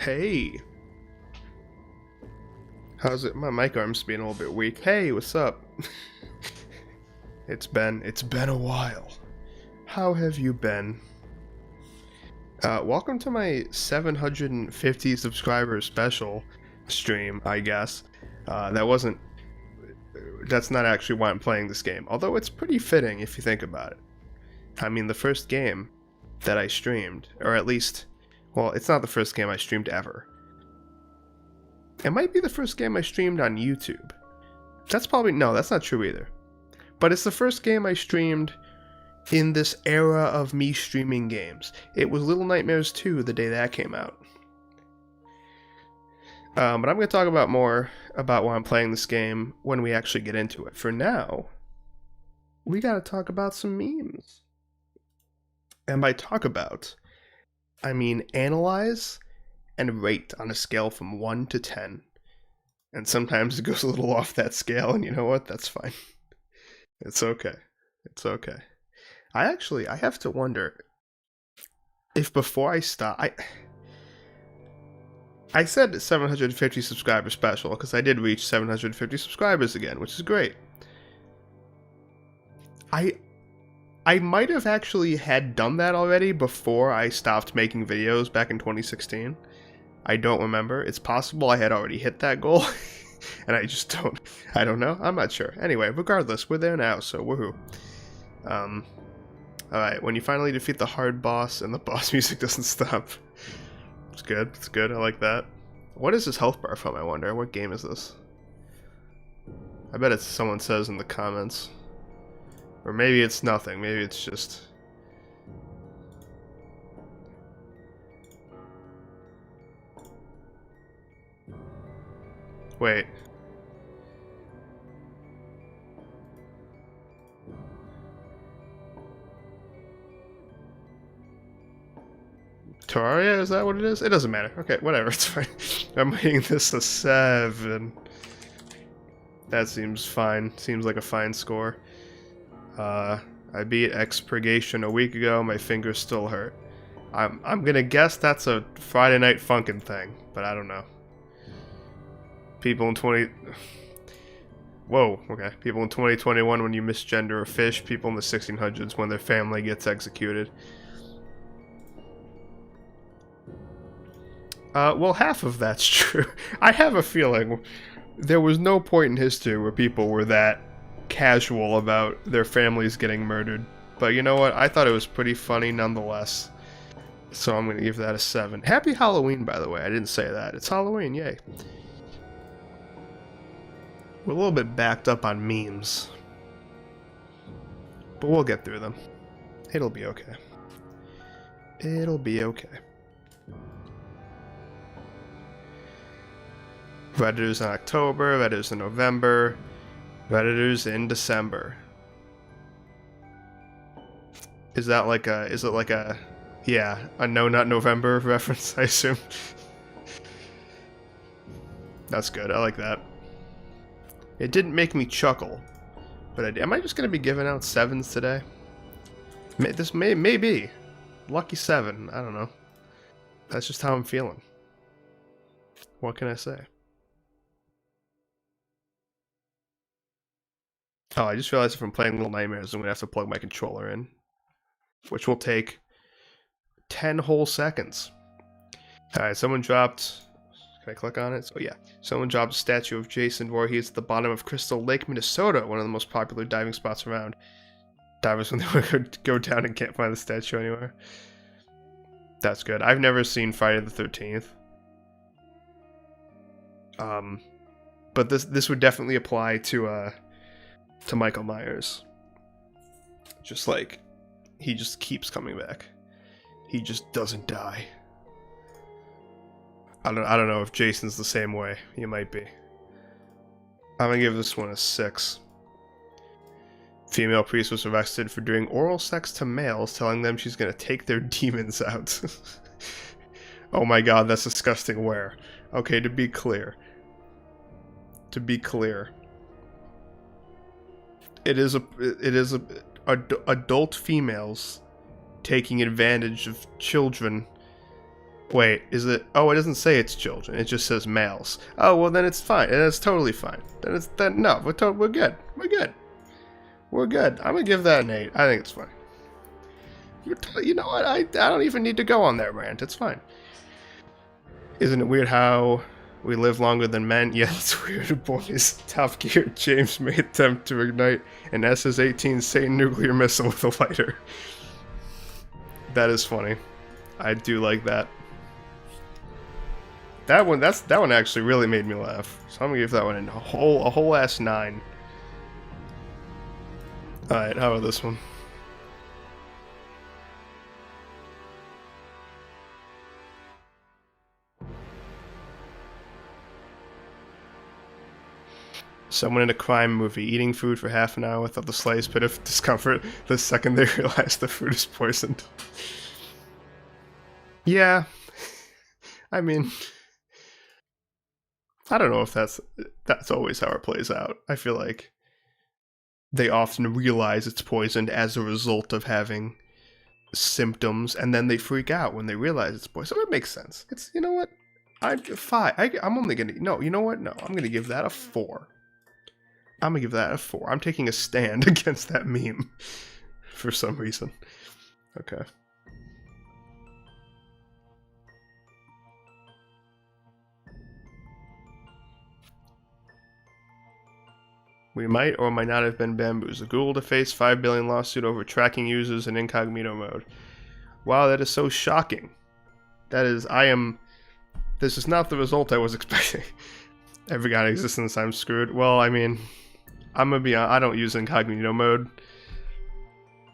Hey, how's it? My mic arm's being a little bit weak. Hey, what's up? it's been a while. How have you been? Welcome to my 750 subscriber special stream, I guess. That's not actually why I'm playing this game, although it's pretty fitting if you think about it. I mean, the first game that I streamed, or at least, well, it's not the first game I streamed ever. It might be the first game I streamed on YouTube. No, that's not true either. But it's the first game I streamed in this era of me streaming games. It was Little Nightmares 2 the day that came out. But I'm going to talk about more about why I'm playing this game when we actually get into it. For now, we got to talk about some memes. And by talk about, I mean analyze and rate on a scale from 1 to 10. And sometimes it goes a little off that scale, and you know what? That's fine. It's okay. It's okay. I have to wonder if before I stop... I said 750 subscriber special, because I did reach 750 subscribers again, which is great. I might have actually had done that already before I stopped making videos back in 2016. I don't remember. It's possible I had already hit that goal, and I don't know. I'm not sure. Anyway, regardless, we're there now, so woohoo. Alright, when you finally defeat the hard boss and the boss music doesn't stop. It's good, I like that. What is this health bar from, I wonder? What game is this? I bet it's someone says in the comments. Or maybe it's nothing, maybe it's just... Wait. Terraria, is that what it is? It doesn't matter. Okay, whatever, it's fine. I'm rating this a 7. That seems fine. Seems like a fine score. I beat Expurgation a week ago. My fingers still hurt. I'm gonna guess that's a Friday Night Funkin' thing, but I don't know. People in 2021 when you misgender a fish. People in the 1600s when their family gets executed. Well, half of that's true. I have a feeling there was no point in history where people were that casual about their families getting murdered. But you know what? I thought it was pretty funny nonetheless. So I'm going to give that a 7. Happy Halloween, by the way. I didn't say that. It's Halloween, yay. We're a little bit backed up on memes. But we'll get through them. It'll be okay. It'll be okay. Redditors in October, Redditors in November, Redditors in December. Is it like a No Not November reference, I assume? That's good, I like that. It didn't make me chuckle, but am I just going to be giving out 7s today? This may be. Lucky 7, I don't know. That's just how I'm feeling. What can I say? Oh, I just realized if I'm playing Little Nightmares, I'm going to have to plug my controller in. Which will take 10 whole seconds. Alright, someone dropped... Can I click on it? So yeah. Someone dropped a statue of Jason Voorhees at the bottom of Crystal Lake, Minnesota, one of the most popular diving spots around. Divers when they go down and can't find the statue anywhere. That's good. I've never seen Friday the 13th. But this would definitely apply to Michael Myers. Just like, he just keeps coming back. He just doesn't die. I don't know if Jason's the same way. He might be. I'm gonna give this one a 6. Female priest was arrested for doing oral sex to males, telling them she's gonna take their demons out. Oh my god, that's disgusting. Where? Okay, to be clear. It is adult females taking advantage of children Wait, is it? Oh, it doesn't say it's children. It just says males. Oh, well then it's fine. It's totally fine. No, we're good. We're good. We're good. I'm gonna give that an 8. I think it's fine. You know what? I don't even need to go on that rant. It's fine. Isn't it weird how we live longer than men? Yeah, it's weird, boys. Top Gear James may attempt to ignite an SS-18 Satan nuclear missile with a lighter. That is funny. I do like that. That one actually really made me laugh. So I'm gonna give that one a whole ass 9. Alright, how about this one? Someone in a crime movie eating food for half an hour without the slightest bit of discomfort the second they realize the food is poisoned. Yeah. I mean, I don't know if that's always how it plays out. I feel like they often realize it's poisoned as a result of having symptoms, and then they freak out when they realize it's poison. So it makes sense. It's, you know what? I'm only gonna, no, you know what? No, I'm gonna give that a 4. I'm gonna give that a 4. I'm taking a stand against that meme for some reason. Okay. We might or might not have been bamboozled. Google to face 5 billion lawsuit over tracking users in incognito mode. Wow, that is so shocking. That is, this is not the result I was expecting. Every god existence, I'm screwed. Well, I mean, I'm gonna be honest, I don't use incognito mode.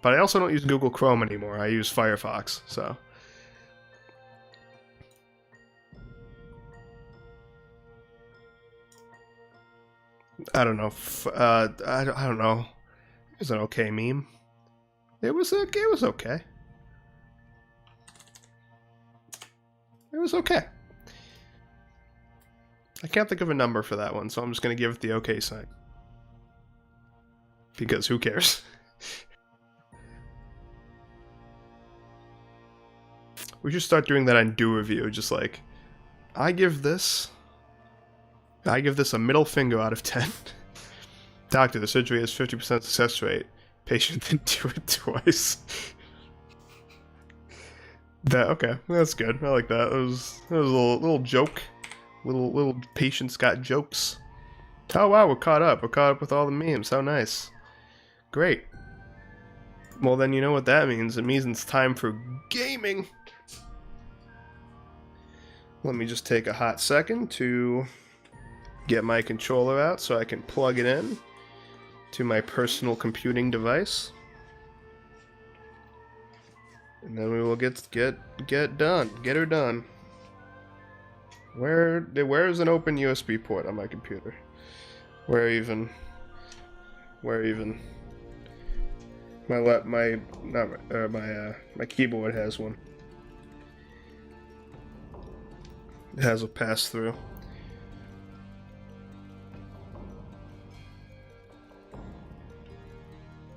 But I also don't use Google Chrome anymore. I use Firefox, so. I don't know. I don't know. It was an okay meme. It was okay. It was okay. It was okay. I can't think of a number for that one, so I'm just gonna give it the okay sign. Because who cares? We should start doing that on Do Review, just like, I give this a middle finger out of 10. Doctor, the surgery has 50% success rate. Patient didn't do it twice. Okay, that's good. I like that. It was a little joke. Little patients got jokes. Oh wow, we're caught up. We're caught up with all the memes. How nice. Great. Well then, you know what that means. It means it's time for gaming. Let me just take a hot second to get my controller out so I can plug it in to my personal computing device. And then we will get done. Get her done. Where's an open USB port on my computer? Where even? My keyboard has one. It has a pass through.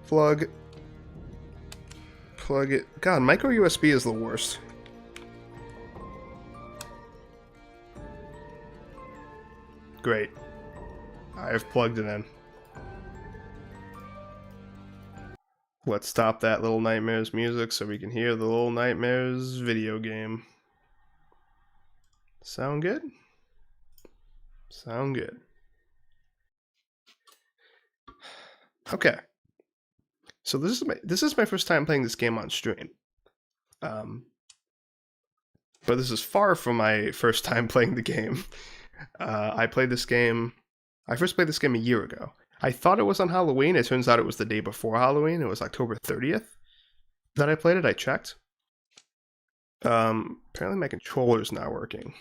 Plug it. God, micro USB is the worst. Great. I have plugged it in. Let's stop that Little Nightmares music so we can hear the Little Nightmares video game. Sound good? Sound good. Okay. So this is my first time playing this game on stream. But this is far from my first time playing the game. I first played this game a year ago. I thought it was on Halloween. It turns out it was the day before Halloween. It was October 30th that I played it. I checked. Apparently my controller's not working.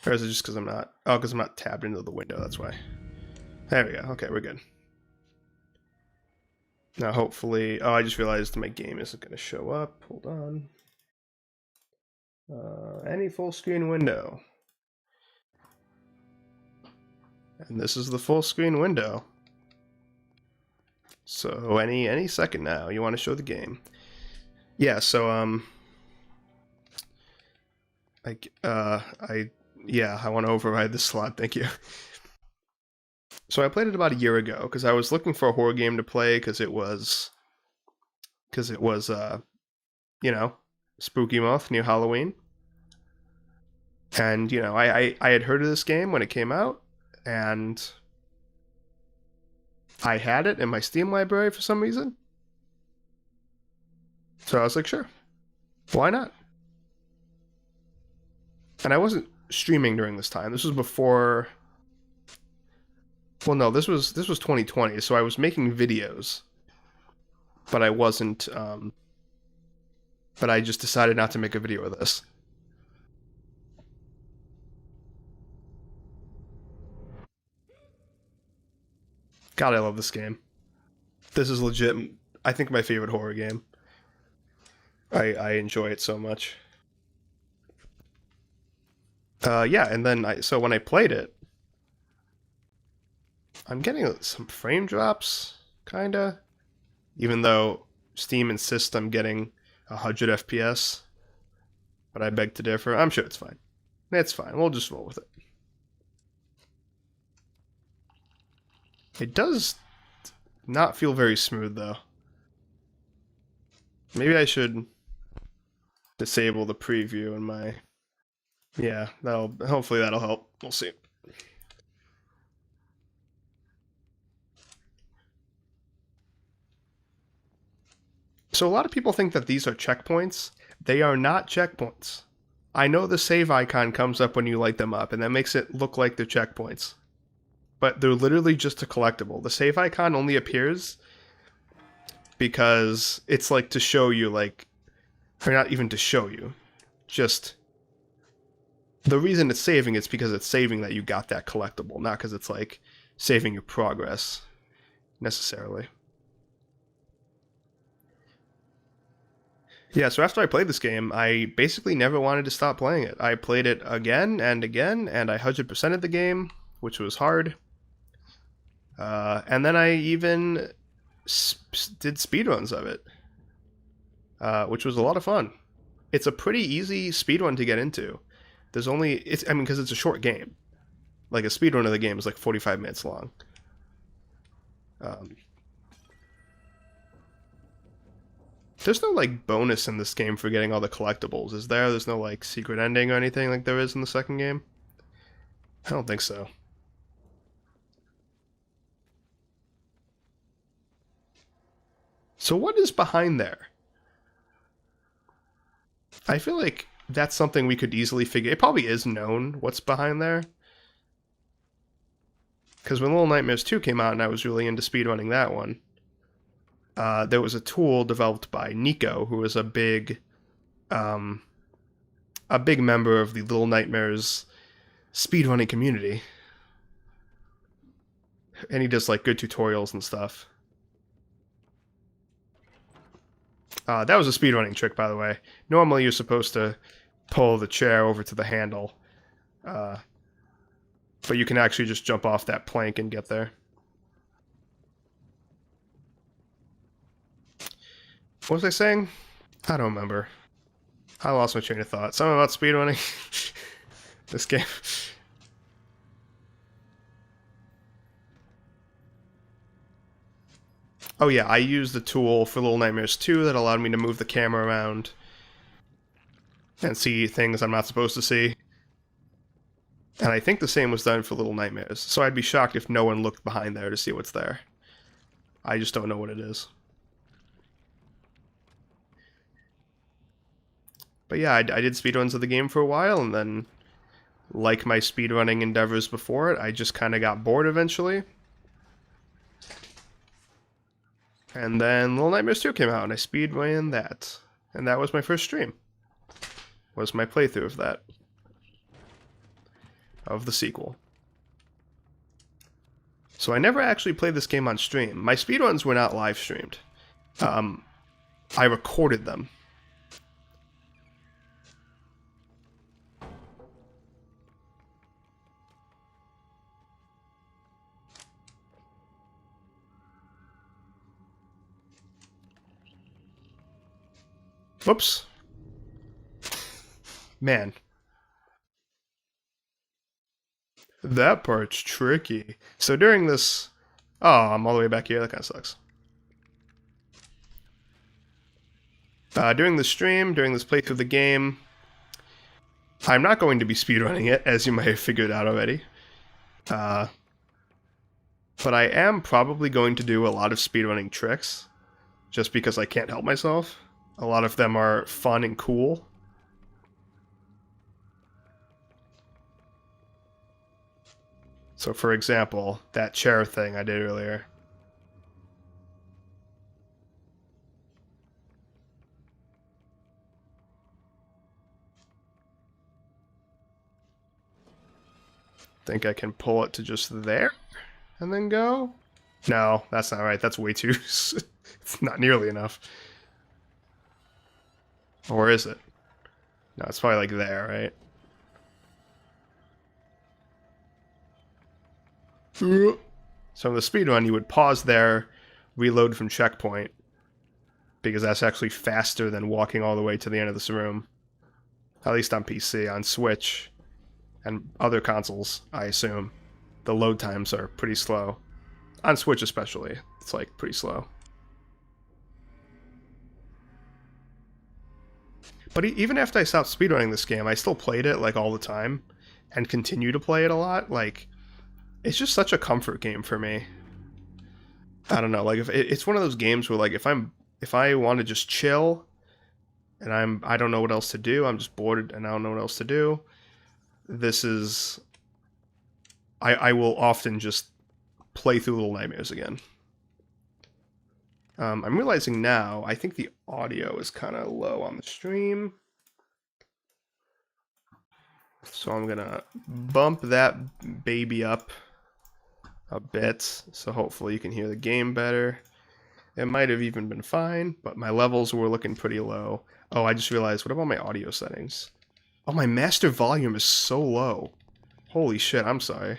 Or is it just because I'm not... Oh, because I'm not tabbed into the window, that's why. There we go. Okay, we're good. Now hopefully... Oh, I just realized my game isn't going to show up. Hold on. Any full screen window. And this is the full screen window. So any second now, you want to show the game. Yeah, so I want to override this slot. Thank you. So I played it about a year ago because I was looking for a horror game to play because it was you know, spooky month, near Halloween. And, I had heard of this game when it came out, and I had it in my Steam library for some reason. So I was like, sure, why not? And I wasn't streaming during this time. This was before. Well, no, this was 2020, so I was making videos, but I wasn't. But I just decided not to make a video of this. God, I love this game. This is legit. I think my favorite horror game. I enjoy it so much. Yeah, and then so when I played it, I'm getting some frame drops, kinda. Even though Steam insists I'm getting 100 FPS, but I beg to differ. I'm sure it's fine. It's fine. We'll just roll with it. It does not feel very smooth though. Maybe I should disable the preview in my. Yeah, hopefully that'll help. We'll see. So a lot of people think that these are checkpoints. They are not checkpoints. I know the save icon comes up when you light them up, and that makes it look like they're checkpoints. But they're literally just a collectible. The save icon only appears because it's like to show you, like, or not even to show you, just the reason it's saving is because it's saving that you got that collectible, not because it's like saving your progress necessarily. Yeah, so after I played this game, I basically never wanted to stop playing it. I played it again and again, and I 100%ed the game, which was hard. And then I even did speedruns of it, which was a lot of fun. It's a pretty easy speedrun to get into. Because it's a short game. Like a speedrun of the game is like 45 minutes long. Um, there's no like bonus in this game for getting all the collectibles, is there? There's no like secret ending or anything like there is in the second game? I don't think so. So what is behind there? I feel like that's something we could easily figure. It probably is known what's behind there. Because when Little Nightmares 2 came out and I was really into speedrunning that one, there was a tool developed by Nico, who was um, a big member of the Little Nightmares speedrunning community. And he does like good tutorials and stuff. That was a speedrunning trick, by the way. Normally you're supposed to pull the chair over to the handle. But you can actually just jump off that plank and get there. What was I saying? I don't remember. I lost my train of thought. Something about speedrunning. This game. Oh yeah, I used the tool for Little Nightmares 2 that allowed me to move the camera around and see things I'm not supposed to see. And I think the same was done for Little Nightmares. So I'd be shocked if no one looked behind there to see what's there. I just don't know what it is. But yeah, I did speedruns of the game for a while, and then, like my speedrunning endeavors before it, I just kind of got bored eventually. And then Little Nightmares 2 came out, and I speedran that. And that was my first stream. Was my playthrough of that. Of the sequel. So I never actually played this game on stream. My speedruns were not live streamed. I recorded them. Whoops. Man. That part's tricky. So during this... Oh, I'm all the way back here. That kind of sucks. During the stream, during this playthrough of the game, I'm not going to be speedrunning it, as you might have figured out already. But I am probably going to do a lot of speedrunning tricks, just because I can't help myself. A lot of them are fun and cool. So for example, that chair thing I did earlier. Think I can pull it to just there and then go? No, that's not right. That's way too... It's not nearly enough. Or is it? No, it's probably like there, right? So in the speedrun, you would pause there, reload from checkpoint, because that's actually faster than walking all the way to the end of this room. At least on PC. On Switch and other consoles, I assume, the load times are pretty slow. On Switch especially, it's like pretty slow. But even after I stopped speedrunning this game, I still played it like all the time and continue to play it a lot. Like, it's just such a comfort game for me. I don't know, like if it's one of those games where like if I want to just chill and I don't know what else to do, I'm just bored and I don't know what else to do. This is I will often just play through Little Nightmares again. I'm realizing now, I think the audio is kind of low on the stream. So I'm gonna bump that baby up a bit, so hopefully you can hear the game better. It might have even been fine, but my levels were looking pretty low. Oh, I just realized, what about my audio settings? Oh, my master volume is so low. Holy shit, I'm sorry.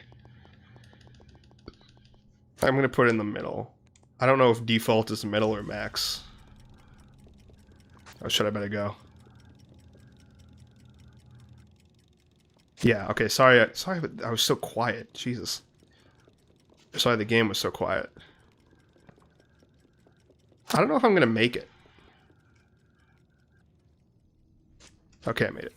I'm gonna put it in the middle. I don't know if default is middle or max. Oh, shit, I better go. Yeah, okay, sorry, but I was so quiet. Jesus. Sorry, the game was so quiet. I don't know if I'm gonna make it. Okay, I made it.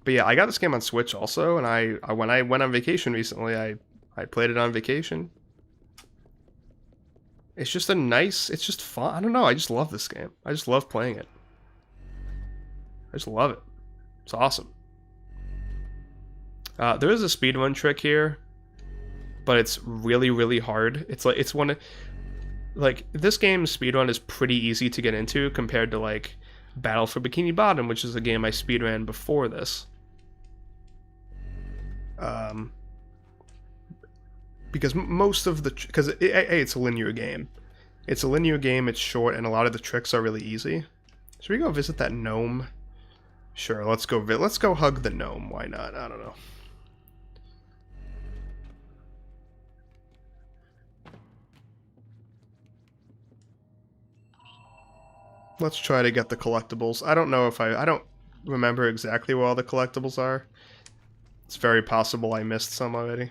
But yeah, I got this game on Switch also, and I when I went on vacation recently, I played it on vacation. It's just it's just fun. I don't know, I just love this game. I just love playing it. I just love it. It's awesome. There is a speedrun trick here, but it's really, really hard. It's like this game's speedrun is pretty easy to get into compared to like Battle for Bikini Bottom, which is a game I speedran before this. Because most of the it's a linear game. It's a linear game. It's short, and a lot of the tricks are really easy. Should we go visit that gnome? Sure, let's go. Let's go hug the gnome. Why not? I don't know. Let's try to get the collectibles. I don't know if I don't remember exactly where all the collectibles are. It's very possible I missed some already.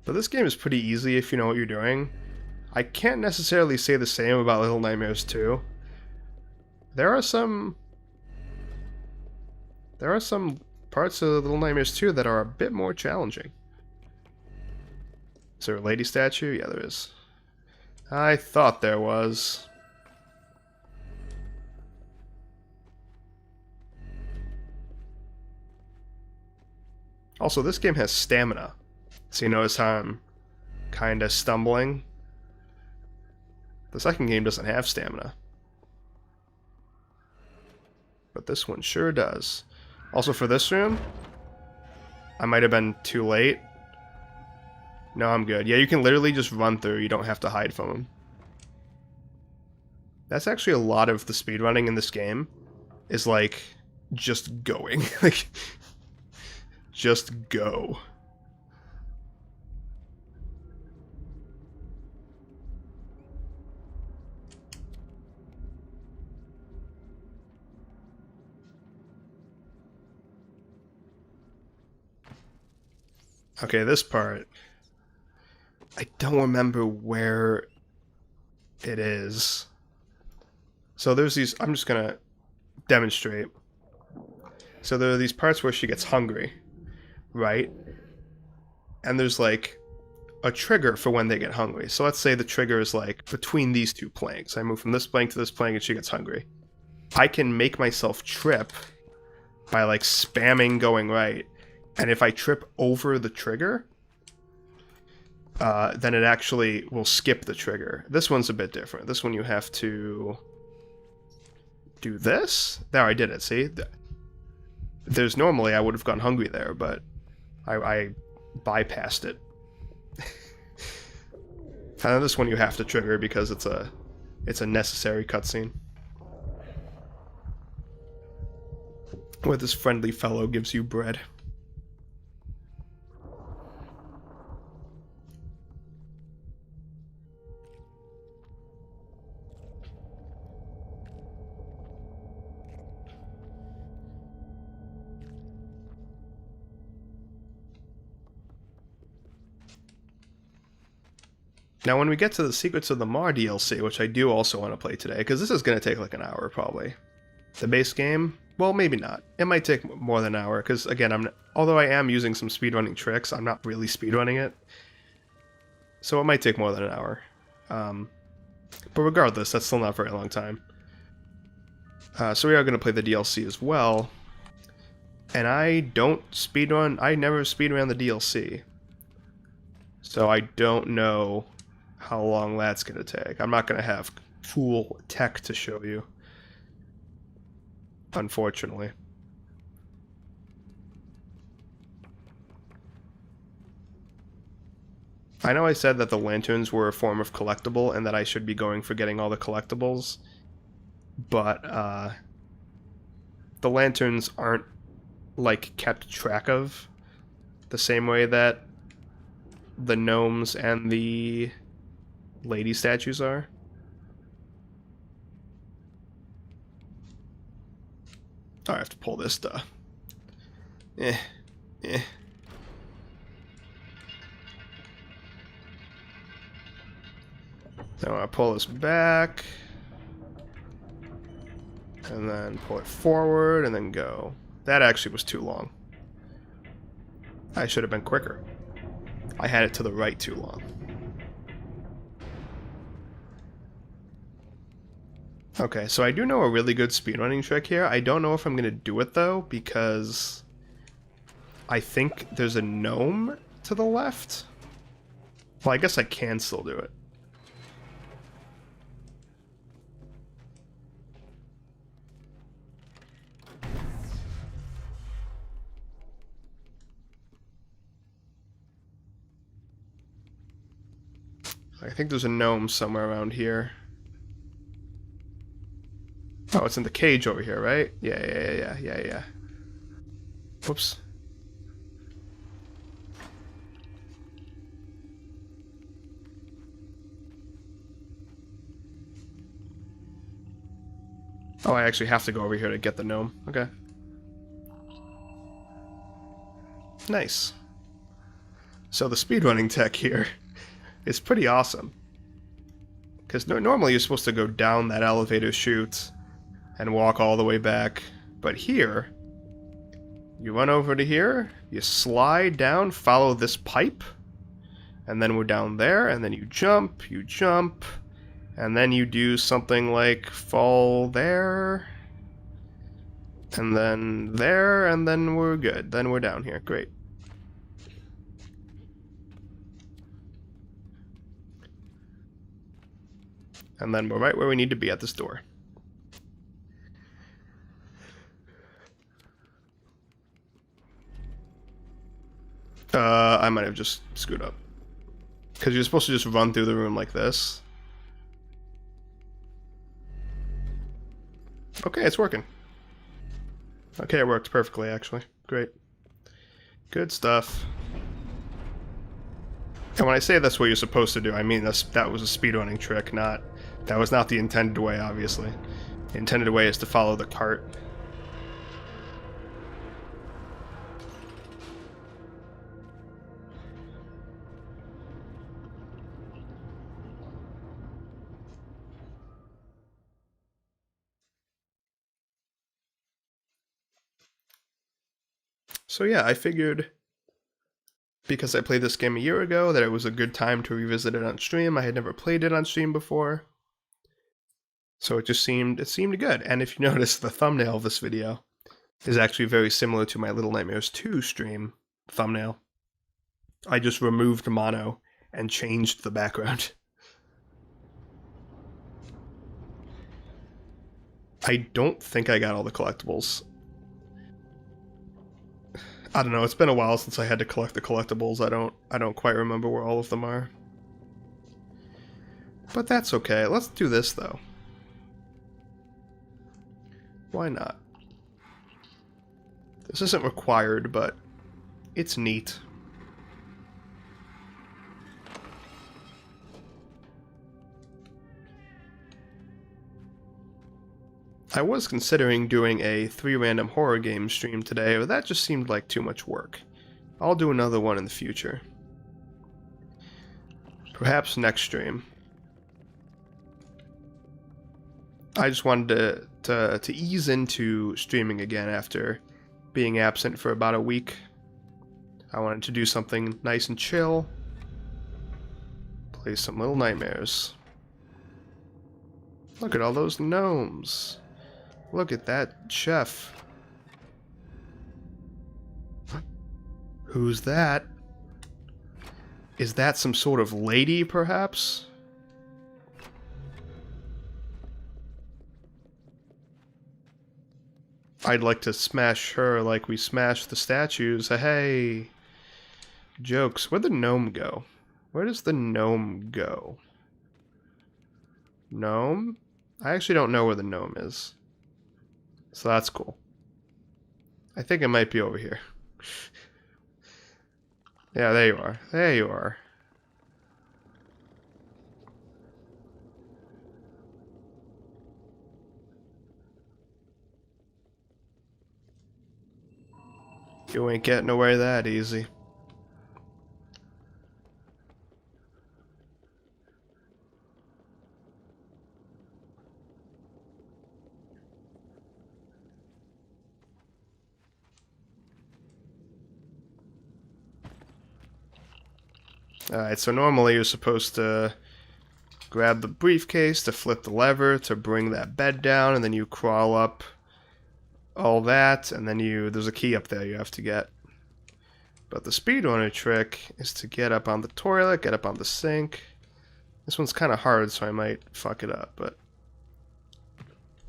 But this game is pretty easy if you know what you're doing. I can't necessarily say the same about Little Nightmares 2. There are some parts of Little Nightmares 2 that are a bit more challenging. Is there a lady statue? Yeah, there is. I thought there was. Also, this game has stamina. So you notice how I'm kind of stumbling? The second game doesn't have stamina. But this one sure does. Also for this room, I might have been too late. No, I'm good. Yeah, you can literally just run through. You don't have to hide from them. That's actually a lot of the speedrunning in this game. Is like just going. Like, just go. Okay, this part, I don't remember where it is. So there's these, I'm just gonna demonstrate. So there are these parts where she gets hungry, right? And there's like a trigger for when they get hungry. So let's say the trigger is like between these two planks. I move from this plank to this plank and she gets hungry. I can make myself trip by like spamming going right. And if I trip over the trigger, then it actually will skip the trigger. This one's a bit different. This one you have to do this. There, I did it, see? There's normally I would have gone hungry there, but I bypassed it. And then this one you have to trigger because it's a necessary cutscene. Where this friendly fellow gives you bread. Now, when we get to the Secrets of the Mar DLC, which I do also want to play today, because this is going to take like an hour probably. The base game, well, maybe not. It might take more than an hour, because again, although I am using some speedrunning tricks, I'm not really speedrunning it. So it might take more than an hour. But regardless, that's still not a very long time. So we are going to play the DLC as well. And I don't speedrun, I never speedrun the DLC. So I don't know how long that's going to take. I'm not going to have full tech to show you, unfortunately. I know I said that the lanterns were a form of collectible and that I should be going for getting all the collectibles, but the lanterns aren't like kept track of the same way that the gnomes and the lady statues are. Oh, I have to pull this stuff. Then I pull this back, and then pull it forward, and then go. That actually was too long. I should have been quicker. I had it to the right too long. Okay, so I do know a really good speedrunning trick here. I don't know if I'm going to do it, though, because I think there's a gnome to the left. Well, I guess I can still do it. I think there's a gnome somewhere around here. Oh, it's in the cage over here, right? Yeah. Whoops. Oh, I actually have to go over here to get the gnome. Okay. Nice. So the speedrunning tech here is pretty awesome. Because normally you're supposed to go down that elevator chute and walk all the way back. But here, you run over to here, you slide down, follow this pipe, and then we're down there, and then you jump, and then you do something like fall there, and then there, and then we're good. Then we're down here. Great. And then we're right where we need to be at this door. I might have just screwed up. Because you're supposed to just run through the room like this. Okay, it's working. Okay, it worked perfectly, actually. Great. Good stuff. And when I say that's what you're supposed to do, I mean that was a speedrunning trick, not... That was not the intended way, obviously. The intended way is to follow the cart. So yeah, I figured, because I played this game a year ago, that it was a good time to revisit it on stream. I had never played it on stream before. So it seemed good. And if you notice, the thumbnail of this video is actually very similar to my Little Nightmares 2 stream thumbnail. I just removed mono and changed the background. I don't think I got all the collectibles. I don't know, it's been a while since I had to collect the collectibles. I don't quite remember where all of them are. But that's okay. Let's do this though. Why not? This isn't required, but it's neat. I was considering doing a 3 random horror game stream today, but that just seemed like too much work. I'll do another one in the future. Perhaps next stream. I just wanted to ease into streaming again after being absent for about a week. I wanted to do something nice and chill. Play some Little Nightmares. Look at all those gnomes. Look at that chef. Who's that? Is that some sort of lady, perhaps? I'd like to smash her like we smashed the statues. Hey! Jokes. Where'd the gnome go? Where does the gnome go? Gnome? I actually don't know where the gnome is. So that's cool. I think it might be over here. Yeah, there you are. There you are. You ain't getting away that easy. Alright, so normally you're supposed to grab the briefcase to flip the lever to bring that bed down, and then you crawl up all that, and then there's a key up there you have to get. But the speedrunner trick is to get up on the toilet, get up on the sink. This one's kind of hard, so I might fuck it up, but...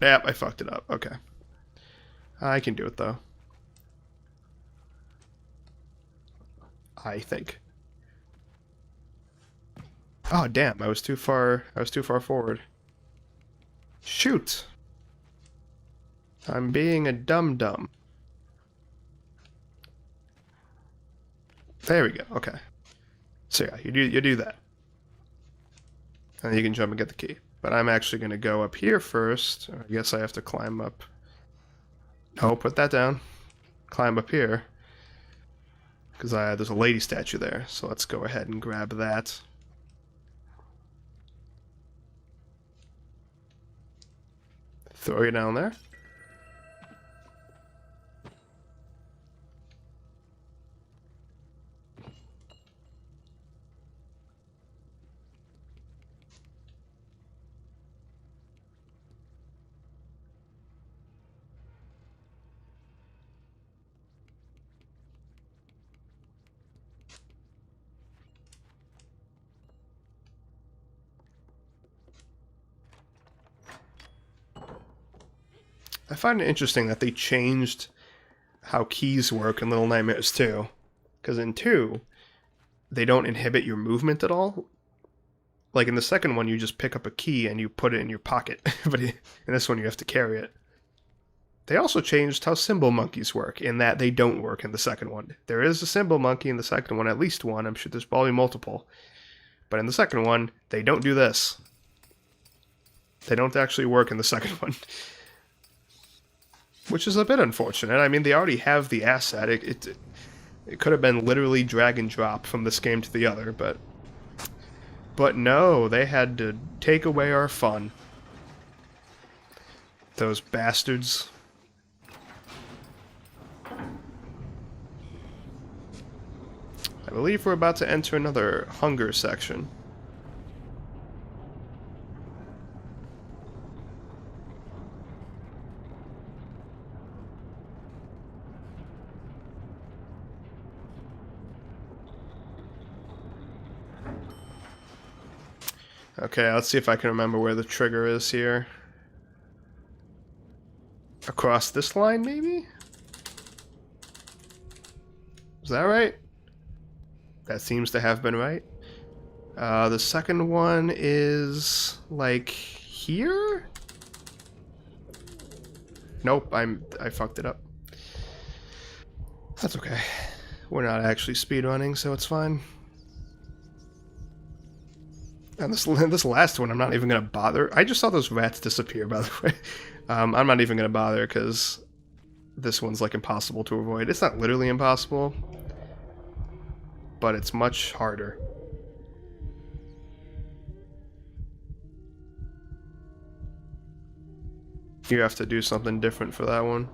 Yep, I fucked it up. Okay. I can do it, though. I think. Oh, damn, I was too far forward. Shoot! I'm being a dum-dum. There we go, okay. So yeah, you do that. And then you can jump and get the key. But I'm actually going to go up here first. I guess I have to climb up. Oh, put that down. Climb up here. Because there's a lady statue there. So let's go ahead and grab that. Throw you down there. I find it interesting that they changed how keys work in Little Nightmares 2. Because in 2, they don't inhibit your movement at all. Like in the second one, you just pick up a key and you put it in your pocket. But in this one, you have to carry it. They also changed how symbol monkeys work, in that they don't work in the second one. There is a symbol monkey in the second one, at least one. I'm sure there's probably multiple. But in the second one, they don't do this. They don't actually work in the second one. Which is a bit unfortunate. I mean, they already have the asset. It could have been literally drag and drop from this game to the other, but no, they had to take away our fun. Those bastards. I believe we're about to enter another hunger section. Okay, let's see if I can remember where the trigger is here. Across this line, maybe? Is that right? That seems to have been right. The second one is like here? Nope, I fucked it up. That's okay. We're not actually speedrunning, so it's fine. And this last one, I'm not even gonna bother. I just saw those rats disappear, by the way. I'm not even gonna bother because this one's like impossible to avoid. It's not literally impossible, but it's much harder. You have to do something different for that one.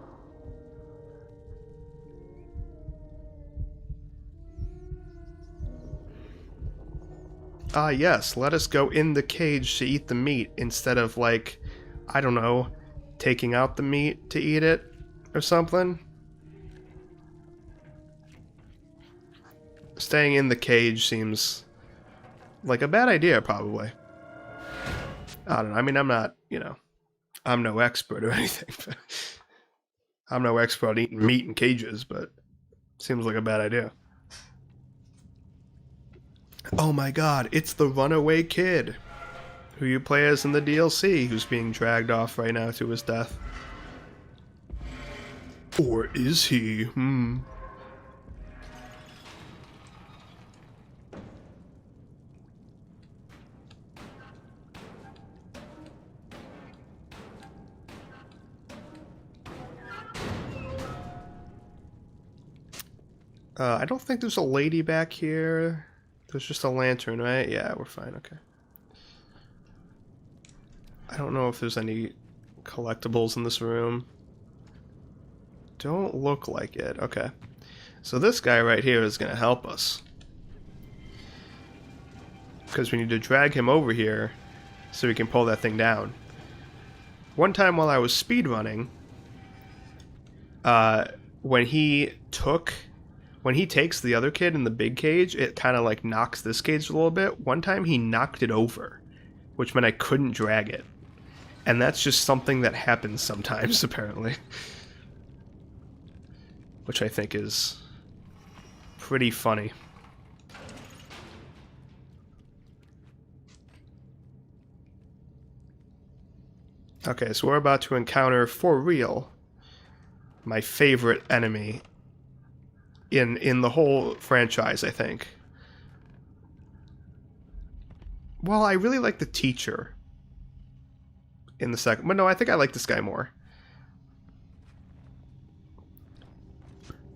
Ah, yes, let us go in the cage to eat the meat instead of, like, I don't know, taking out the meat to eat it or something. Staying in the cage seems like a bad idea, probably. I don't know, I mean, I'm not, you know, I'm no expert or anything. But I'm no expert at eating meat in cages, but seems like a bad idea. Oh my god, it's the runaway kid who you play as in the DLC who's being dragged off right now to his death. Or is he? I don't think there's a lady back here. There's just a lantern, right? Yeah, we're fine, okay. I don't know if there's any collectibles in this room. Don't look like it. Okay. So this guy right here is going to help us. Because we need to drag him over here so we can pull that thing down. One time while I was speedrunning, when he takes the other kid in the big cage, it kind of like knocks this cage a little bit. One time he knocked it over, which meant I couldn't drag it. And that's just something that happens sometimes, apparently. Which I think is pretty funny. Okay, so we're about to encounter, for real, my favorite enemy in the whole franchise, I think. Well, I really like the teacher in the second, but no, I think I like this guy more.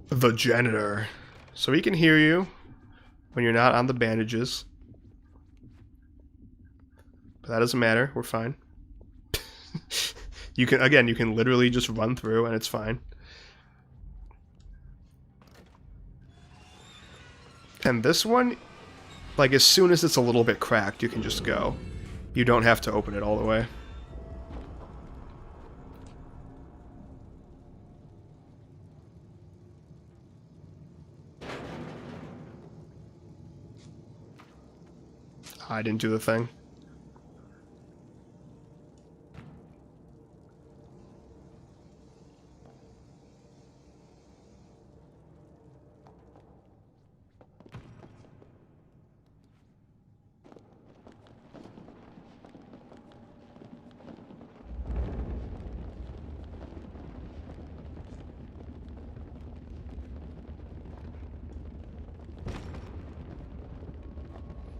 The janitor. So he can hear you when you're not on the bandages. But that doesn't matter, we're fine. You can literally just run through and it's fine. And this one, like as soon as it's a little bit cracked, you can just go. You don't have to open it all the way. I didn't do the thing.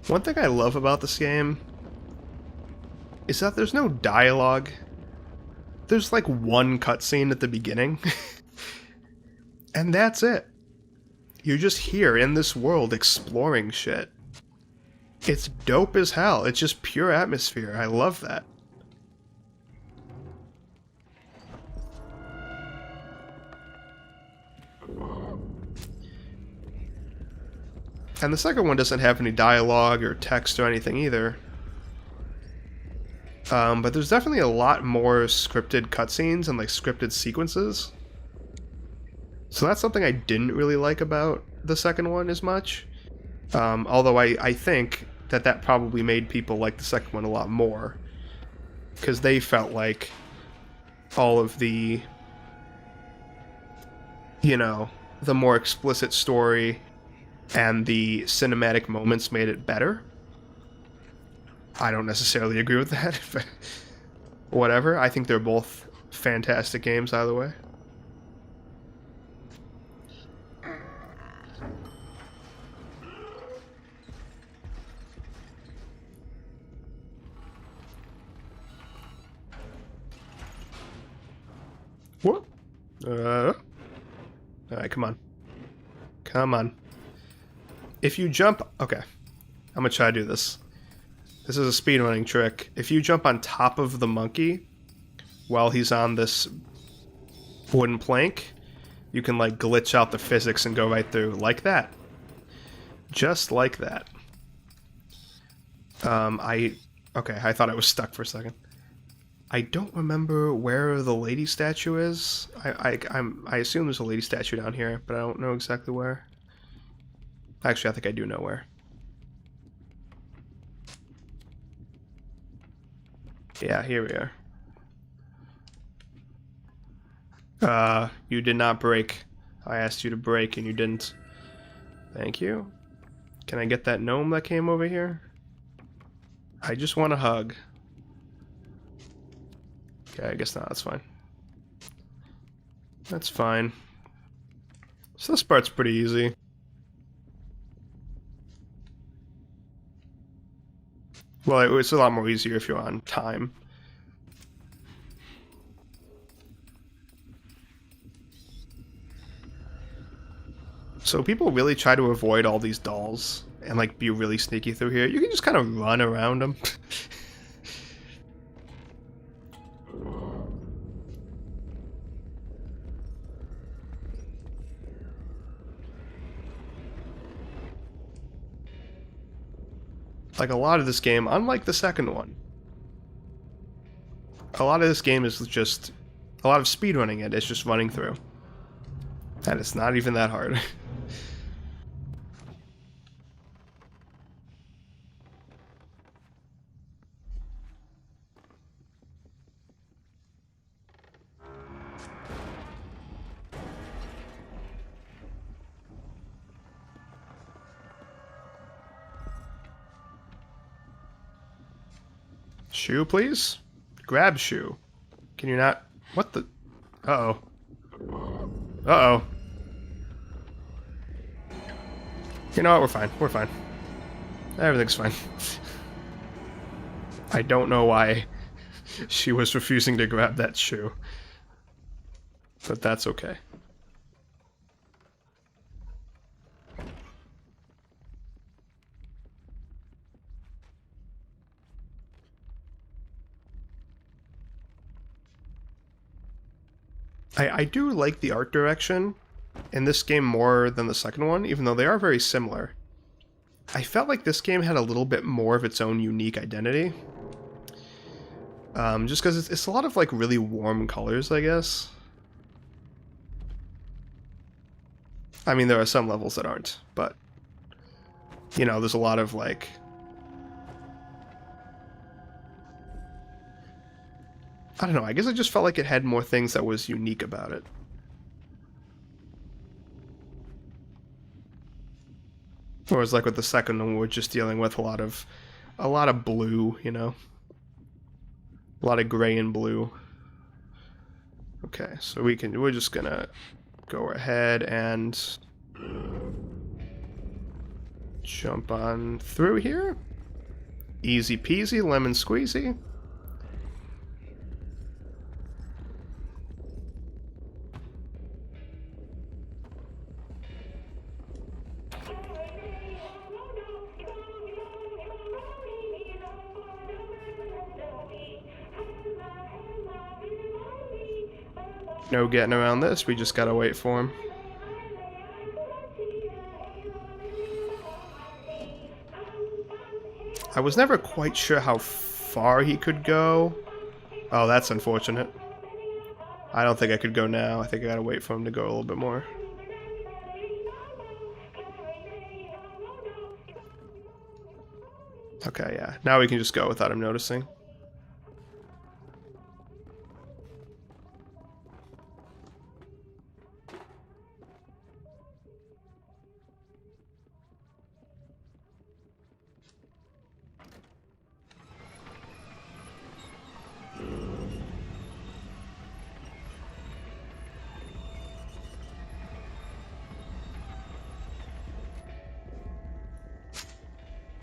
One thing I love about this game is that there's no dialogue. There's like one cutscene at the beginning, and that's it. You're just here in this world exploring shit. It's dope as hell. It's just pure atmosphere. I love that. And the second one doesn't have any dialogue or text or anything either. But there's definitely a lot more scripted cutscenes and like scripted sequences. So that's something I didn't really like about the second one as much. Although I think that probably made people like the second one a lot more. Because they felt like all of the, you know, the more explicit story and the cinematic moments made it better. I don't necessarily agree with that, but whatever. I think they're both fantastic games either way. What? Alright, come on. Come on. If you jump... Okay. I'm gonna try to do this. This is a speedrunning trick. If you jump on top of the monkey while he's on this wooden plank, you can, like, glitch out the physics and go right through. Like that. Just like that. Okay, I thought I was stuck for a second. I don't remember where the lady statue is. I assume there's a lady statue down here, but I don't know exactly where. Actually, I think I do know where. Yeah, here we are. You did not break. I asked you to break and you didn't. Thank you. Can I get that gnome that came over here? I just want a hug. Okay, I guess not. That's fine. That's fine. So this part's pretty easy. Well, it's a lot more easier if you're on time. So people really try to avoid all these dolls and like be really sneaky through here. You can just kind of run around them. Like a lot of this game, unlike the second one, a lot of this game is just a lot of speedrunning it. It's just running through. And it's not even that hard. Shoe, please? Grab shoe. Can you not? What the? Uh-oh. Uh-oh. You know what? We're fine. We're fine. Everything's fine. I don't know why she was refusing to grab that shoe. But that's okay. I do like the art direction in this game more than the second one, even though they are very similar. I felt like this game had a little bit more of its own unique identity. Just because it's a lot of like really warm colors, I guess. I mean, there are some levels that aren't, but you know, there's a lot of like... I don't know, I guess I just felt like it had more things that was unique about it. Whereas like with the second one, we're just dealing with a lot of blue, you know? A lot of gray and blue. Okay, so we're just gonna go ahead and jump on through here. Easy peasy, lemon squeezy. No getting around this, we just gotta wait for him. I was never quite sure how far he could go. Oh, that's unfortunate. I don't think I could go now. I think I gotta wait for him to go a little bit more. Okay, yeah. Now we can just go without him noticing.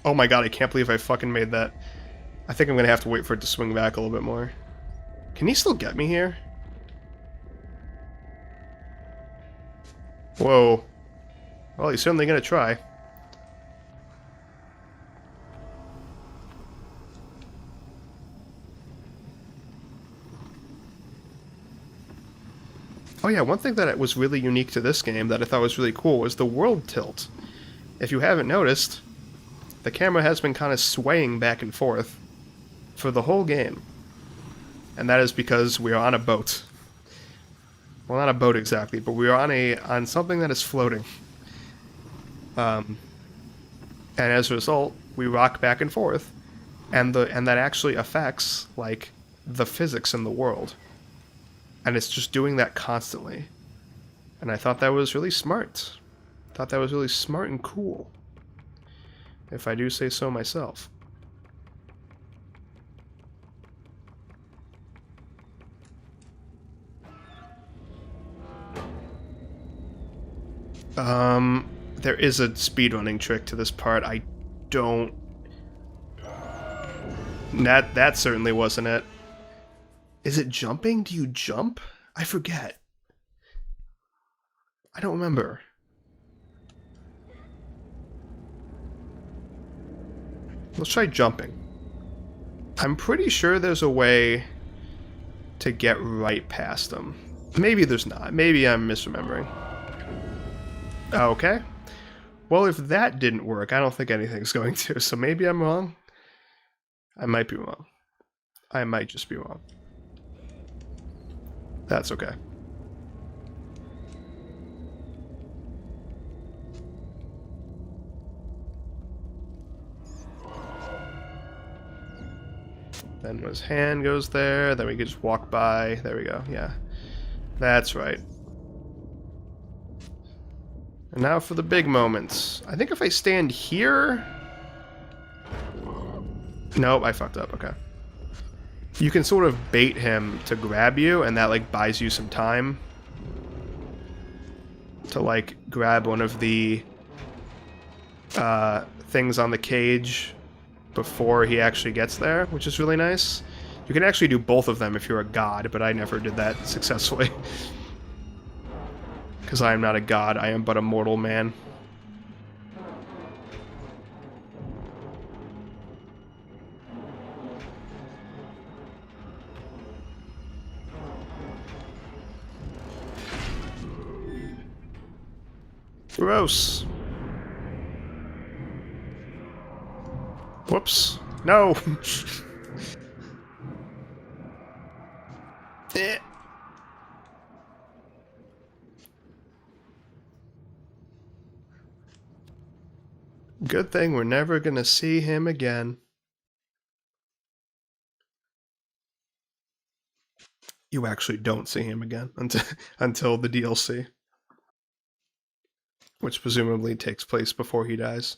Oh my god, I can't believe I fucking made that. I think I'm gonna have to wait for it to swing back a little bit more. Can he still get me here? Whoa. Well, he's certainly gonna try. Oh yeah, one thing that was really unique to this game that I thought was really cool was the world tilt. If you haven't noticed, the camera has been kind of swaying back and forth for the whole game. And that is because we are on a boat. Well, not a boat exactly, but we are on something that is floating. And as a result, we rock back and forth, and that actually affects like the physics in the world. And it's just doing that constantly. And I thought that was really smart. Thought that was really smart and cool, if I do say so myself. There is a speedrunning trick to this part. I don't... That certainly wasn't it. Is it jumping? Do you jump? I forget. I don't remember. Let's try jumping. I'm pretty sure there's a way to get right past them. Maybe there's not. Maybe I'm misremembering. Okay. Well, if that didn't work, I don't think anything's going to, so maybe I'm wrong. I might be wrong. I might just be wrong. That's okay. Then his hand goes there, then we can just walk by. There we go, yeah. That's right. And now for the big moments. I think if I stand here... Nope, I fucked up, okay. You can sort of bait him to grab you, and that, like, buys you some time to, like, grab one of the things on the cage before he actually gets there, which is really nice. You can actually do both of them if you're a god, but I never did that successfully. Because I am not a god, I am but a mortal man. Gross. Whoops. No! Eh. Good thing we're never gonna see him again. You actually don't see him again until the DLC. Which presumably takes place before he dies.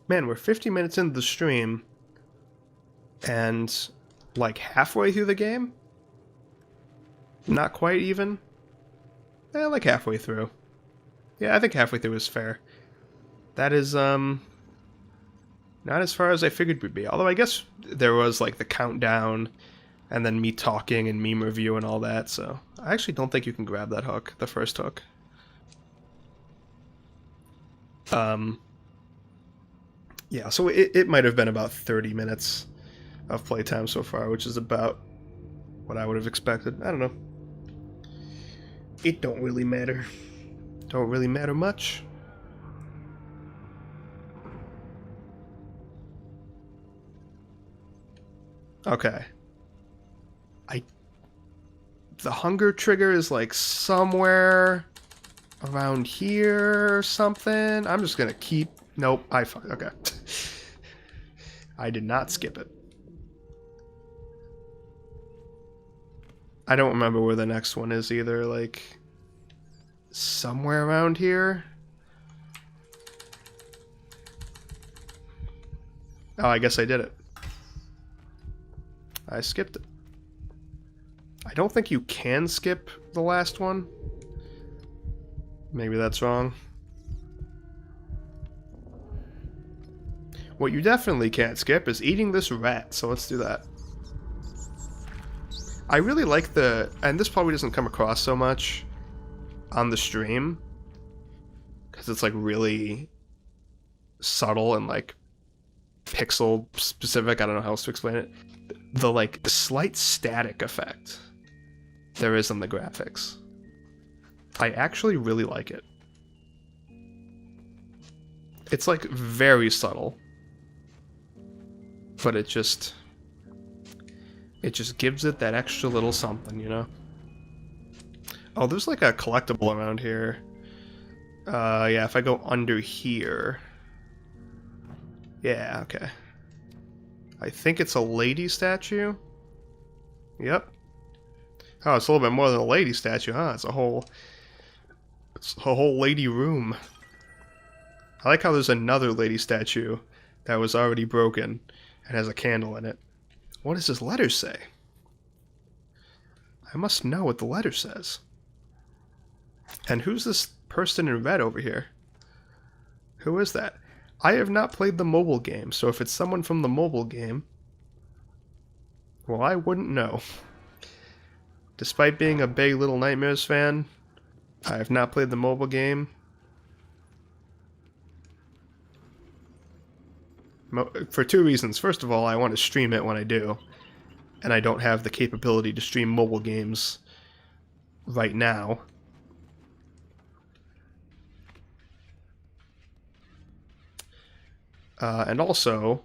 Man, we're 50 minutes into the stream, and like halfway through the game? Not quite even? Like halfway through. Yeah, I think halfway through is fair. That is, not as far as I figured we'd be. Although I guess there was like the countdown, and then me talking and meme review and all that, so I actually don't think you can grab that hook, the first hook. Yeah, so it might have been about 30 minutes of playtime so far, which is about what I would have expected. I don't know. It don't really matter. Don't really matter much. Okay. The hunger trigger is like somewhere around here or something. I'm just gonna keep... Nope, okay. I did not skip it. I don't remember where the next one is either, like... somewhere around here? Oh, I guess I did it. I skipped it. I don't think you can skip the last one. Maybe that's wrong. What you definitely can't skip is eating this rat, so let's do that. I really like the... and this probably doesn't come across so much on the stream, because it's like really subtle and like pixel specific. I don't know how else to explain it. The like slight static effect there is on the graphics. I actually really like it. It's like very subtle, but it just gives it that extra little something, you know? Oh, there's like a collectible around here. Yeah, if I go under here. Yeah, okay. I think it's a lady statue. Yep. Oh, it's a little bit more than a lady statue, huh? It's a whole lady room. I like how there's another lady statue that was already broken and has a candle in it. What does this letter say? I must know what the letter says. And who's this person in red over here? Who is that? I have not played the mobile game, so if it's someone from the mobile game, well, I wouldn't know. Despite being a big Little Nightmares fan, I have not played the mobile game. For two reasons. First of all, I want to stream it when I do, and I don't have the capability to stream mobile games right now. And also,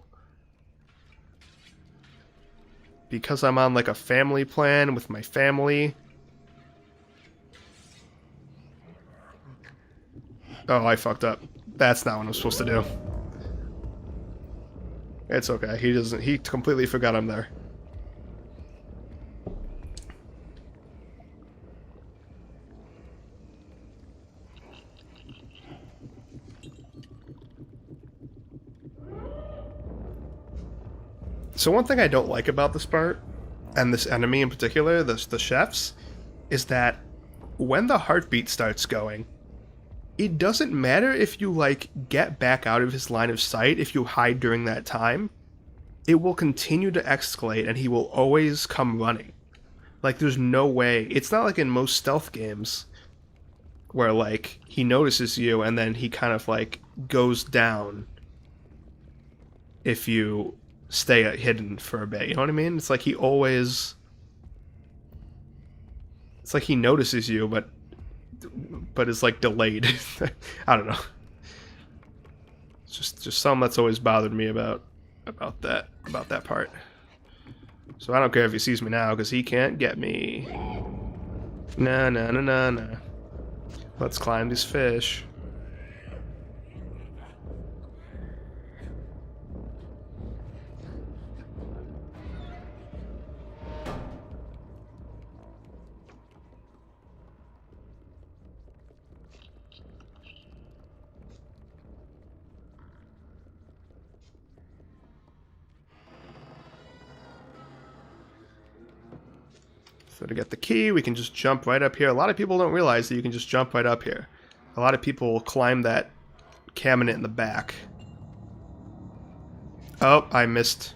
because I'm on like a family plan with my family. Oh, I fucked up. That's not what I'm supposed to do. It's okay. He completely forgot I'm there. So one thing I don't like about this part, and this enemy in particular, the chefs, is that when the heartbeat starts going, it doesn't matter if you, like, get back out of his line of sight, if you hide during that time, it will continue to escalate and he will always come running. Like, there's no way. It's not like in most stealth games where, like, he notices you and then he kind of, like, goes down if you stay hidden for a bit. You know what I mean? It's like he always... it's like he notices you, but it's like delayed. I don't know. It's just something that's always bothered me about that part. So I don't care if he sees me now, because he can't get me. Nah. Let's climb these fish. So to get the key, we can just jump right up here. A lot of people don't realize that you can just jump right up here. A lot of people will climb that cabinet in the back. Oh, I missed.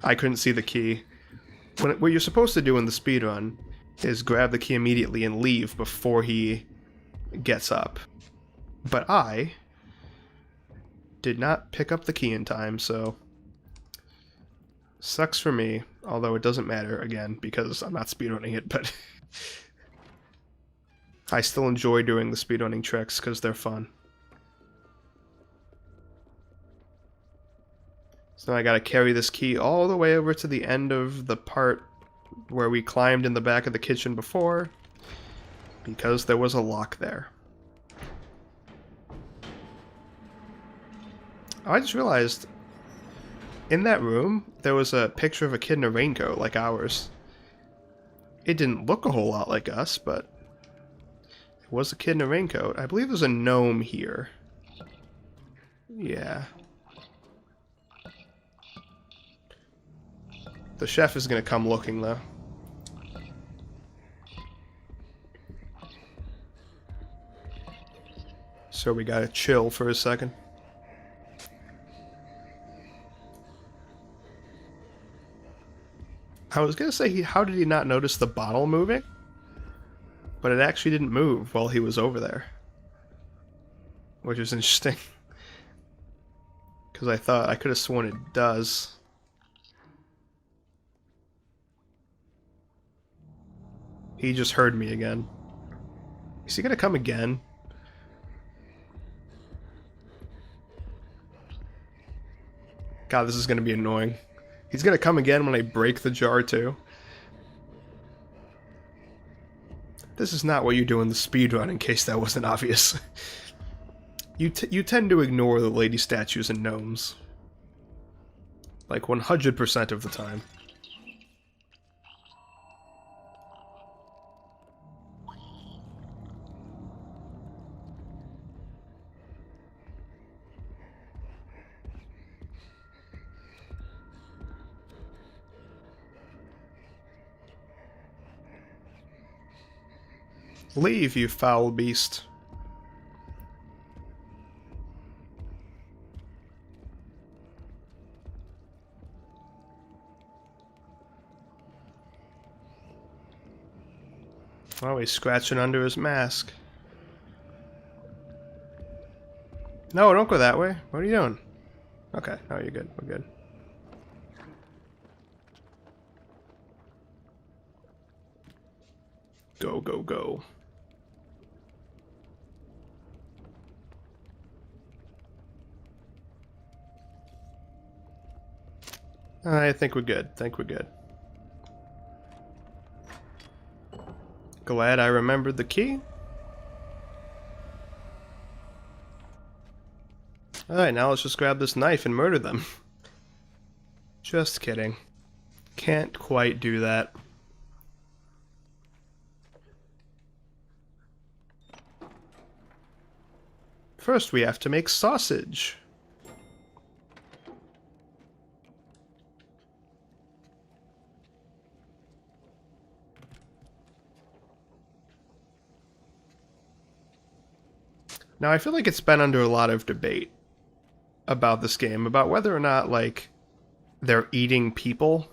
I couldn't see the key. What you're supposed to do in the speedrun is grab the key immediately and leave before he gets up. But I did not pick up the key in time, so sucks for me, although it doesn't matter, again, because I'm not speedrunning it, but I still enjoy doing the speedrunning tricks because they're fun. So I gotta carry this key all the way over to the end of the part where we climbed in the back of the kitchen before, because there was a lock there. Oh, I just realized, in that room, there was a picture of a kid in a raincoat, like ours. It didn't look a whole lot like us, but it was a kid in a raincoat. I believe there's a gnome here. Yeah. The chef is gonna come looking, though. So we gotta chill for a second. I was gonna say, how did he not notice the bottle moving? But it actually didn't move while he was over there. Which is interesting. Because I could have sworn it does. He just heard me again. Is he gonna come again? God, this is gonna be annoying. He's gonna come again when I break the jar too. This is not what you do in the speedrun, in case that wasn't obvious. You tend to ignore the lady statues and gnomes. Like 100% of the time. Leave, you foul beast. Oh, he's scratching under his mask. No, don't go that way. What are you doing? Okay, no, you're good. We're good. Go, go, go. I think we're good. Glad I remembered the key. Alright, now let's just grab this knife and murder them. Just kidding. Can't quite do that. First we have to make sausage. Now I feel like it's been under a lot of debate about this game, about whether or not, like, they're eating people.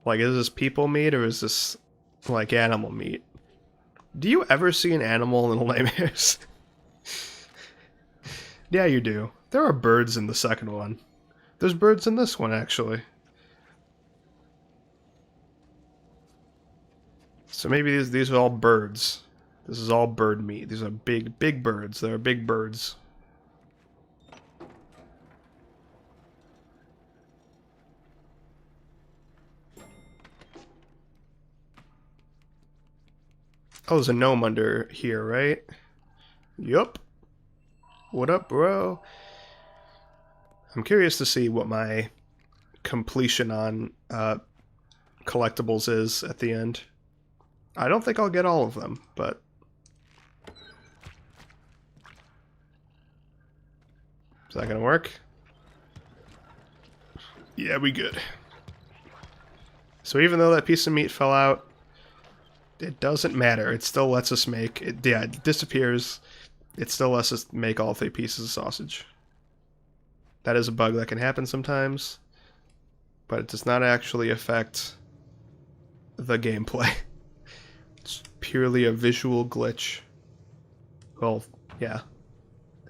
Like, is this people meat or is this, like, animal meat? Do you ever see an animal in Nightmares? Yeah, you do. There are birds in the second one. There's birds in this one, actually. So maybe these are all birds. This is all bird meat. These are big birds. They're big birds. Oh, there's a gnome under here, right? Yup. What up, bro? I'm curious to see what my completion on collectibles is at the end. I don't think I'll get all of them, but... Is that gonna work? Yeah, we good. So even though that piece of meat fell out, it doesn't matter. It still lets us make it. Yeah, it disappears. It still lets us make all 3 pieces of sausage. That is a bug that can happen sometimes, but it does not actually affect the gameplay. It's purely a visual glitch. Well, yeah.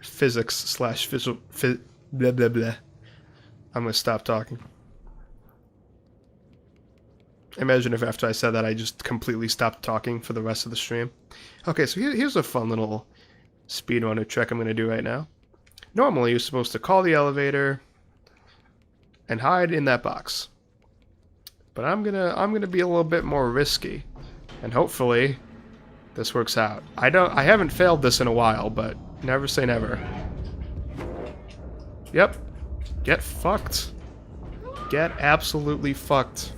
Physics slash visual. Blah blah blah. I'm gonna stop talking. Imagine if after I said that I just completely stopped talking for the rest of the stream. Okay, so here's a fun little speedrunner trick I'm gonna do right now. Normally, you're supposed to call the elevator and hide in that box. But I'm gonna be a little bit more risky, and hopefully this works out. I haven't failed this in a while, but never say never. Yep. Get fucked. Get absolutely fucked.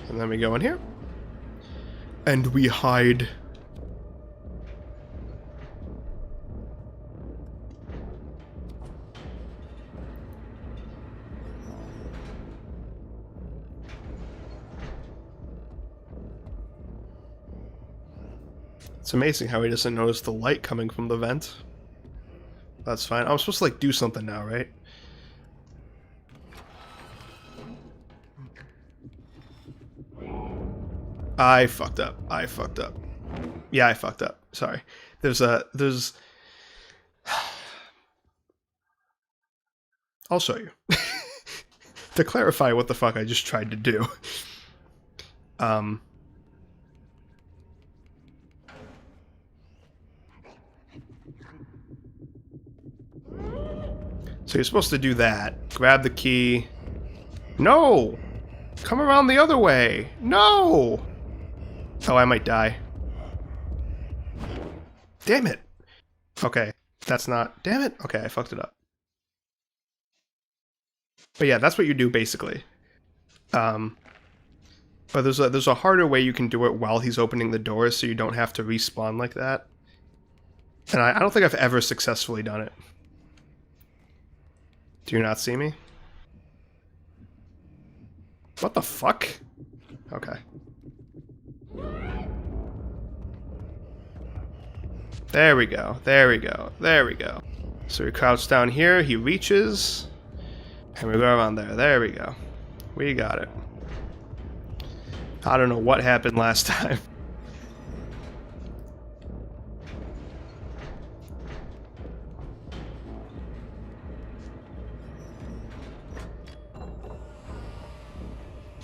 And then we go in here. And we hide. It's amazing how he doesn't notice the light coming from the vent. That's fine. I'm supposed to, like, do something now, right? I fucked up. I fucked up. Yeah, I fucked up. Sorry. There's... I'll show you. To clarify what the fuck I just tried to do. So you're supposed to do that. Grab the key. No! Come around the other way. No! Oh, I might die. Damn it. Okay, that's not... Damn it. Okay, I fucked it up. But yeah, that's what you do, basically. But there's a harder way you can do it while he's opening the door, so you don't have to respawn like that. And I don't think I've ever successfully done it. Do you not see me? What the fuck? Okay. There we go. There we go. There we go. So we crouch down here. He reaches. And we go around there. There we go. We got it. I don't know what happened last time.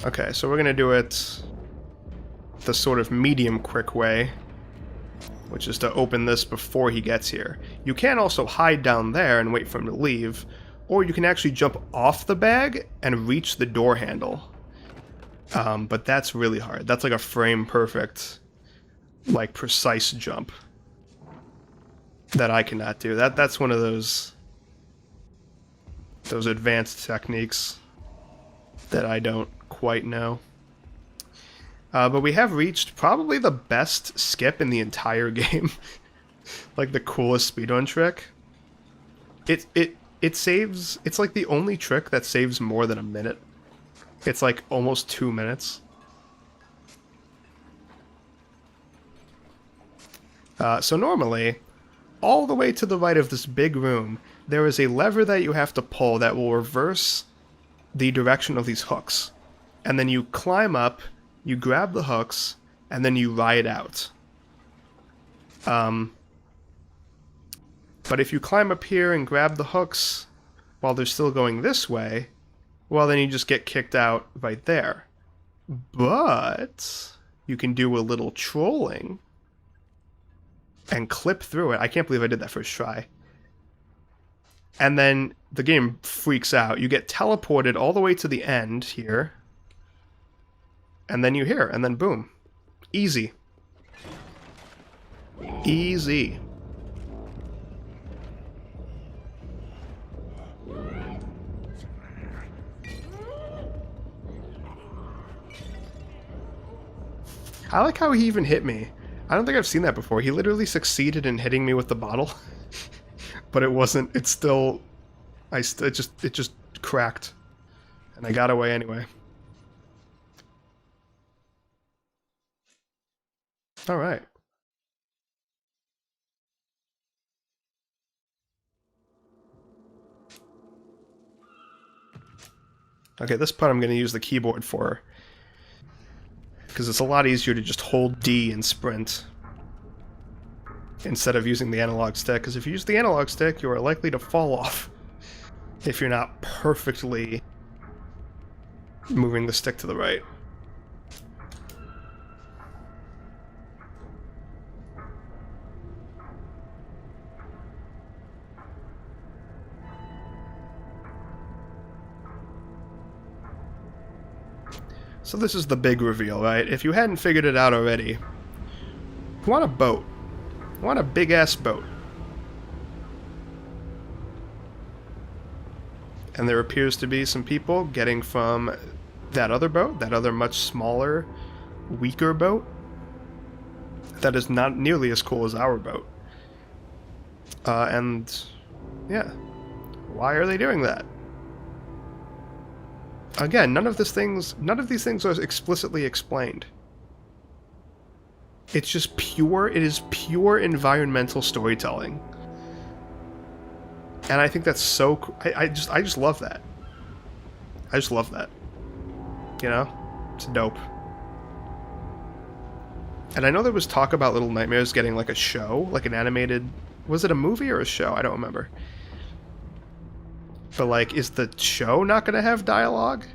Okay, so we're gonna do it the sort of medium quick way, which is to open this before he gets here. You can also hide down there and wait for him to leave, or you can actually jump off the bag and reach the door handle. But that's really hard. That's like a frame perfect, like precise jump that I cannot do. That's one of those advanced techniques that I don't quite know. But we have reached probably the best skip in the entire game. Like the coolest speedrun trick. It saves... It's like the only trick that saves more than a minute. It's like almost 2 minutes. So normally, all the way to the right of this big room, there is a lever that you have to pull that will reverse the direction of these hooks. And then you climb up, you grab the hooks, and then you ride out. But if you climb up here and grab the hooks while they're still going this way, well, then you just get kicked out right there. But you can do a little trolling and clip through it. I can't believe I did that first try. And then the game freaks out. You get teleported all the way to the end here. And then you hear, and then boom. Easy. Easy. I like how he even hit me. I don't think I've seen that before. He literally succeeded in hitting me with the bottle. But it wasn't, it's still It just cracked, and I got away anyway. All right. Okay, this part I'm going to use the keyboard for, because it's a lot easier to just hold D and sprint instead of using the analog stick, because if you use the analog stick, you are likely to fall off if you're not perfectly moving the stick to the right. So this is the big reveal, right? If you hadn't figured it out already, you want a boat. You want a big-ass boat. And there appears to be some people getting from that other boat, that other much smaller, weaker boat, that is not nearly as cool as our boat. And, yeah. Why are they doing that? Again, none of these things are explicitly explained. It's just pure, it is pure environmental storytelling. And I think that's so, I just love that. I just love that. You know? It's dope. And I know there was talk about Little Nightmares getting like a show, like an animated, was it a movie or a show? I don't remember. But, like, is the show not going to have dialogue?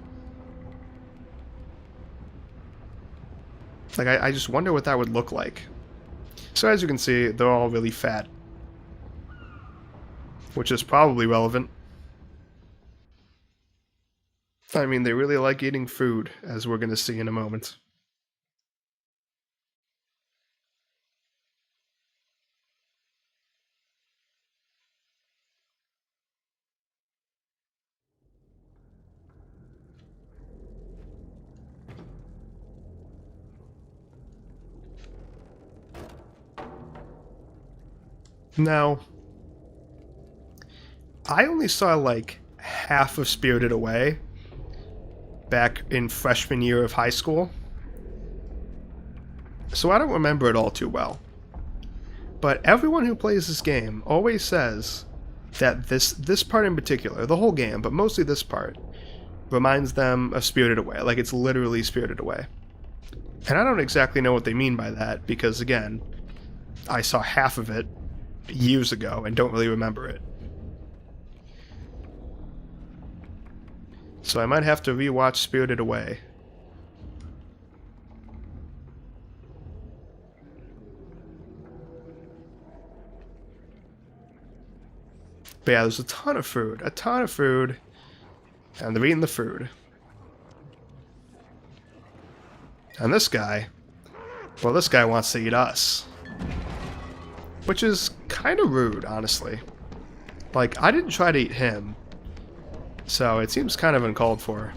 Like, I just wonder what that would look like. So, as you can see, they're all really fat. Which is probably relevant. I mean, they really like eating food, as we're going to see in a moment. Now, I only saw like half of Spirited Away back in freshman year of high school, so I don't remember it all too well. But everyone who plays this game always says that this part in particular, the whole game, but mostly this part, reminds them of Spirited Away. Like, it's literally Spirited Away. And I don't exactly know what they mean by that, because again, I saw half of it years ago and don't really remember it. So I might have to rewatch Spirited Away. But yeah, there's a ton of food, and they're eating the food. And this guy, well, this guy wants to eat us. Which is kind of rude, honestly. Like, I didn't try to eat him, so it seems kind of uncalled for.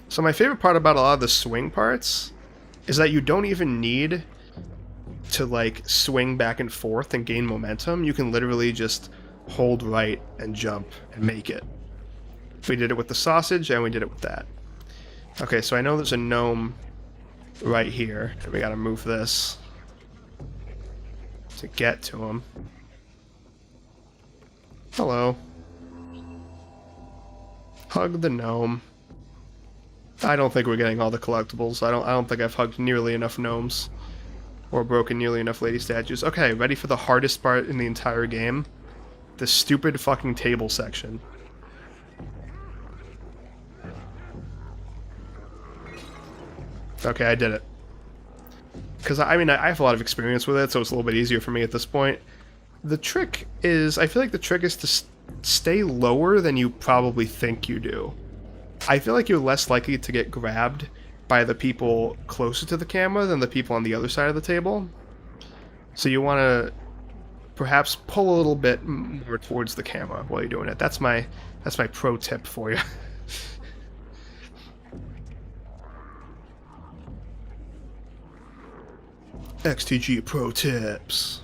So my favorite part about a lot of the swing parts is that you don't even need to, like, swing back and forth and gain momentum. You can literally just hold right and jump and make it. We did it with the sausage and we did it with that. Okay, so I know there's a gnome right here. We gotta move this to get to him. Hello. Hug the gnome. I don't think we're getting all the collectibles. I don't think I've hugged nearly enough gnomes or broken nearly enough lady statues. Okay, ready for the hardest part in the entire game? The stupid fucking table section. Okay, I did it. Because, I mean, I have a lot of experience with it, so it's a little bit easier for me at this point. The trick is, I feel like the trick is to stay lower than you probably think you do. I feel like you're less likely to get grabbed by the people closer to the camera than the people on the other side of the table. So you want to perhaps pull a little bit more towards the camera while you're doing it. That's my pro tip for you. XTG Pro Tips.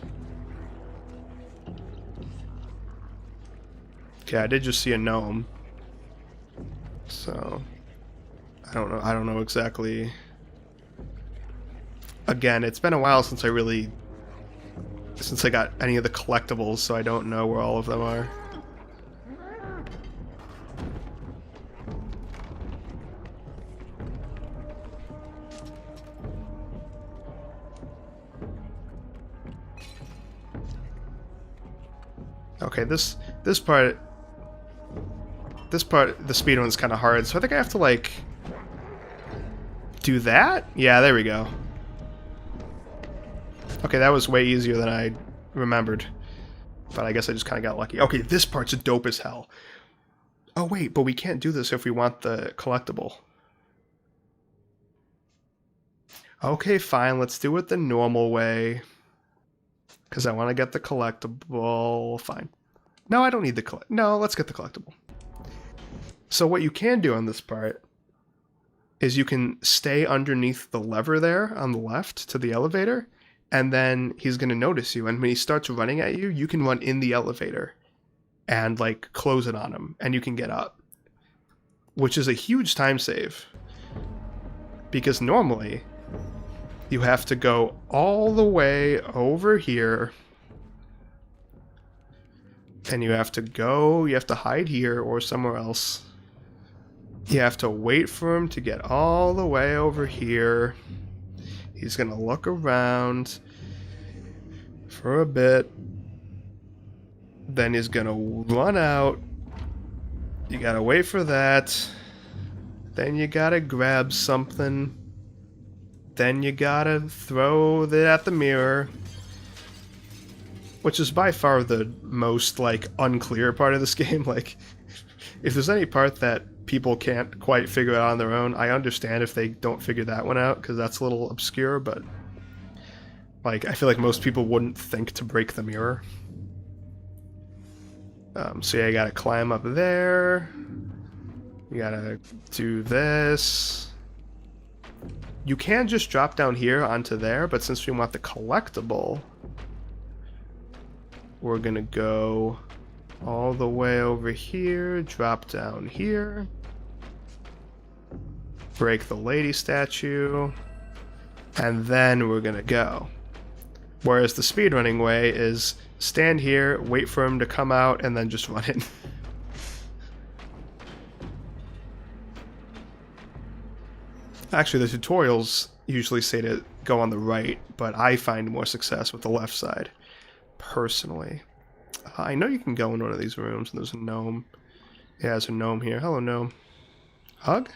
Okay, I did just see a gnome. So I don't know exactly. Again, it's been a while since I got any of the collectibles, so I don't know where all of them are. Okay, this part, the speed one's kind of hard, so I think I have to, like, do that? Yeah, there we go. Okay, that was way easier than I remembered. But I guess I just kind of got lucky. Okay, this part's dope as hell. Oh, wait, but we can't do this if we want the collectible. Okay, fine, let's do it the normal way. Because I want to get the collectible. Fine. No, I don't need the no, let's get the collectible. So what you can do on this part is you can stay underneath the lever there on the left to the elevator, and then he's going to notice you, and when he starts running at you, you can run in the elevator and, like, close it on him, and you can get up. Which is a huge time save. Because normally, you have to go all the way over here, and you have to hide here or somewhere else. You have to wait for him to get all the way over here. He's gonna look around for a bit. Then he's gonna run out. You gotta wait for that. Then you gotta grab something. Then you gotta throw it at the mirror. Which is by far the most, like, unclear part of this game. Like, if there's any part that people can't quite figure out on their own, I understand if they don't figure that one out, because that's a little obscure, but, like, I feel like most people wouldn't think to break the mirror. So yeah, you gotta climb up there. You gotta do this. You can just drop down here onto there, but since we want the collectible, we're gonna go all the way over here, drop down here, break the lady statue, and then we're gonna go. Whereas the speedrunning way is stand here, wait for him to come out, and then just run in. Actually, the tutorials usually say to go on the right, but I find more success with the left side, personally. I know you can go in one of these rooms, and there's a gnome. Yeah, there's a gnome here. Hello, gnome. Hug?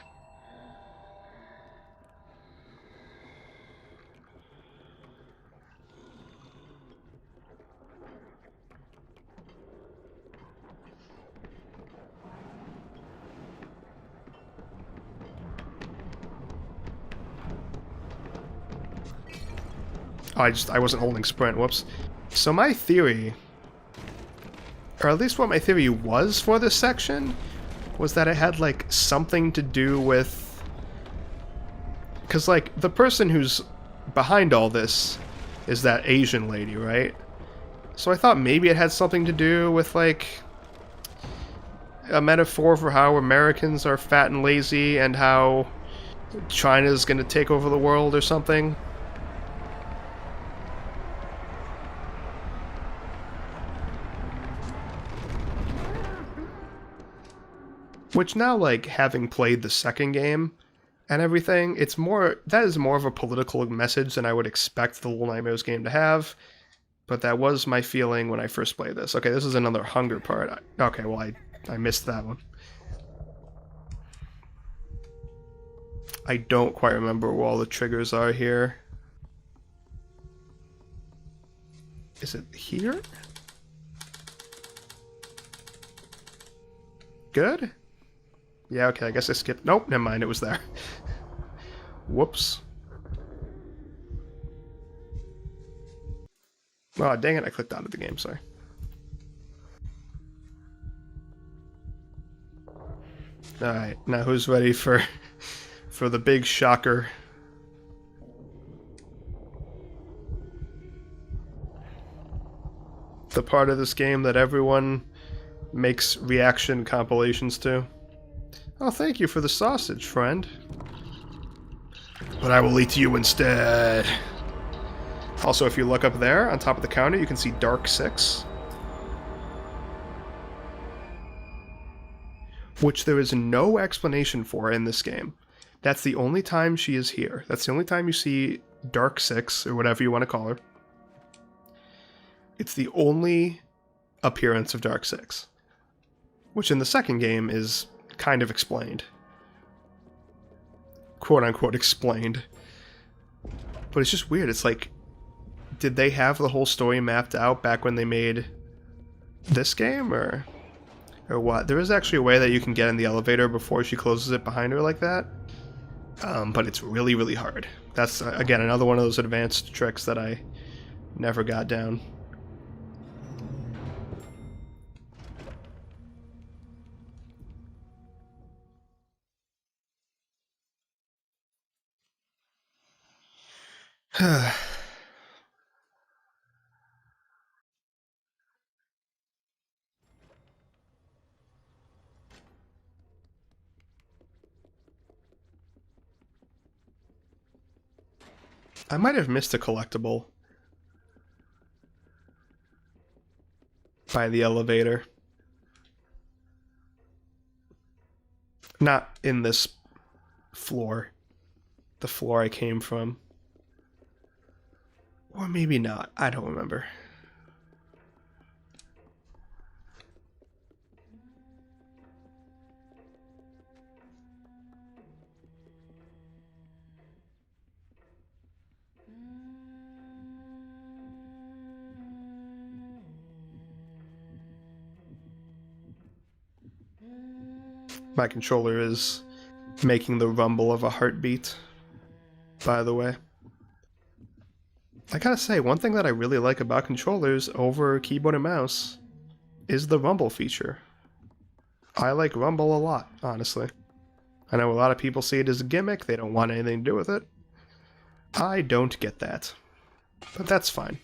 Oh, I wasn't holding sprint. Whoops. So my theory, or at least what my theory was for this section, was that it had, like, something to do with... Because, like, the person who's behind all this is that Asian lady, right? So I thought maybe it had something to do with, like, a metaphor for how Americans are fat and lazy and how China's gonna take over the world or something. Which now, like, having played the second game and everything, that is more of a political message than I would expect the Little Nightmares game to have. But that was my feeling when I first played this. Okay, this is another hunger part. Okay, well, I missed that one. I don't quite remember where all the triggers are here. Is it here? Good? Yeah, okay, I guess I skipped... Nope, never mind, it was there. Whoops. Oh, dang it, I clicked out of the game, sorry. Alright, now who's ready for the big shocker? part of this game that everyone makes reaction compilations to. Oh, thank you for the sausage, friend. But I will eat you instead. Also, if you look up there, on top of the counter, you can see Dark 6. Which there is no explanation for in this game. That's the only time she is here. That's the only time you see Dark 6, or whatever you want to call her. It's the only appearance of Dark 6. Which in the second game is kind of explained. Quote-unquote explained. But it's just weird. It's like, did they have the whole story mapped out back when they made this game, or what? There is actually a way that you can get in the elevator before she closes it behind her like that. But it's really, really hard. That's, again, another one of those advanced tricks that I never got down. I might have missed a collectible by the elevator. Not in this floor. The floor I came from. Or maybe not. I don't remember. My controller is making the rumble of a heartbeat, by the way. I gotta say, one thing that I really like about controllers over keyboard and mouse is the rumble feature. I like rumble a lot, honestly. I know a lot of people see it as a gimmick, they don't want anything to do with it. I don't get that. But that's fine.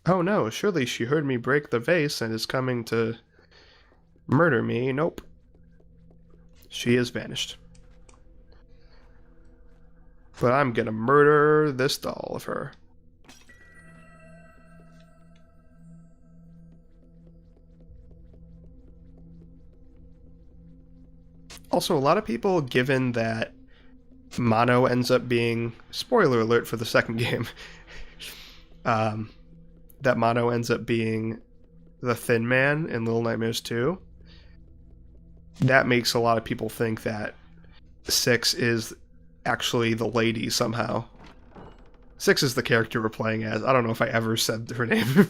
Oh no, surely she heard me break the vase and is coming to murder me. Nope. She has vanished. But I'm gonna murder this doll of her. Also, a lot of people, given that Mono ends up being, spoiler alert for the second game, that Mono ends up being the Thin Man in Little Nightmares 2, that makes a lot of people think that 6 is actually the lady somehow. 6 is the character we're playing as. I don't know if I ever said her name.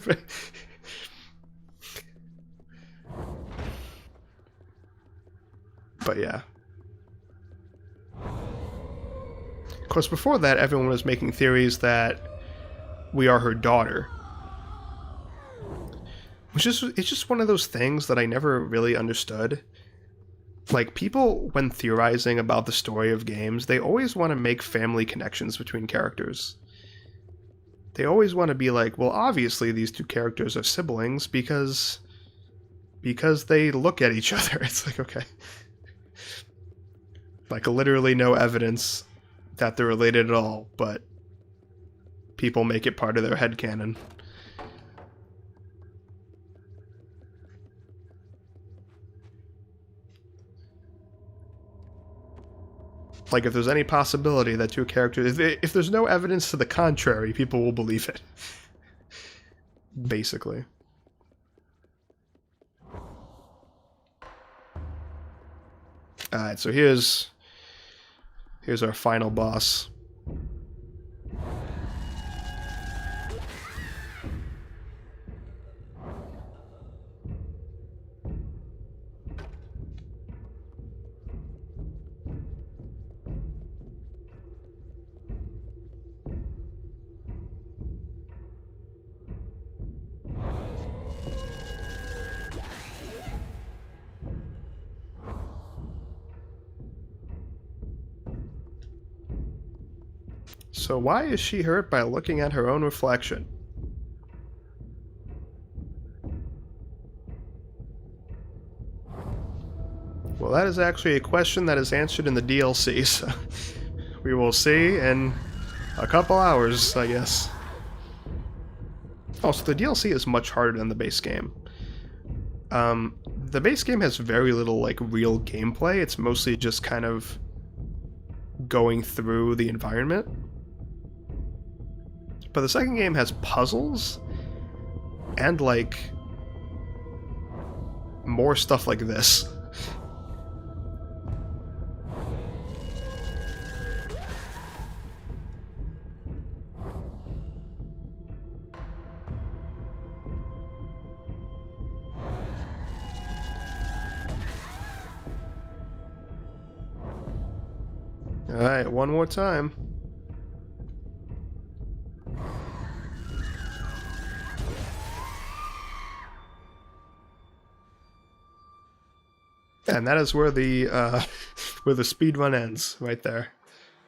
But yeah. Of course, before that, everyone was making theories that we are her daughter. It's just one of those things that I never really understood. Like, people, when theorizing about the story of games, they always want to make family connections between characters. They always want to be like, well, obviously these two characters are siblings because they look at each other. It's like, okay. Like, literally no evidence that they're related at all, but people make it part of their headcanon. Like, if there's any possibility that two characters... If there's no evidence to the contrary, people will believe it. Basically. Alright, so here's our final boss. So why is she hurt by looking at her own reflection? Well, that is actually a question that is answered in the DLC, so we will see in a couple hours, I guess. Also, the DLC is much harder than the base game. The base game has very little, like, real gameplay. It's mostly just kind of going through the environment. But the second game has puzzles and, like, more stuff like this. Alright, one more time. And that is where the speed run ends, right there.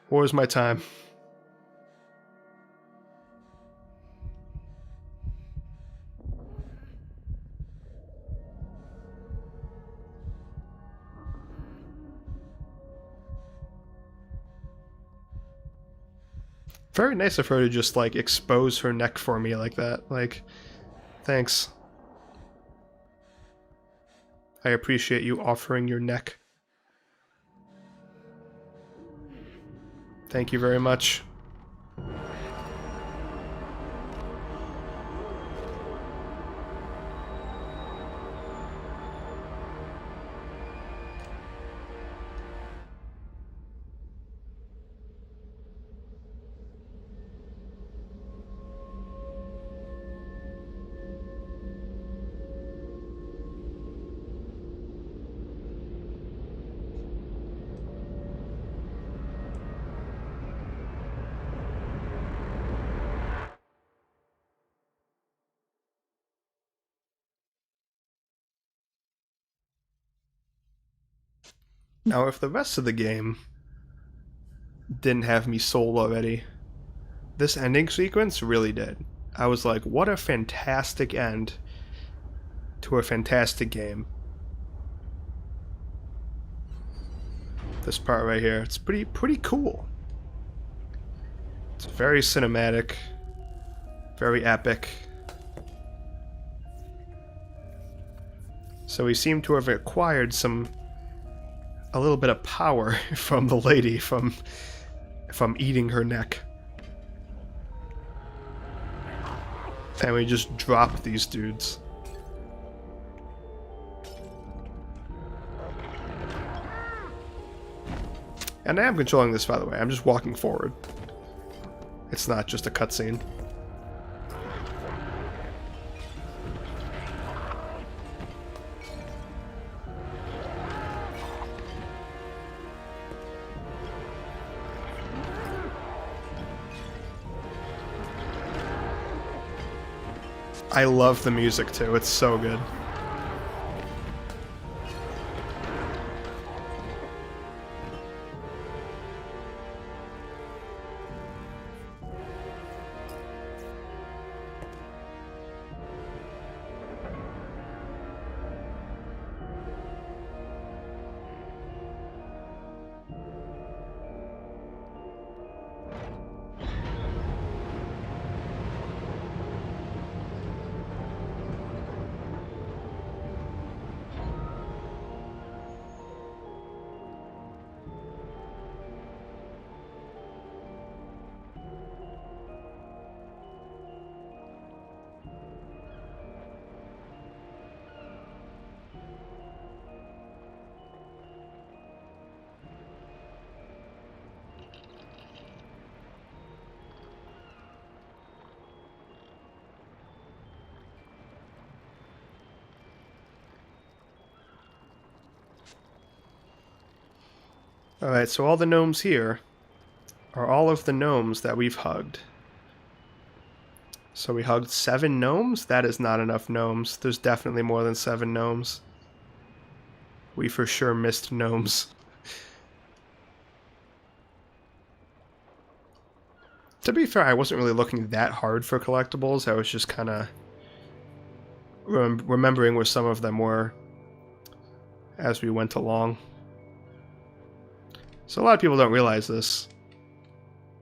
Where's my time? Very nice of her to just, like, expose her neck for me like that. Like, thanks. I appreciate you offering your neck. Thank you very much. Now, if the rest of the game didn't have me sold already, this ending sequence really did. I was like, what a fantastic end to a fantastic game. This part right here, it's pretty cool. It's very cinematic, very epic. So we seem to have acquired a little bit of power from the lady from eating her neck. And we just drop these dudes. And I am controlling this, by the way. I'm just walking forward. It's not just a cutscene. I love the music too, it's so good. Alright, so all the gnomes here are all of the gnomes that we've hugged. So we hugged 7 gnomes? That is not enough gnomes. There's definitely more than 7 gnomes. We for sure missed gnomes. To be fair, I wasn't really looking that hard for collectibles. I was just kind of remembering where some of them were as we went along. So a lot of people don't realize this.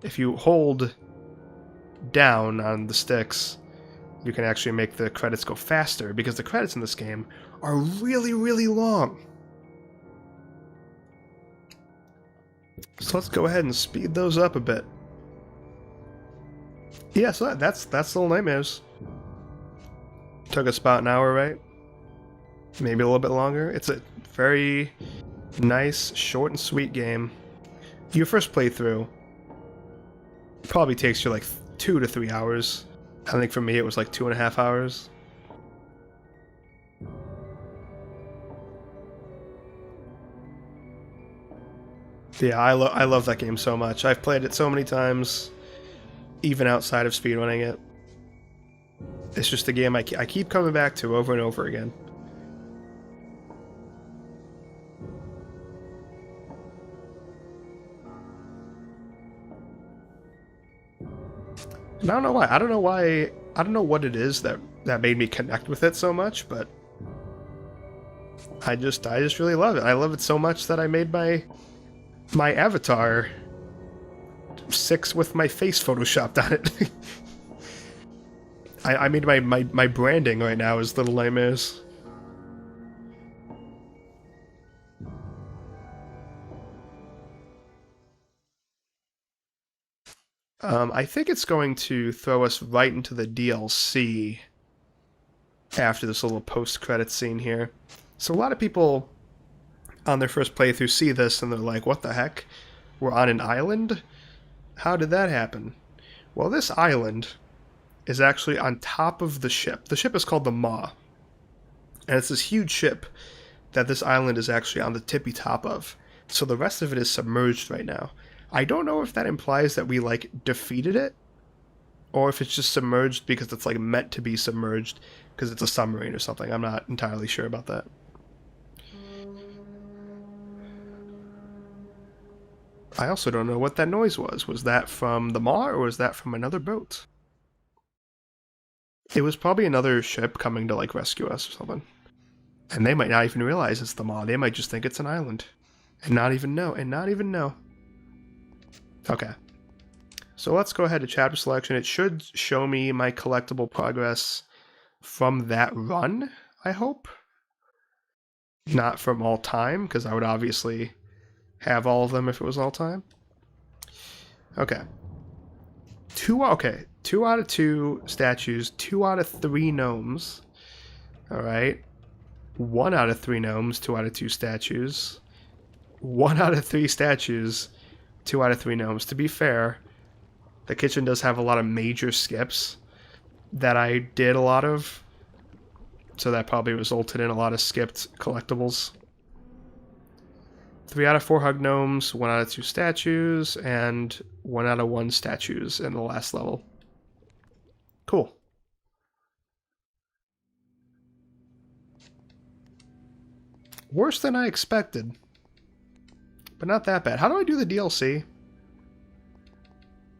If you hold down on the sticks, you can actually make the credits go faster, because the credits in this game are really, really long. So let's go ahead and speed those up a bit. Yeah, so that's Little Nightmares. Took us about an hour, right? Maybe a little bit longer. It's a very nice, short and sweet game. Your first playthrough probably takes you like 2 to 3 hours. I think for me it was like 2.5 hours. Yeah, I love that game so much. I've played it so many times, even outside of speedrunning it. It's just a game I keep coming back to over and over again. And I don't know why. I don't know what it is that made me connect with it so much, but I just really love it. I love it so much that I made my avatar 6 with my face photoshopped on it. I made my branding right now is Little Nightmares. I think it's going to throw us right into the DLC after this little post-credit scene here. So a lot of people on their first playthrough see this and they're like, what the heck? We're on an island? How did that happen? Well, this island is actually on top of the ship. The ship is called the Maw. And it's this huge ship that this island is actually on the tippy top of. So the rest of it is submerged right now. I don't know if that implies that we, like, defeated it, or if it's just submerged because it's, like, meant to be submerged because it's a submarine or something. I'm not entirely sure about that. I also don't know what that noise was. Was that from the Maw, or was that from another boat? It was probably another ship coming to, like, rescue us or something. And they might not even realize it's the Maw. They might just think it's an island. And not even know. Okay. So let's go ahead to chapter selection. It should show me my collectible progress from that run, I hope. Not from all time, because I would obviously have all of them if it was all time. Okay. 2 out of 2 statues, 2 out of 3 gnomes. Alright. 1 out of 3 gnomes, 2 out of 2 statues. 1 out of 3 statues, 2 out of 3 gnomes. To be fair, the kitchen does have a lot of major skips that I did a lot of. So that probably resulted in a lot of skipped collectibles. 3 out of 4 hug gnomes, 1 out of 2 statues, and 1 out of 1 statues in the last level. Cool. Worse than I expected. But not that bad. How do I do the DLC?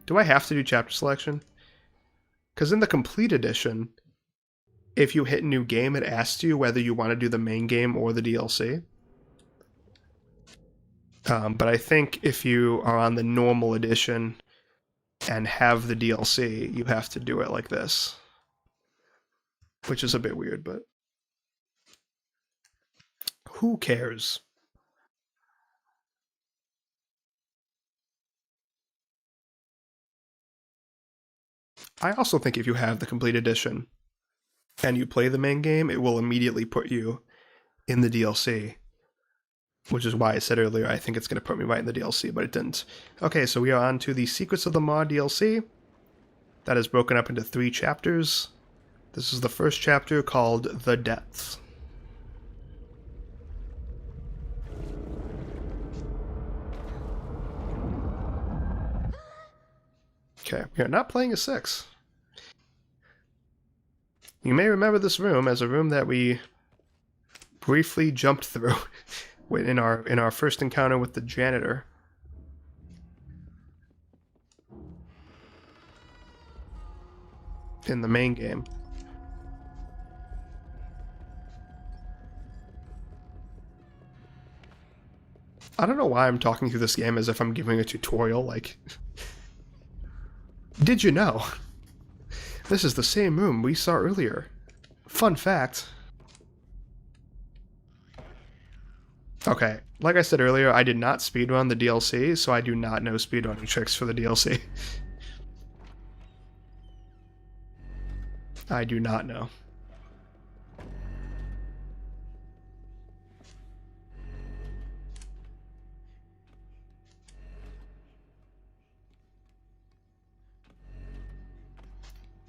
Do I have to do chapter selection? Because in the complete edition, if you hit new game, it asks you whether you want to do the main game or the DLC. But I think if you are on the normal edition and have the DLC, you have to do it like this. Which is a bit weird, but who cares? I also think if you have the complete edition and you play the main game, it will immediately put you in the DLC. Which is why I said earlier I think it's going to put me right in the DLC, but it didn't. Okay, so we are on to the Secrets of the Maw DLC. That is broken up into 3 chapters. This is the first chapter called The Depths. Okay, we are not playing a 6. You may remember this room as a room that we briefly jumped through in our first encounter with the janitor. in the main game. I don't know why I'm talking through this game as if I'm giving a tutorial, like... Did you know? This is the same room we saw earlier. Fun fact. Okay, like I said earlier, I did not speedrun the DLC, so I do not know speedrunning tricks for the DLC. I do not know.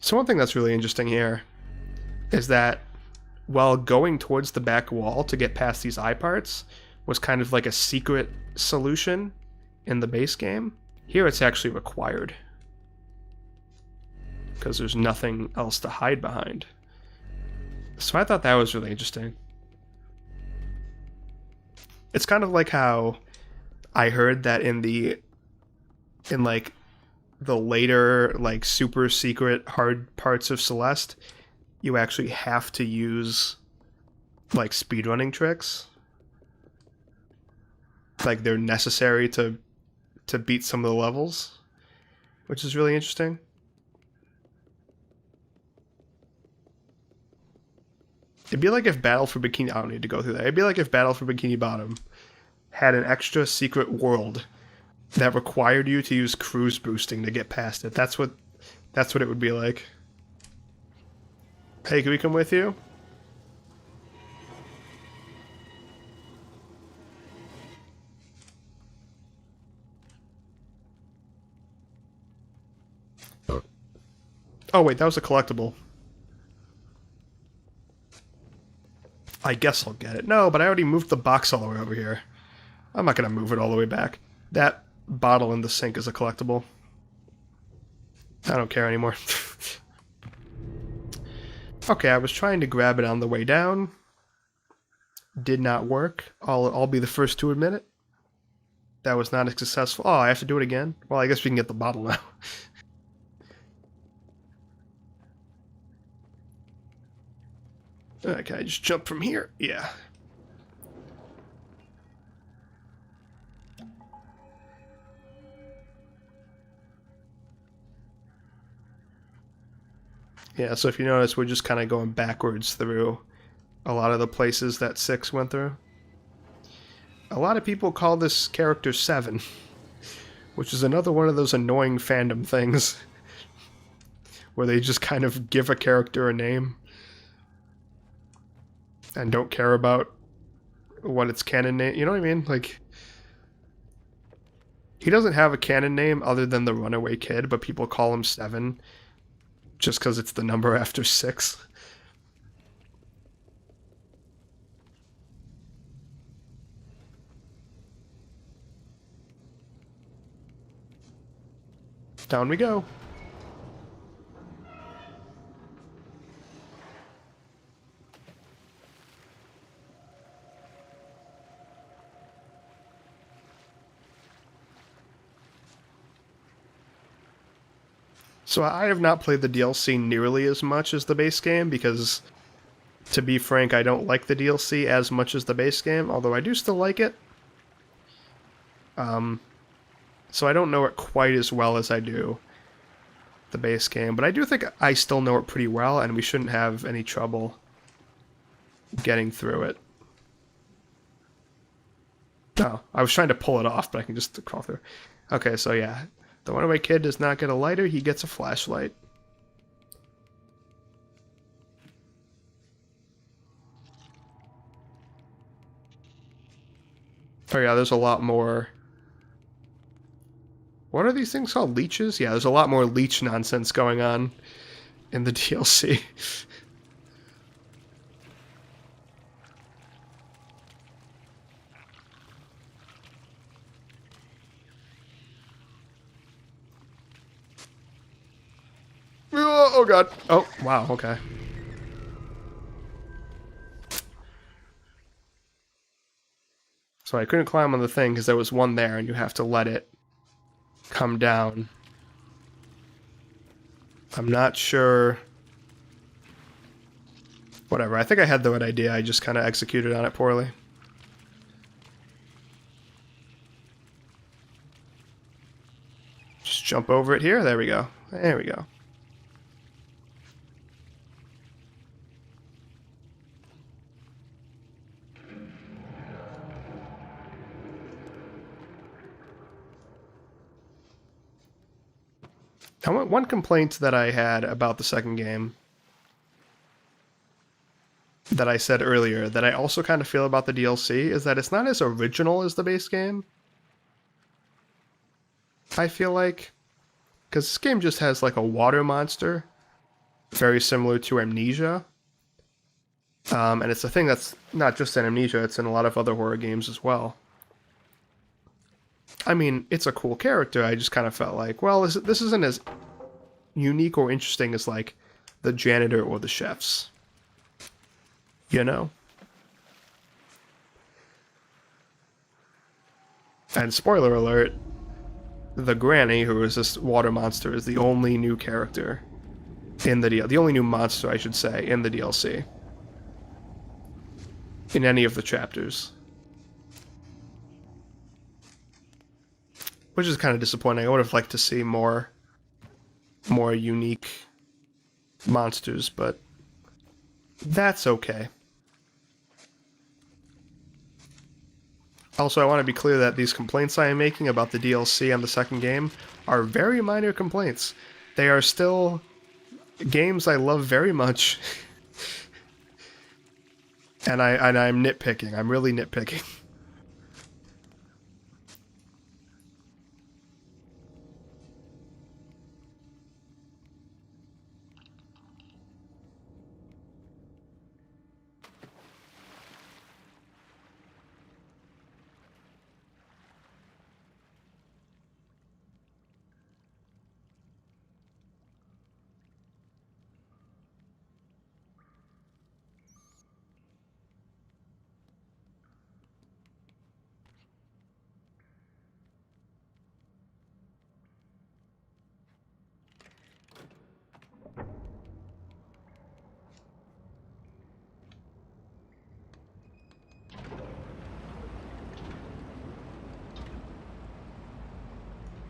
So one thing that's really interesting here is that while going towards the back wall to get past these eye parts was kind of like a secret solution in the base game, here it's actually required. Because there's nothing else to hide behind. So I thought that was really interesting. It's kind of like how I heard that in like the later like super secret hard parts of Celeste, you actually have to use like speedrunning tricks. Like they're necessary to beat some of the levels, which is really interesting. It'd be like if Battle for Bikini... I don't need to go through that. It'd be like if Battle for Bikini Bottom had an extra secret world that required you to use cruise boosting to get past it. That's what it would be like. Hey, can we come with you? Oh wait, that was a collectible. I guess I'll get it. No, but I already moved the box all the way over here. I'm not going to move it all the way back. That bottle in the sink is a collectible. I don't care anymore. Okay, I was trying to grab it on the way down. Did not work. I'll be the first to admit it. That was not as successful. Oh, I have to do it again? Well, I guess we can get the bottle now. Can I just jump from here? Yeah. Yeah, so if you notice, we're just kind of going backwards through a lot of the places that 6 went through. A lot of people call this character 7, which is another one of those annoying fandom things where they just kind of give a character a name and don't care about what its canon name... You know what I mean? Like, he doesn't have a canon name other than the Runaway Kid, but people call him 7 just because it's the number after 6. Down we go. So I have not played the DLC nearly as much as the base game because, to be frank, I don't like the DLC as much as the base game, although I do still like it. So I don't know it quite as well as I do the base game, but I do think I still know it pretty well, and we shouldn't have any trouble getting through it. No, I was trying to pull it off, but I can just crawl through. Okay, so yeah. The Runaway Kid does not get a lighter, he gets a flashlight. Oh yeah, there's a lot more... What are these things called? Leeches? Yeah, there's a lot more leech nonsense going on in the DLC. Oh god. Oh, wow, okay. So I couldn't climb on the thing because there was one there and you have to let it come down. I'm not sure Whatever, I think I had the right idea, I just kind of executed on it poorly. Just jump over it here, there we go. There we go. One complaint that I had about the second game that I said earlier that I also kind of feel about the DLC is that it's not as original as the base game. I feel like, because this game just has like a water monster, very similar to Amnesia. And it's a thing that's not just in Amnesia, it's in a lot of other horror games as well. I mean, it's a cool character, I just kind of felt like, well, this isn't as unique or interesting as like the janitor or the chefs. You know? And spoiler alert, the granny, who is this water monster, is the only new character in the DLC. The only new monster, I should say, in the DLC. In any of the chapters. Which is kind of disappointing. I would have liked to see more unique monsters, but that's okay. Also, I want to be clear that these complaints I am making about the DLC and the second game are very minor complaints. They are still games I love very much. And I'm nitpicking. I'm really nitpicking.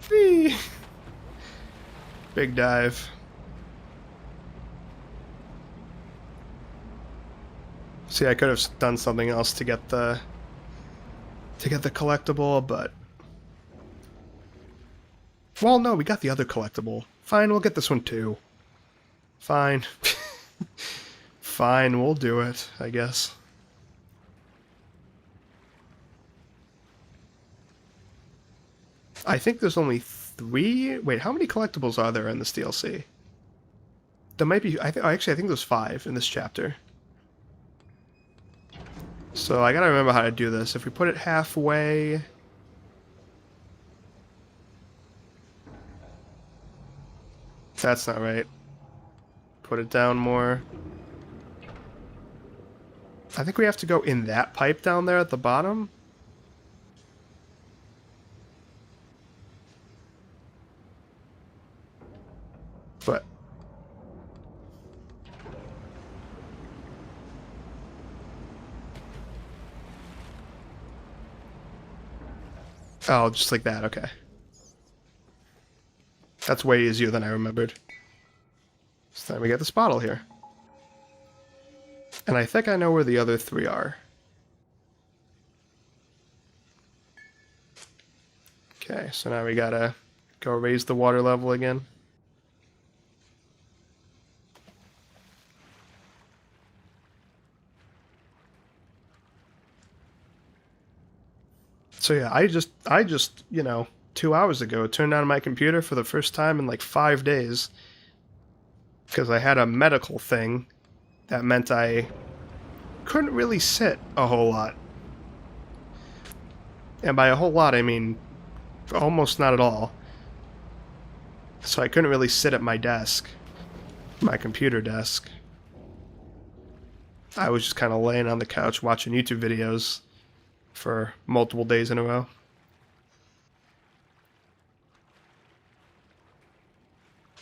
Whee! Big dive. See, I could have done something else to get the collectible, but well, no, we got the other collectible. Fine, we'll get this one too. Fine. Fine, we'll do it, I guess. I think there's only 3... Wait, how many collectibles are there in this DLC? There might be... Actually, I think there's 5 in this chapter. So I gotta remember how to do this. If we put it halfway... That's not right. Put it down more. I think we have to go in that pipe down there at the bottom. But... Oh, just like that, okay. That's way easier than I remembered. So then we get this bottle here. And I think I know where the other 3 are. Okay, so now we gotta go raise the water level again. So yeah, I just, you know, 2 hours ago turned on my computer for the first time in like 5 days. Because I had a medical thing that meant I couldn't really sit a whole lot. And by a whole lot, I mean almost not at all. So I couldn't really sit at my desk, my computer desk. I was just kind of laying on the couch watching YouTube videos for multiple days in a row.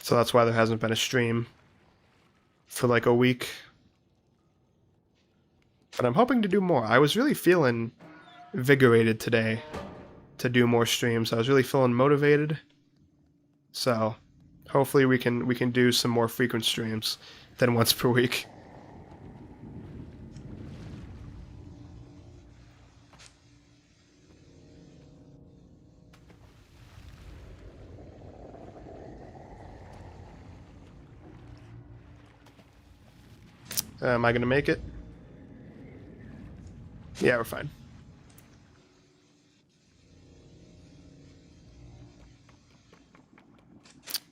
So that's why there hasn't been a stream for like a week. But I'm hoping to do more. I was really feeling invigorated today to do more streams. I was really feeling motivated. So hopefully we can do some more frequent streams than once per week. Am I gonna make it? Yeah, we're fine.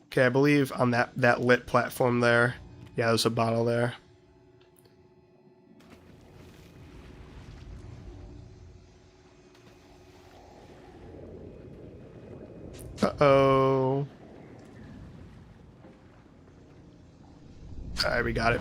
Okay, I believe on that lit platform there, yeah, there's a bottle there. Uh-oh. Alright, we got it.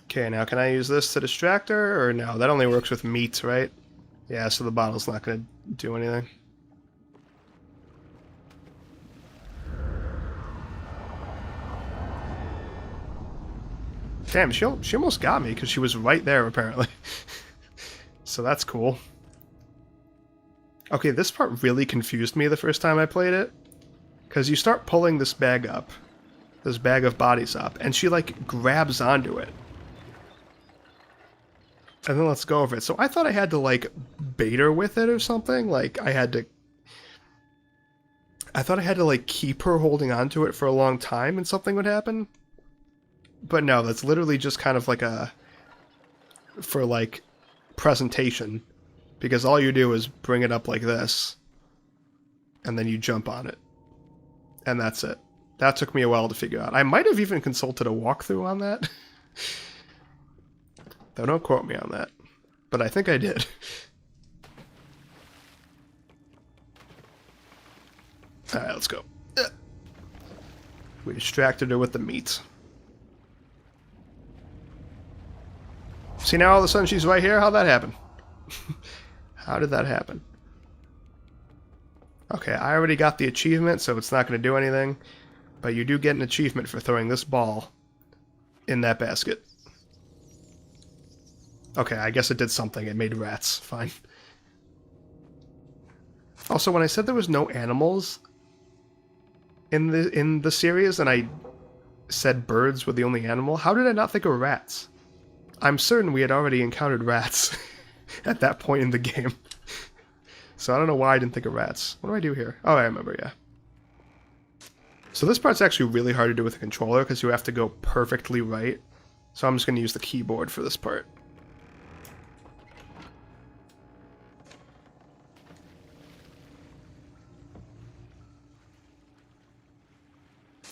Okay, now can I use this to distract her, or no? That only works with meat, right? Yeah, so the bottle's not gonna do anything. Damn, she almost got me, because she was right there, apparently. So that's cool. Okay, this part really confused me the first time I played it. Because you start pulling this bag up, this bag of bodies up, and she, like, grabs onto it. And then let's go over it. So I thought I had to, like, bait her with it or something. Like, I thought I had to, like, keep her holding onto it for a long time and something would happen. But no, that's literally just kind of like for, like, presentation. Because all you do is bring it up like this. And then you jump on it. And that's it. That took me a while to figure out. I might have even consulted a walkthrough on that. Though don't quote me on that. But I think I did. Alright, let's go. We distracted her with the meat. See, now all of a sudden she's right here? How'd that happen? How did that happen? Okay, I already got the achievement, so it's not going to do anything. But you do get an achievement for throwing this ball in that basket. Okay, I guess it did something. It made rats. Fine. Also, when I said there was no animals in the series, and I said birds were the only animal, how did I not think of rats? I'm certain we had already encountered rats at that point in the game. So I don't know why I didn't think of rats. What do I do here? Oh, I remember, yeah. So this part's actually really hard to do with a controller because you have to go perfectly right. So I'm just going to use the keyboard for this part.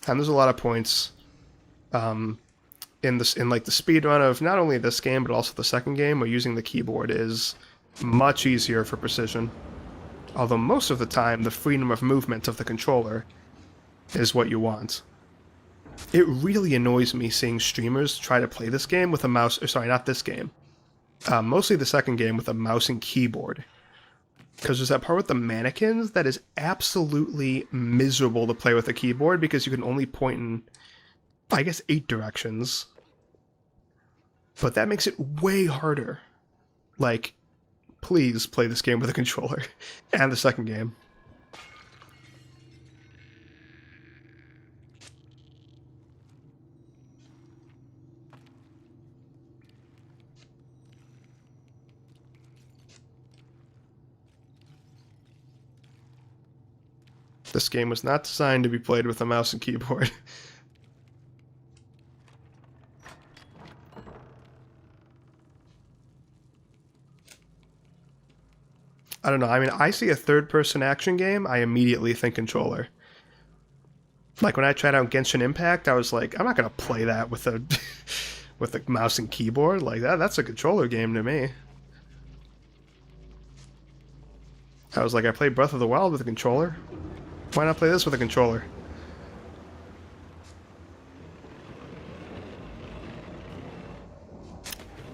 And there's a lot of points in like the speed run of not only this game but also the second game where using the keyboard is much easier for precision. Although most of the time the freedom of movement of the controller is what you want. It really annoys me seeing streamers try to play this game with a mouse, or sorry, not this game. Mostly the second game with a mouse and keyboard. Because there's that part with the mannequins that is absolutely miserable to play with a keyboard because you can only point in, I guess, 8 directions. But that makes it way harder. Like, please play this game with a controller. And the second game. This game was not designed to be played with a mouse and keyboard. I don't know, I mean, I see a third-person action game, I immediately think controller. Like, when I tried out Genshin Impact, I was like, I'm not gonna play that with a with a mouse and keyboard. Like, that's a controller game to me. I was like, I played Breath of the Wild with a controller. Why not play this with a controller?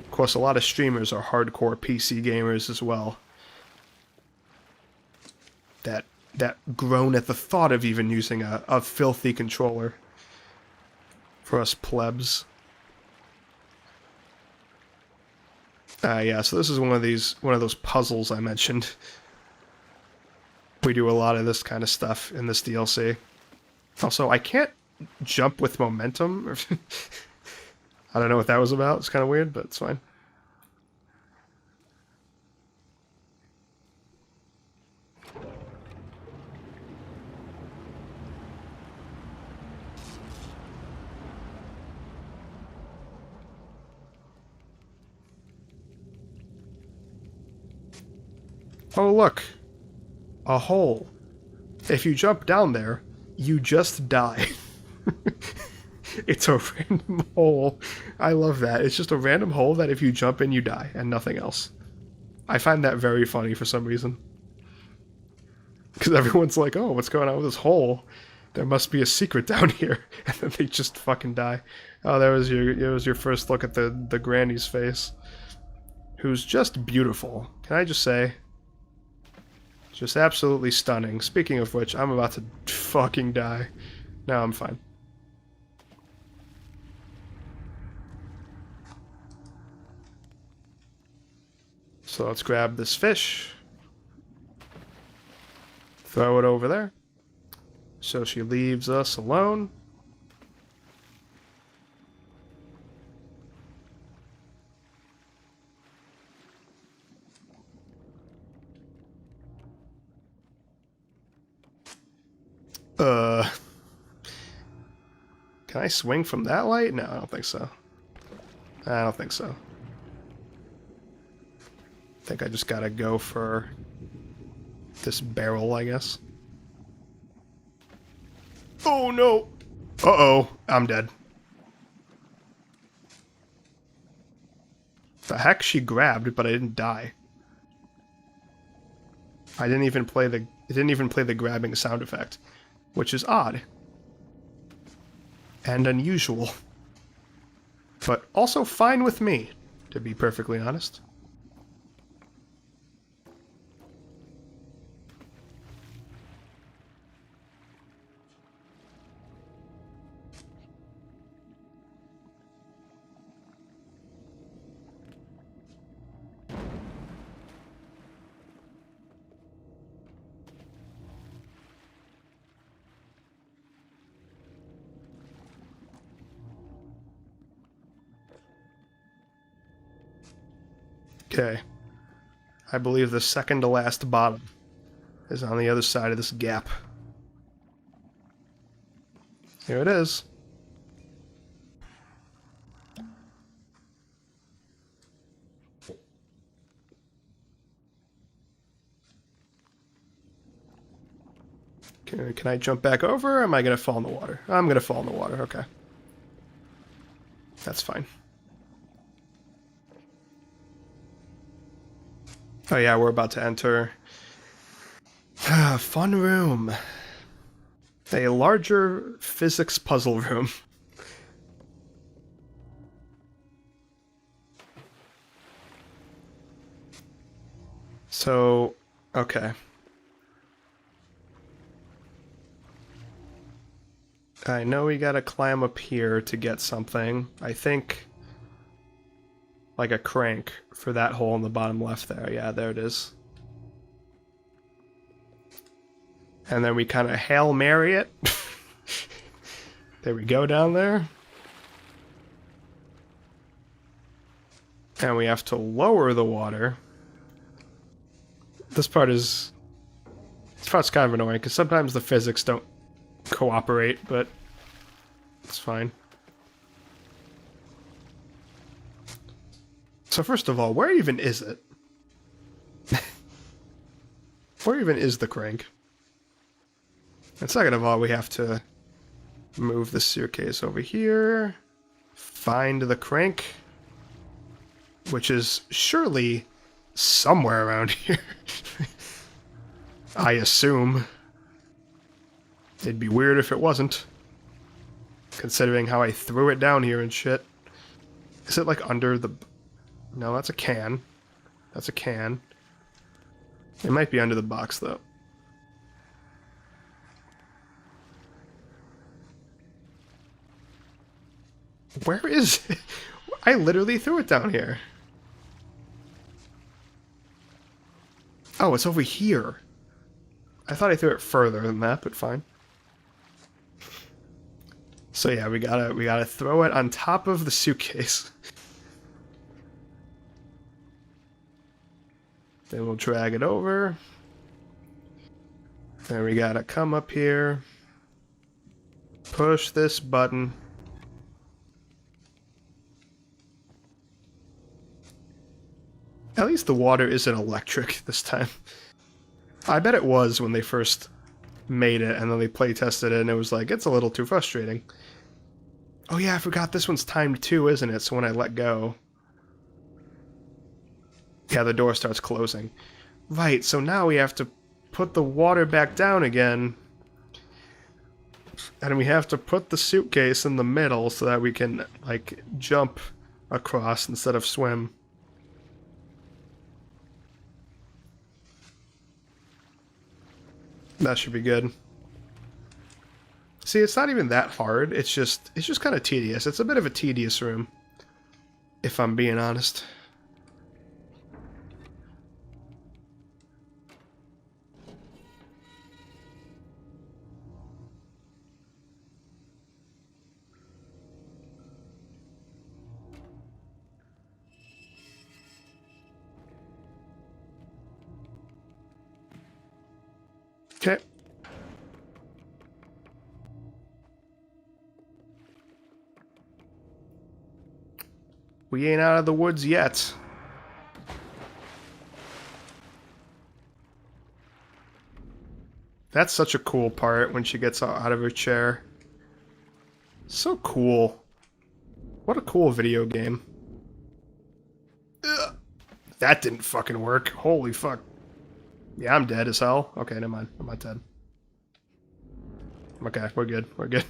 Of course, a lot of streamers are hardcore PC gamers as well. That that groan at the thought of even using a filthy controller for us plebs. Yeah, so this is one of those puzzles I mentioned. We do a lot of this kind of stuff in this DLC. Also, I can't jump with momentum. I don't know what that was about. It's kind of weird, but it's fine. Oh, look. A hole. If you jump down there, you just die. It's a random hole. I love that. It's just a random hole that if you jump in, you die, and nothing else. I find that very funny for some reason. Because everyone's like, oh, what's going on with this hole? There must be a secret down here. And then they just fucking die. Oh, that was your first look at the granny's face. Who's just beautiful. Can I just say? Just absolutely stunning. Speaking of which, I'm about to fucking die. No, I'm fine. So let's grab this fish. Throw it over there. So she leaves us alone. Can I swing from that light? No, I don't think so. I don't think so. I think I just gotta go for this barrel, I guess. Oh no! Uh-oh, I'm dead. The heck, she grabbed, but I didn't die. I didn't even play the it didn't even play the grabbing sound effect, which is odd and unusual, but also fine with me, to be perfectly honest. Okay. I believe the second to last bottom is on the other side of this gap. Here it is. Can I jump back over, or am I going to fall in the water? I'm going to fall in the water, okay. That's fine. Oh yeah, we're about to enter fun room. A larger physics puzzle room. So, okay. I know we gotta climb up here to get something. I think like a crank for that hole in the bottom left there. Yeah, there it is. And then we kind of Hail Mary it. There we go down there. And we have to lower the water. This part's kind of annoying, because sometimes the physics don't cooperate, but it's fine. So first of all, where even is it? Where even is the crank? And second of all, we have to move the suitcase over here, find the crank, which is surely somewhere around here. I assume. It'd be weird if it wasn't, considering how I threw it down here and shit. Is it like under the... No, that's a can. That's a can. It might be under the box, though. Where is it? I literally threw it down here. Oh, it's over here. I thought I threw it further than that, but fine. So yeah, we gotta throw it on top of the suitcase. Then we'll drag it over. Then we gotta come up here. Push this button. At least the water isn't electric this time. I bet it was when they first made it, and then they play tested it, and it was like, it's a little too frustrating. Oh yeah, I forgot this one's timed too, isn't it? So when I let go... Yeah, the door starts closing. Right, so now we have to put the water back down again. And we have to put the suitcase in the middle so that we can, like, jump across instead of swim. That should be good. See, it's not even that hard. It's just kind of tedious. It's a bit of a tedious room, if I'm being honest. Okay. We ain't out of the woods yet. That's such a cool part when she gets out of her chair. So cool. What a cool video game. Ugh. That didn't fucking work. Holy fuck. Yeah, I'm dead as hell. Okay, never mind. I'm not dead. Okay, we're good. We're good.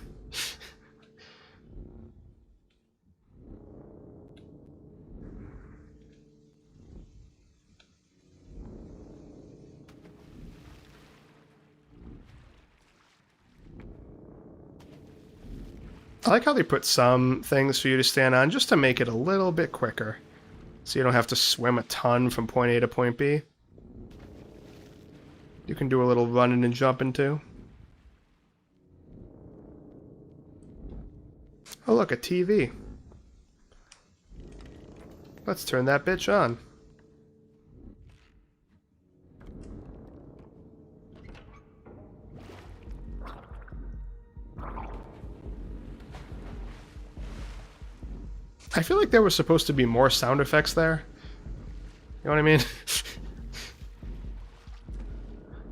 I like how they put some things for you to stand on just to make it a little bit quicker. So you don't have to swim a ton from point A to point B. You can do a little running and jumping too. Oh look, a TV. Let's turn that bitch on. I feel like there was supposed to be more sound effects there. You know what I mean?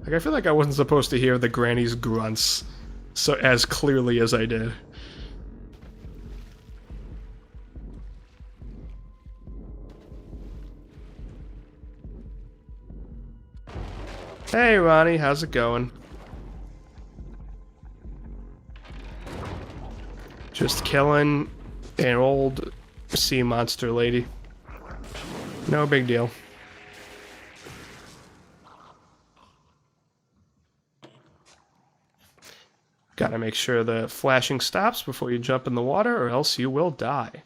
Like, I feel like I wasn't supposed to hear the granny's grunts so as clearly as I did. Hey, Ronnie, how's it going? Just killing an old sea monster lady. No big deal. Gotta make sure the flashing stops before you jump in the water, or else you will die.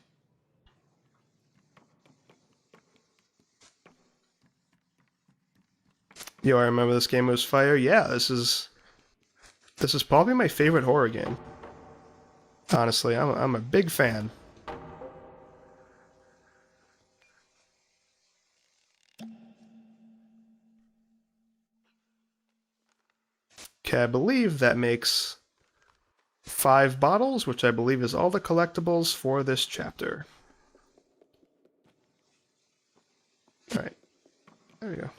Yo, I remember this game was fire. Yeah, this is probably my favorite horror game. Honestly, I'm a big fan. Okay, I believe that makes 5 bottles, which I believe is all the collectibles for this chapter. Alright, there we go.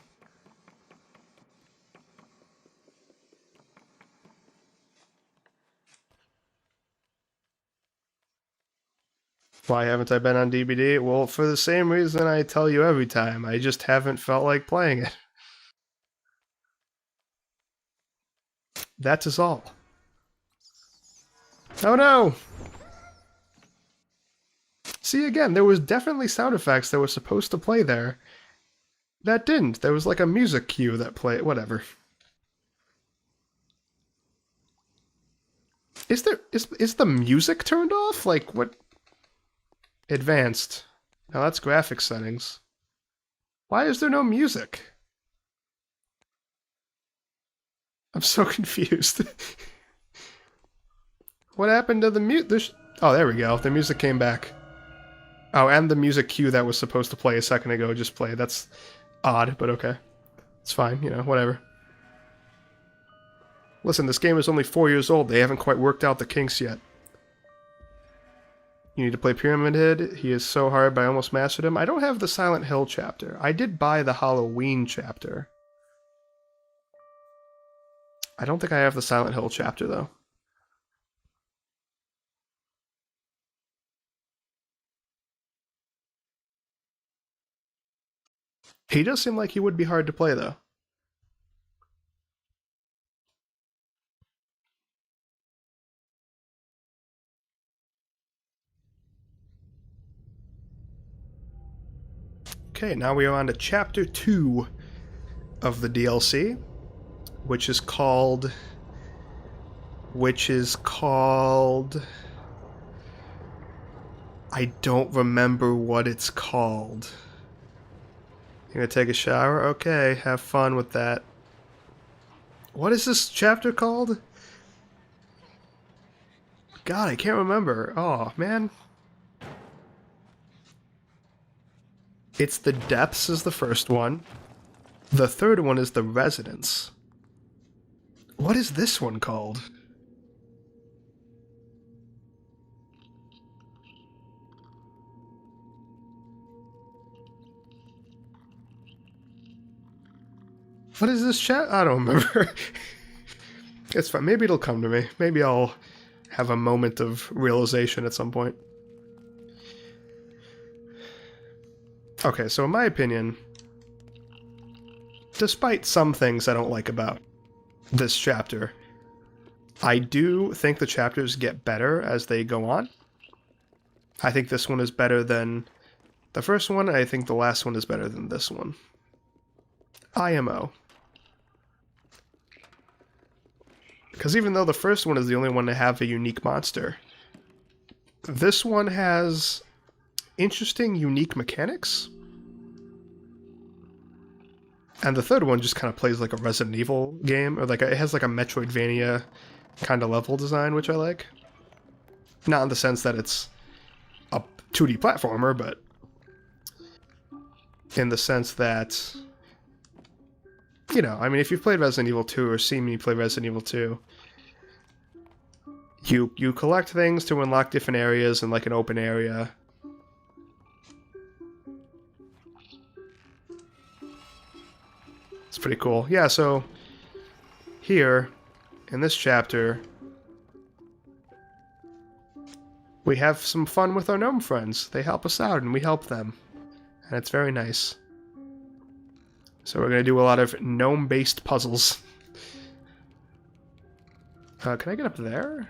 Why haven't I been on DBD? Well, for the same reason I tell you every time. I just haven't felt like playing it. That is all. Oh no! See, again, there was definitely sound effects that were supposed to play there. That didn't. There was like a music cue that played. Whatever. Is the music turned off? Like, what? Advanced. Now that's graphics settings. Why is there no music? I'm so confused. What happened to the mute? Oh, there we go. The music came back. Oh, and the music cue that was supposed to play a second ago just played. That's odd, but okay. It's fine, you know, whatever. Listen, this game is only 4 years old. They haven't quite worked out the kinks yet. You need to play Pyramid Head. He is so hard, but I almost mastered him. I don't have the Silent Hill chapter. I did buy the Halloween chapter. I don't think I have the Silent Hill chapter, though. He does seem like he would be hard to play, though. Okay, now we are on to Chapter 2 of the DLC, which is called... I don't remember what it's called. You're gonna take a shower? Okay, have fun with that. What is this chapter called? God, I can't remember. Oh, man. It's The Depths is the first one. The third one is The Residence. What is this one called? What is this chat? I don't remember. It's fine. Maybe it'll come to me. Maybe I'll have a moment of realization at some point. Okay, so in my opinion, despite some things I don't like about this chapter, I do think the chapters get better as they go on. I think this one is better than the first one, and I think the last one is better than this one. IMO. Because even though the first one is the only one to have a unique monster, this one has interesting, unique mechanics. And the third one just kind of plays like a Resident Evil game, or like it has like a Metroidvania kind of level design, which I like. Not in the sense that it's a 2D platformer, but in the sense that, you know, I mean, if you've played Resident Evil 2 or seen me play Resident Evil 2, you collect things to unlock different areas in like an open area. It's pretty cool. Yeah, so here in this chapter, we have some fun with our gnome friends. They help us out and we help them. And it's very nice. So we're going to do a lot of gnome-based puzzles. Can I get up there?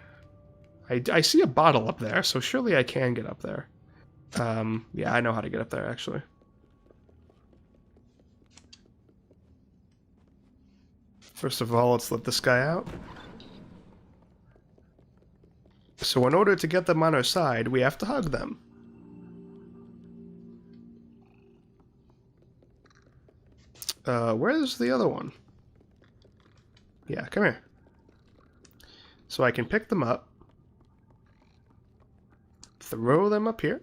I see a bottle up there, so surely I can get up there. Yeah, I know how to get up there, actually. First of all, let's let this guy out. So in order to get them on our side, we have to hug them. Where's the other one? Yeah, come here. So I can pick them up. Throw them up here.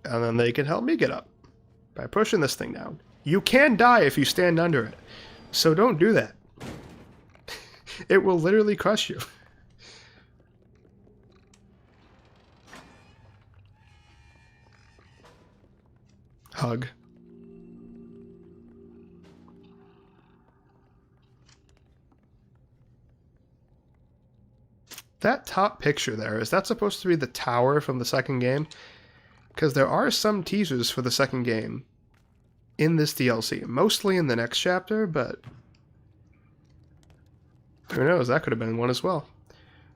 And then they can help me get up by pushing this thing down. You can die if you stand under it, so don't do that. It will literally crush you. Hug. That top picture there, is that supposed to be the tower from the second game? Because there are some teasers for the second game in this DLC. Mostly in the next chapter, but who knows, that could have been one as well.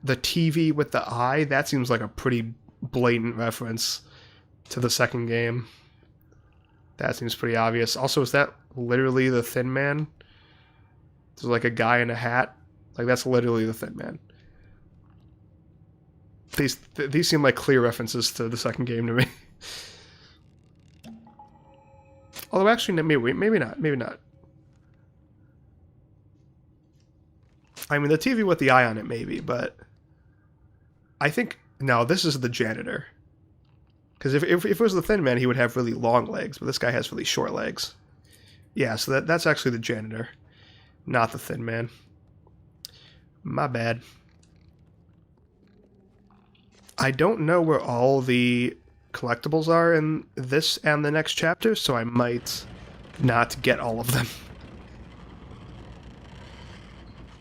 The TV with the eye, that seems like a pretty blatant reference to the second game. That seems pretty obvious. Also, is that literally the Thin Man? There's like a guy in a hat. Like, that's literally the Thin Man. These seem like clear references to the second game to me. Although actually, maybe not. Maybe not. I mean, the TV with the eye on it, maybe, but I think no. This is the janitor. Because if it was the Thin Man, he would have really long legs, but this guy has really short legs. Yeah, so that's actually the janitor, not the Thin Man. My bad. I don't know where all the collectibles are in this and the next chapter, so I might not get all of them.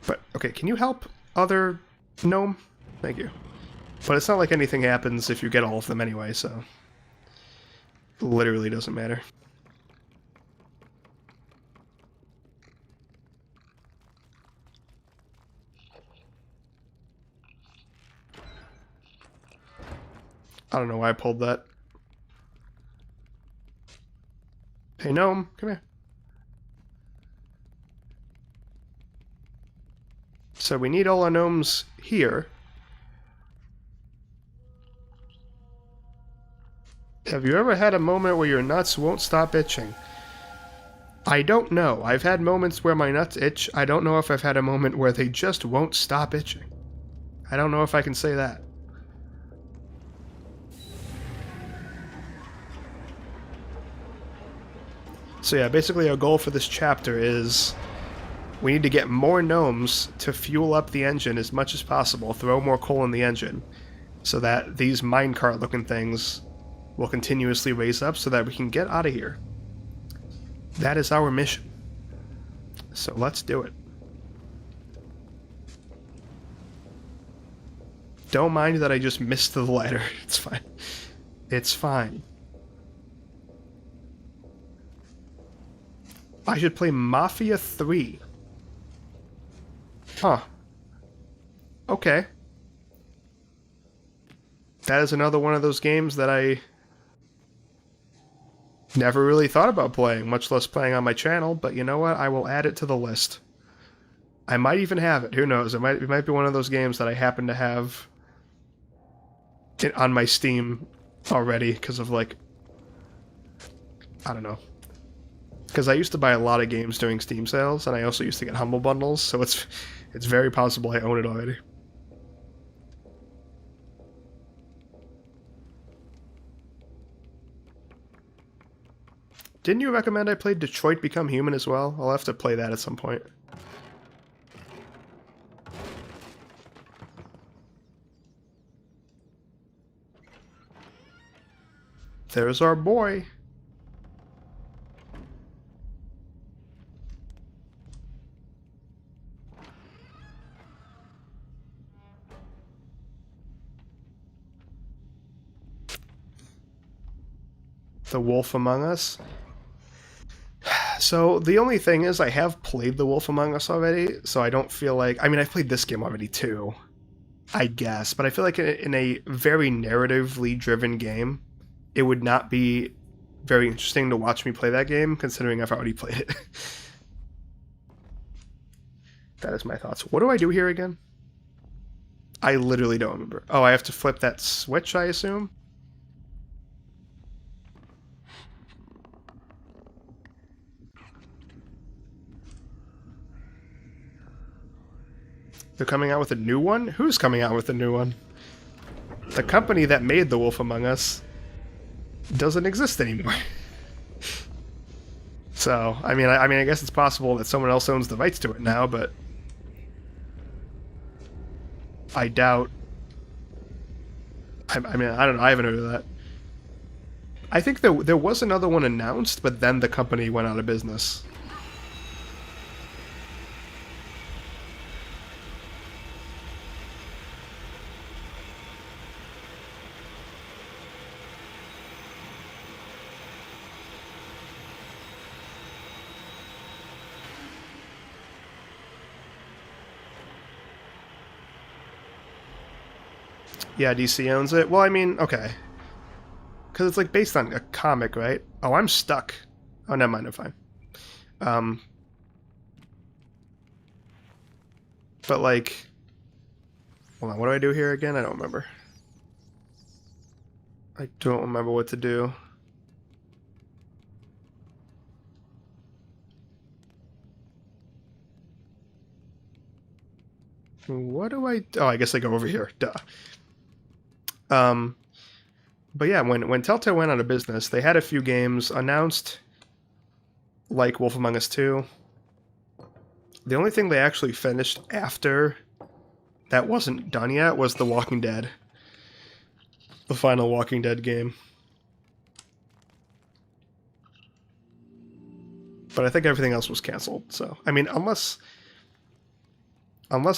But, okay, can you help other gnome? Thank you. But it's not like anything happens if you get all of them anyway, so it literally doesn't matter. I don't know why I pulled that. Hey, gnome, come here. So we need all our gnomes here. Have you ever had a moment where your nuts won't stop itching? I don't know. I've had moments where my nuts itch. I don't know if I've had a moment where they just won't stop itching. I don't know if I can say that. So yeah, basically our goal for this chapter is we need to get more gnomes to fuel up the engine as much as possible, throw more coal in the engine, so that these minecart looking things will continuously raise up so that we can get out of here. That is our mission. So let's do it. Don't mind that I just missed the ladder. It's fine. It's fine. I should play Mafia 3. Huh. Okay. That is another one of those games that I never really thought about playing, much less playing on my channel, but you know what? I will add it to the list. I might even have it. Who knows? It might be one of those games that I happen to have it on my Steam already because of, like, I don't know. Because I used to buy a lot of games during Steam sales, and I also used to get Humble Bundles, so it's very possible I own it already. Didn't you recommend I play Detroit Become Human as well? I'll have to play that at some point. There's our boy. The Wolf Among Us. So the only thing is I have played The Wolf Among Us already, so I don't feel like... I mean, I've played this game already too, I guess, but I feel like in a very narratively driven game, it would not be very interesting to watch me play that game, considering I've already played it. That is my thoughts. What do I do here again? I literally don't remember. Oh, I have to flip that switch, I assume? They're coming out with a new one? Who's coming out with a new one? The company that made The Wolf Among Us doesn't exist anymore. So, I mean, I guess it's possible that someone else owns the rights to it now, but I doubt. I mean, I don't know. I haven't heard of that. I think there was another one announced, but then the company went out of business. Yeah, DC owns it. Well, I mean, okay. Because it's, like, based on a comic, right? Oh, I'm stuck. Oh, never mind, I'm fine. But, like... Hold on, what do I do here again? I don't remember. I don't remember what to do. What do I... Oh, I guess I go over here. Duh. But yeah, when Telltale went out of business, they had a few games announced, like Wolf Among Us 2. The only thing they actually finished after that wasn't done yet was The Walking Dead. The final Walking Dead game. But I think everything else was canceled, so... I mean, unless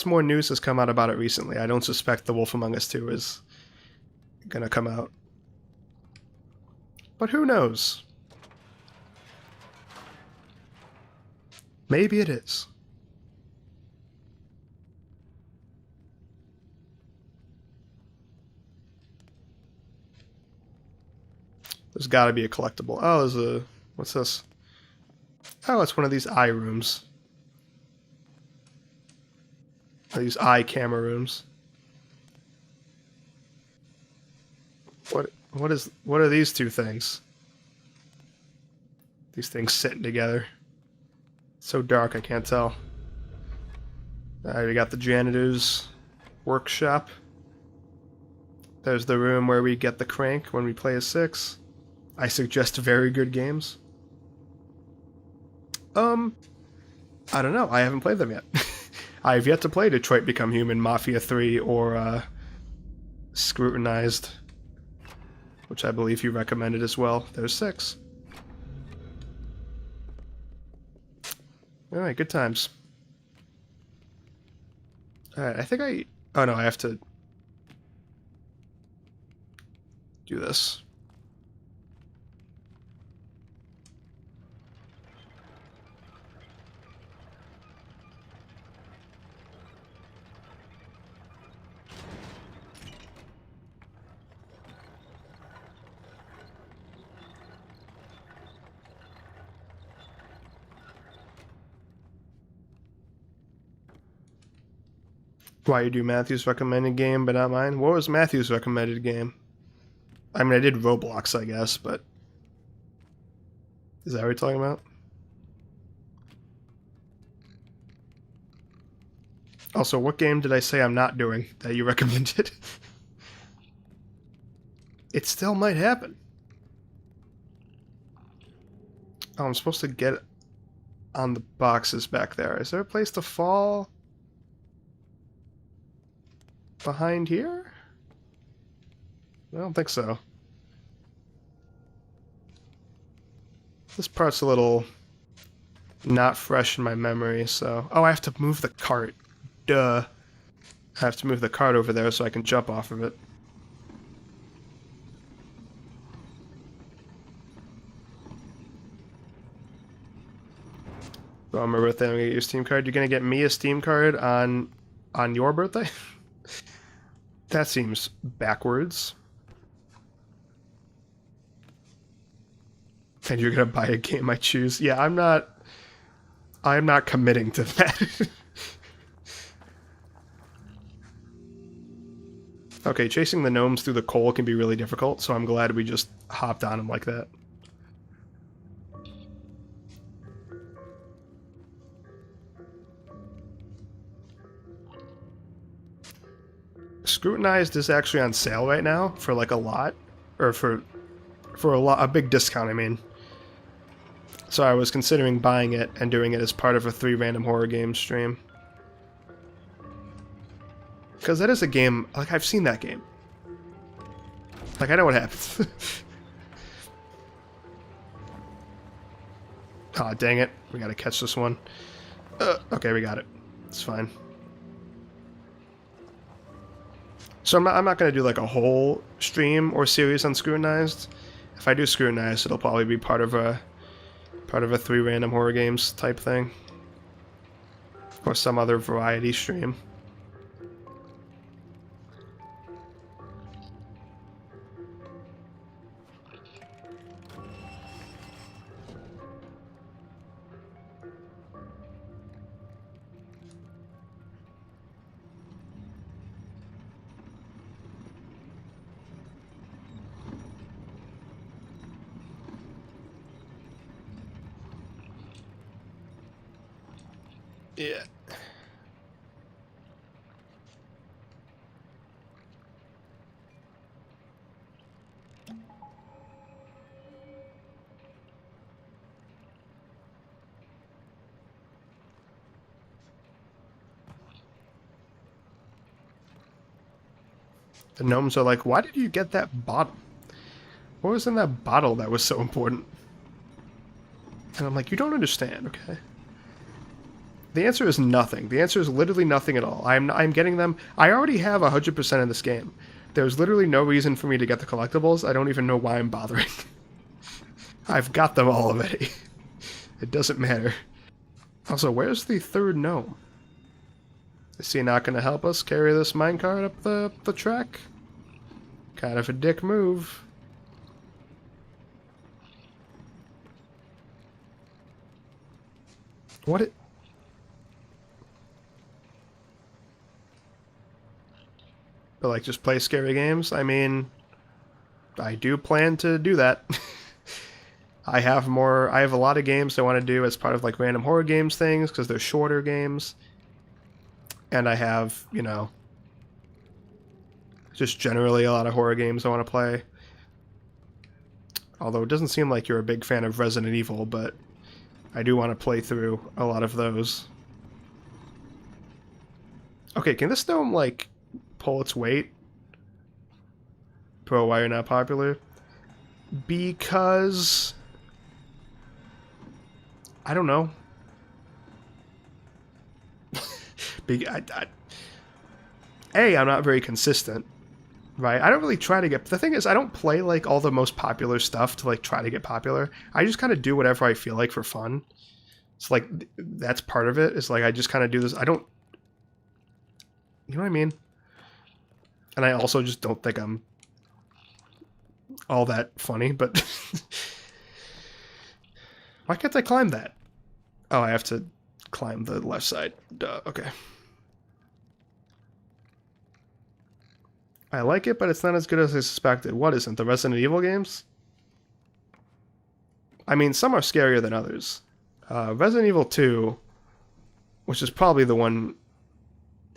more news has come out about it recently, I don't suspect The Wolf Among Us 2 is gonna come out. But who knows? Maybe it is. There's gotta be a collectible. Oh, there's a... What's this? Oh, it's one of these eye rooms. These eye camera rooms. What are these two things? These things sitting together. It's so dark I can't tell. Alright, we got the janitor's workshop. There's the room where we get the crank when we play a 6. I suggest very good games. I don't know. I haven't played them yet. I have yet to play Detroit Become Human, Mafia 3, or Scrutinized, which I believe you recommended as well. There's 6. Alright, good times. Alright, I think I... Oh no, I have to do this. Why you do Matthew's recommended game, but not mine? What was Matthew's recommended game? I mean, I did Roblox, I guess, but... Is that what you're talking about? Also, what game did I say I'm not doing that you recommended? It still might happen. Oh, I'm supposed to get on the boxes back there. Is there a place to fall? Behind here? I don't think so. This part's a little not fresh in my memory, so... Oh, I have to move the cart. Duh. I have to move the cart over there so I can jump off of it. Oh, on my birthday, I'm gonna get you a Steam card. You're gonna get me a Steam card on your birthday? That seems backwards. And you're gonna buy a game I choose. Yeah, I'm not committing to that. Okay, chasing the gnomes through the coal can be really difficult, so I'm glad we just hopped on them like that. Scrutinized is actually on sale right now for like a lot, or for a big discount, I mean. So I was considering buying it and doing it as part of a 3 random horror games stream. Because that is a game, like, I've seen that game. Like, I know what happens. Aw, oh, dang it. We gotta catch this one. Okay, we got it. It's fine. So I'm not gonna do, like, a whole stream or series on Scrutinized. If I do Scrutinized, it'll probably be part of a 3 random horror games type thing. Or some other variety stream. Yeah. The gnomes are like, why did you get that bottle? What was in that bottle that was so important? And I'm like, you don't understand, okay? The answer is nothing. The answer is literally nothing at all. I'm getting them. I already have 100% of this game. There's literally no reason for me to get the collectibles. I don't even know why I'm bothering. I've got them all already. It doesn't matter. Also, where's the third gnome? Is he not going to help us carry this minecart up the track? Kind of a dick move. What it... But like, just play scary games? I mean, I do plan to do that. I have a lot of games I want to do as part of like random horror games things, because they're shorter games. And I have, you know, just generally a lot of horror games I want to play. Although it doesn't seem like you're a big fan of Resident Evil, but I do want to play through a lot of those. Okay, can this gnome, like, pull its weight? Bro, why you're not popular? Because... I don't know. I'm not very consistent, right? I don't really try to get... The thing is, I don't play, like, all the most popular stuff to, like, try to get popular. I just kind of do whatever I feel like for fun. It's like, that's part of it. It's like, I just kind of do this. I don't... You know what I mean? And I also just don't think I'm all that funny, but... Why can't I climb that? Oh, I have to climb the left side. Duh, okay. I like it, but it's not as good as I suspected. What isn't? The Resident Evil games? I mean, some are scarier than others. Resident Evil 2, which is probably the one...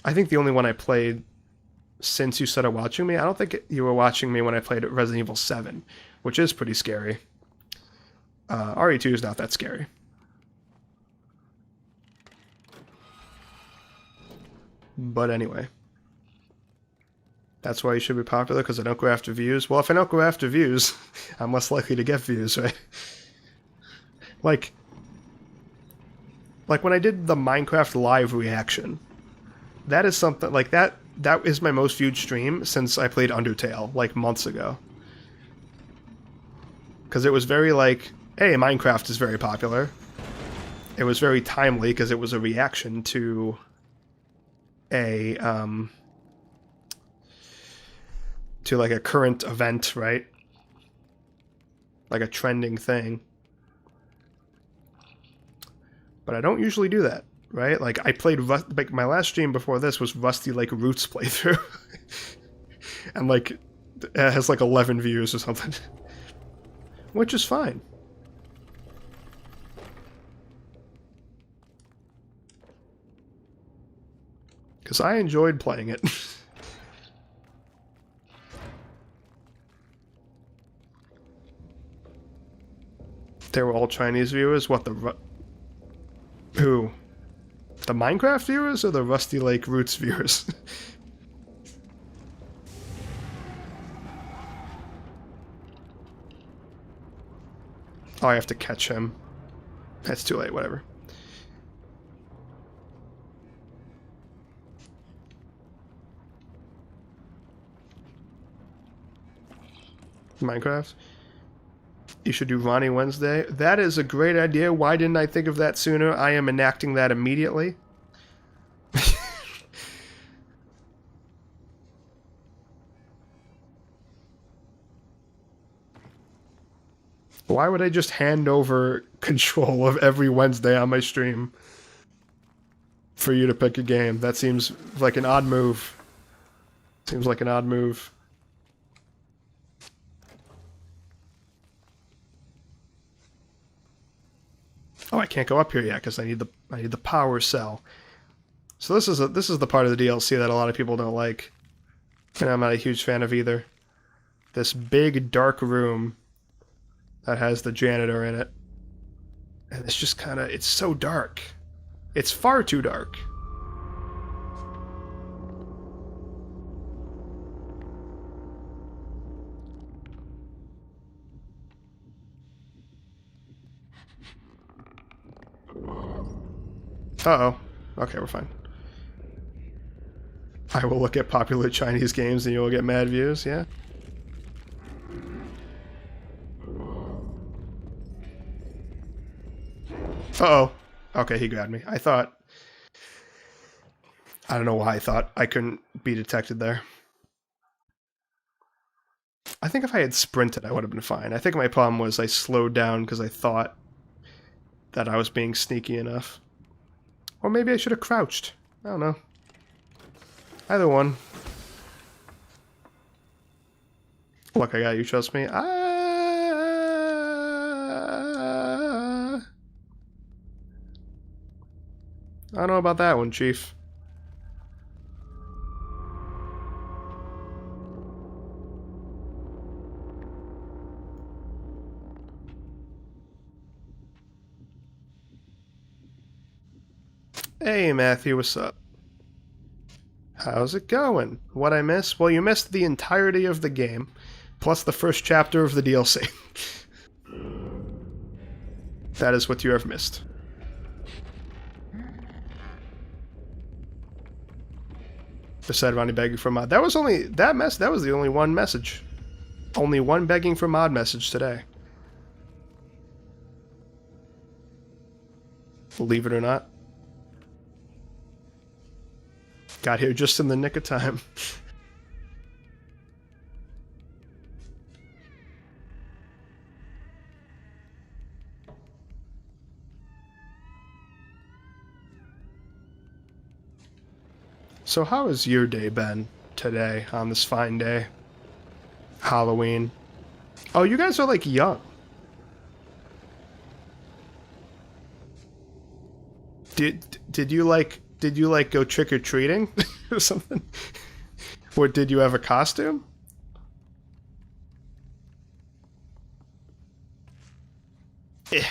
I think the only one I played since you started watching me. I don't think you were watching me when I played Resident Evil 7, which is pretty scary. RE2 is not that scary. But anyway. That's why you should be popular, because I don't go after views. Well, if I don't go after views, I'm less likely to get views, right? Like when I did the Minecraft live reaction, that is something, like, that is my most viewed stream since I played Undertale, like, months ago. Because it was very, like, hey, Minecraft is very popular. It was very timely, because it was a reaction to like a current event, right? Like a trending thing. But I don't usually do that, right? Like, I played like, my last stream before this was Rusty Lake Roots playthrough. And, like, it has like 11 views or something. Which is fine. Because I enjoyed playing it. They were all Chinese viewers? What, who? The Minecraft viewers or the Rusty Lake Roots viewers? Oh, I have to catch him. That's too late, whatever. Minecraft? You should do Ronnie Wednesday. That is a great idea. Why didn't I think of that sooner? I am enacting that immediately. Why would I just hand over control of every Wednesday on my stream for you to pick a game? That seems like an odd move. Seems like an odd move. Oh, I can't go up here yet because I need the I need the power cell. So this is the part of the DLC that a lot of people don't like. And I'm not a huge fan of either. This big dark room that has the janitor in it. And it's just kind of, it's so dark. It's far too dark. Uh-oh. Okay, we're fine. I will look at popular Chinese games and you will get mad views, yeah? Uh-oh. Okay, he grabbed me. I don't know why I thought I couldn't be detected there. I think if I had sprinted, I would have been fine. I think my problem was I slowed down because I thought that I was being sneaky enough. Or maybe I should have crouched. I don't know. Either one. Look, I got you, trust me. I don't know about that one, Chief. Hey, Matthew, what's up? How's it going? What I miss? Well, you missed the entirety of the game, plus the first chapter of the DLC. That is what you have missed. Besides Ronnie begging for mod. That was only that was the only one message. Only one begging for mod message today. Believe it or not. Got here just in the nick of time. So how has your day been today on this fine day? Halloween. Oh, you guys are like young. Did you like go trick or treating or something? Or did you have a costume? Eh.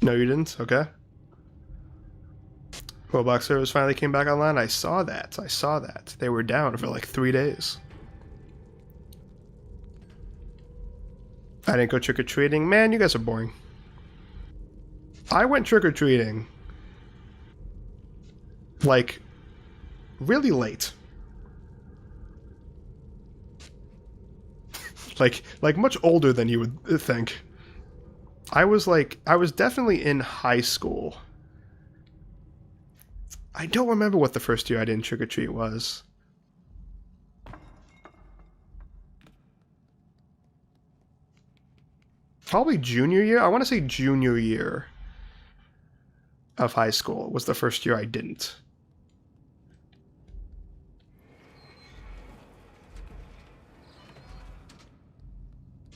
No, you didn't? Okay. Roblox servers finally came back online. I saw that. They were down for like 3 days. I didn't go trick-or-treating. Man, you guys are boring. I went trick-or-treating like really late. like much older than you would think. I was definitely in high school. I don't remember what the first year I didn't trick-or-treat was. Probably junior year. I want to say junior year of high school was the first year I didn't.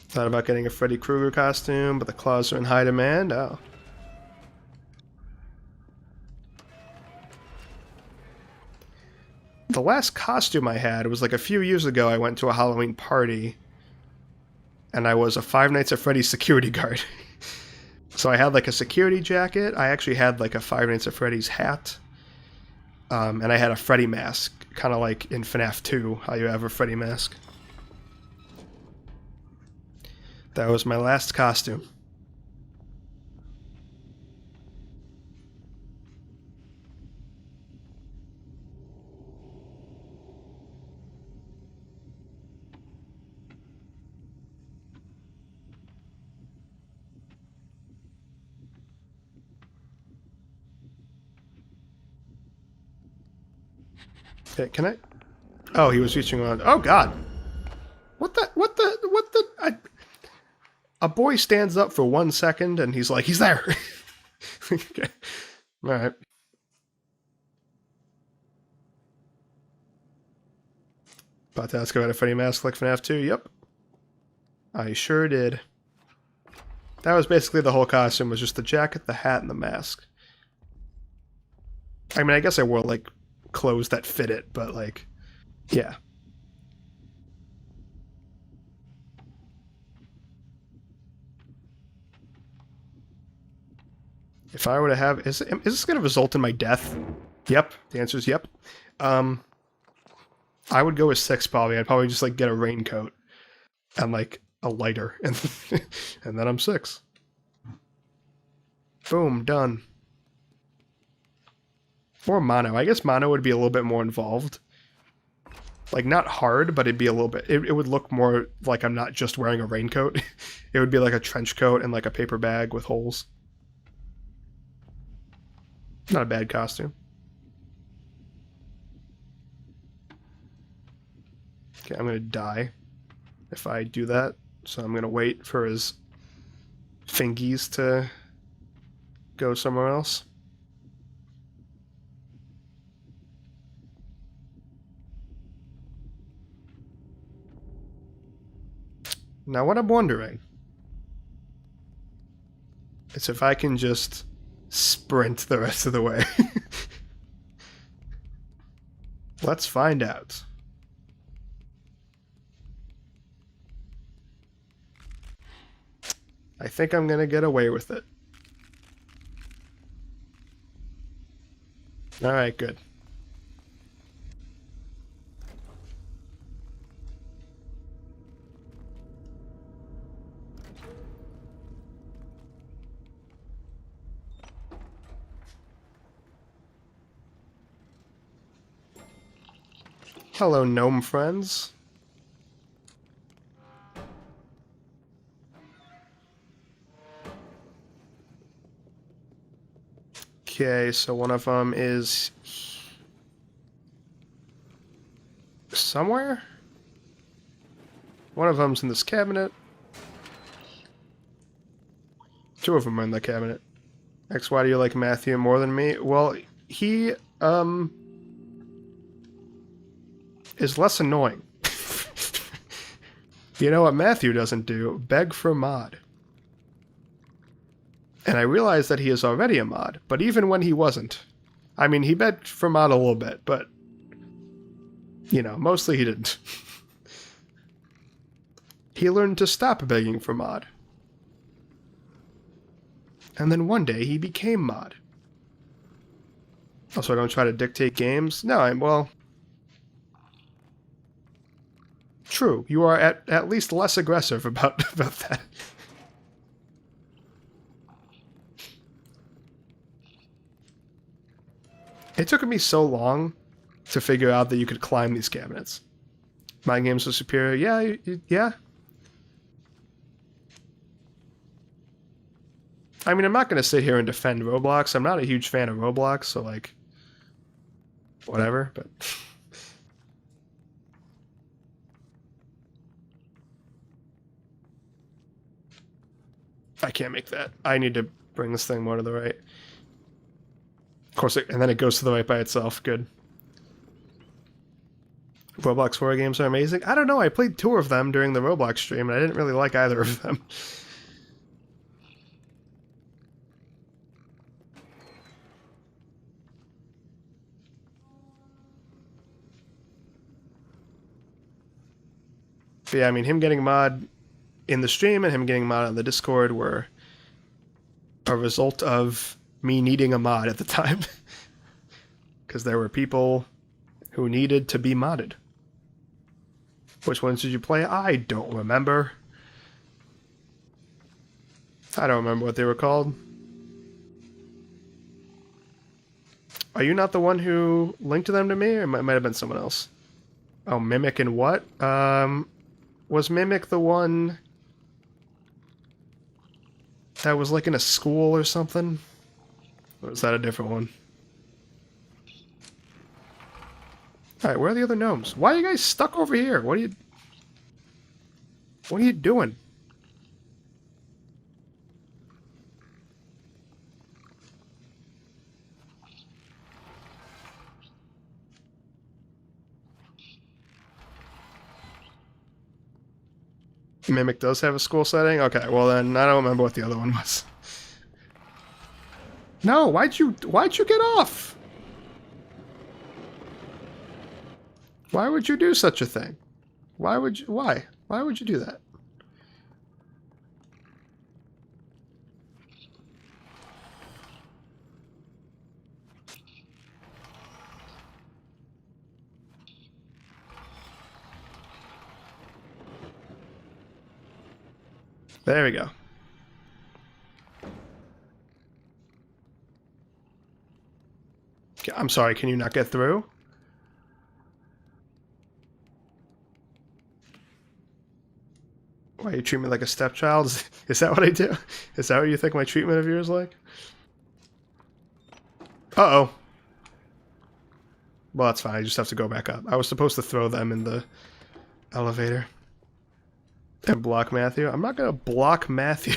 Thought about getting a Freddy Krueger costume, but the claws are in high demand. Oh. The last costume I had was like a few years ago. I went to a Halloween party and I was a Five Nights at Freddy's security guard. So I had like a security jacket. I actually had like a Five Nights at Freddy's hat. And I had a Freddy mask, kind of like in FNAF 2, how you have a Freddy mask. That was my last costume. Okay, can I? Oh, he was reaching on. Oh God! What the? A boy stands up for 1 second and he's like, he's there. Okay. All right. About to ask about a funny mask like FNAF 2. Yep. I sure did. That was basically the whole costume, was just the jacket, the hat, and the mask. I mean, I guess I wore, like, clothes that fit it, but, like, yeah. If I were to have... Is this going to result in my death? Yep. The answer is yep. I would go with 6, probably. I'd probably just, like, get a raincoat and, like, a lighter, and then I'm 6. Boom, done. Or mono. I guess mono would be a little bit more involved. Like, not hard, but it'd be a little bit... It would look more like I'm not just wearing a raincoat. It would be like a trench coat and, like, a paper bag with holes. Not a bad costume. Okay, I'm gonna die if I do that. So I'm gonna wait for his fingies to go somewhere else. Now what I'm wondering is if I can just sprint the rest of the way. Let's find out. I think I'm gonna get away with it. Alright, good. Hello, gnome friends. Okay, so one of them is somewhere? One of them's in this cabinet. 2 of them are in the cabinet. X, why do you like Matthew more than me? Well, he, is less annoying. You know what Matthew doesn't do? Beg for mod. And I realized that he is already a mod, but even when he wasn't. I mean, he begged for mod a little bit, but, you know, mostly he didn't. He learned to stop begging for mod. And then one day he became mod. Also, I don't try to dictate games. No, well... True, you are at least less aggressive about that. It took me so long to figure out that you could climb these cabinets. My games are superior. Yeah, yeah. I mean, I'm not going to sit here and defend Roblox. I'm not a huge fan of Roblox, so, like, whatever, but... I can't make that. I need to bring this thing more to the right. Of course, and then it goes to the right by itself. Good. Roblox horror games are amazing. I don't know. I played 2 of them during the Roblox stream, and I didn't really like either of them. But yeah, I mean, him getting mod in the stream and him getting mod on the Discord were a result of me needing a mod at the time. Because there were people who needed to be modded. Which ones did you play? I don't remember. I don't remember what they were called. Are you not the one who linked them to me? Or it might have been someone else. Oh, Mimic and what? Was Mimic the one that was like in a school or something? Or was that a different one? Alright, where are the other gnomes? Why are you guys stuck over here? What are you doing? Mimic does have a school setting? Okay, well then, I don't remember what the other one was. No, why'd you get off? Why would you do such a thing? Why would you do that? There we go. I'm sorry, can you not get through? Why you treat me like a stepchild? Is that what I do? Is that what you think my treatment of you is like? Uh-oh. Well, that's fine. I just have to go back up. I was supposed to throw them in the elevator. And block Matthew. I'm not going to block Matthew.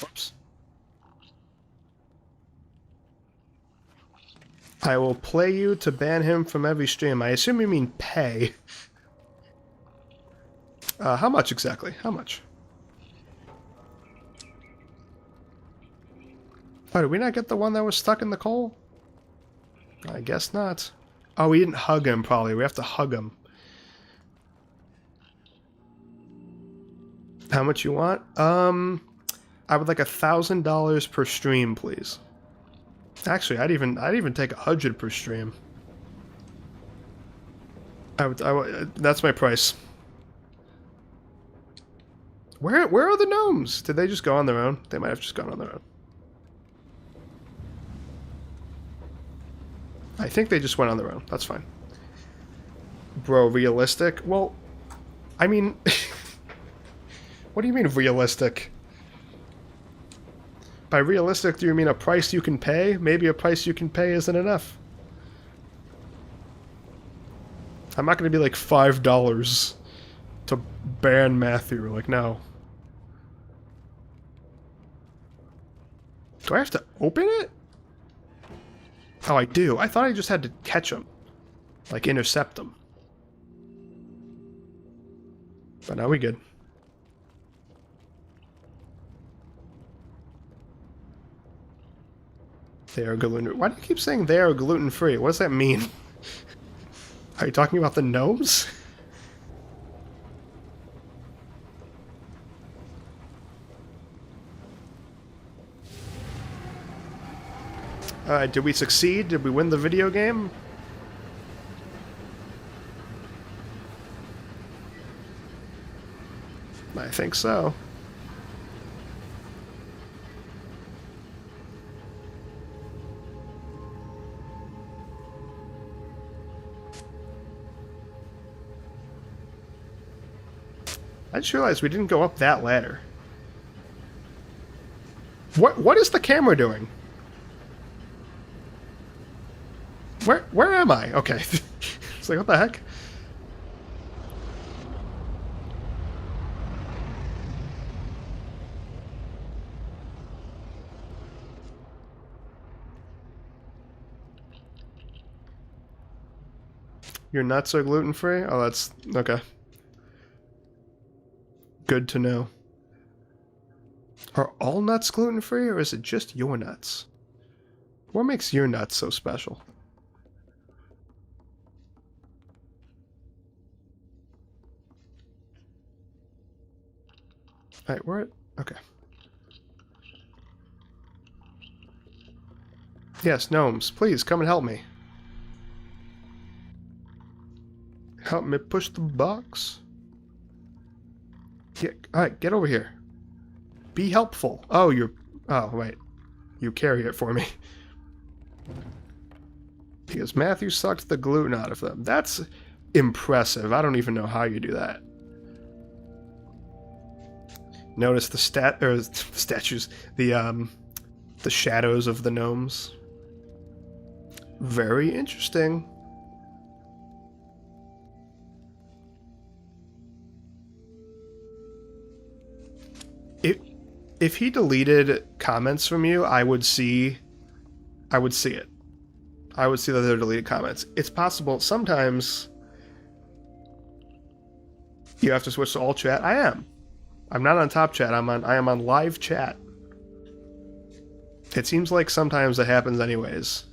Whoops. I will play you to ban him from every stream. I assume you mean pay. How much exactly? How much? Oh, did we not get the one that was stuck in the coal? I guess not. Oh, we didn't hug him, probably. We have to hug him. How much you want? I would like $1,000 per stream, please. Actually, I'd even take 100 per stream. That's my price. Where are the gnomes? Did they just go on their own? They might have just gone on their own. I think they just went on their own. That's fine. Bro, realistic? Well, I mean... What do you mean realistic? By realistic, do you mean a price you can pay? Maybe a price you can pay isn't enough. I'm not going to be like $5 to ban Matthew. Like, no. Do I have to open it? Oh, I do. I thought I just had to catch him. Like, intercept him. But now we good. They are gluten. Why do you keep saying they are gluten-free? What does that mean? Are you talking about the gnomes? Did we succeed? Did we win the video game? I think so. I just realized we didn't go up that ladder. What is the camera doing? Where am I? Okay. It's like, what the heck? Your nuts are gluten-free? Oh, that's... okay. Good to know. Are all nuts gluten-free, or is it just your nuts? What makes your nuts so special? Alright, we're at... okay. Yes, gnomes, please come and help me. Help me push the box. Alright, get over here. Be helpful. Oh, you're... oh, wait. You carry it for me. Because Matthew sucked the gluten out of them. That's impressive. I don't even know how you do that. Notice the statues, the shadows of the gnomes. Very interesting. If he deleted comments from you, I would see it. I would see that they're deleted comments. It's possible sometimes you have to switch to all chat. I am. I'm not on top chat. I am on live chat. It seems like sometimes it happens anyways,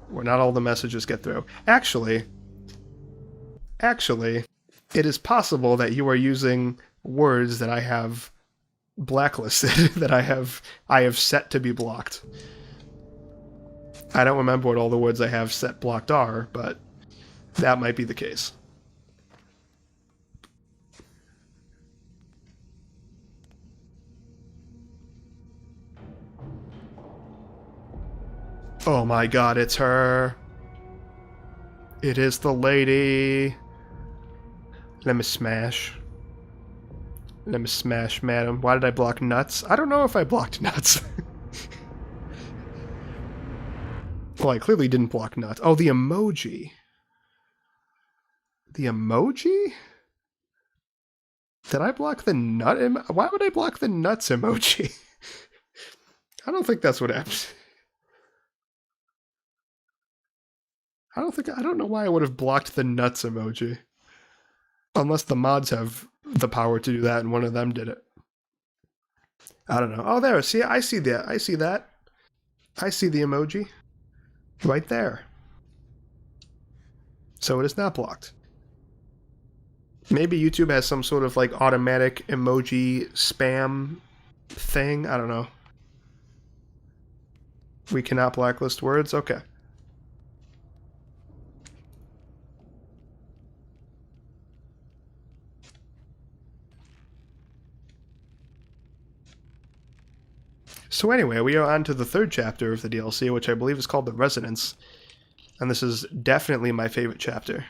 where not all the messages get through. Actually, it is possible that you are using words that I have blacklisted, that I have set to be blocked. I don't remember what all the words I have set blocked are, but that might be the case. Oh my god, it's her. It is the lady. Let me smash. Let me smash, madam. Why did I block nuts? I don't know if I blocked nuts. Well, I clearly didn't block nuts. Oh, the emoji. The emoji? Did I block the nut? Why would I block the nuts emoji? I don't think that's what happened. I don't know why I would have blocked the nuts emoji. Unless the mods have the power to do that and one of them did it. I don't know. Oh, there. See, I see that. I see that. I see the emoji. Right there. So it is not blocked. Maybe YouTube has some sort of like automatic emoji spam thing. I don't know. We cannot blacklist words? Okay. So anyway, we are on to the third chapter of the DLC, which I believe is called The Residence. And this is definitely my favorite chapter.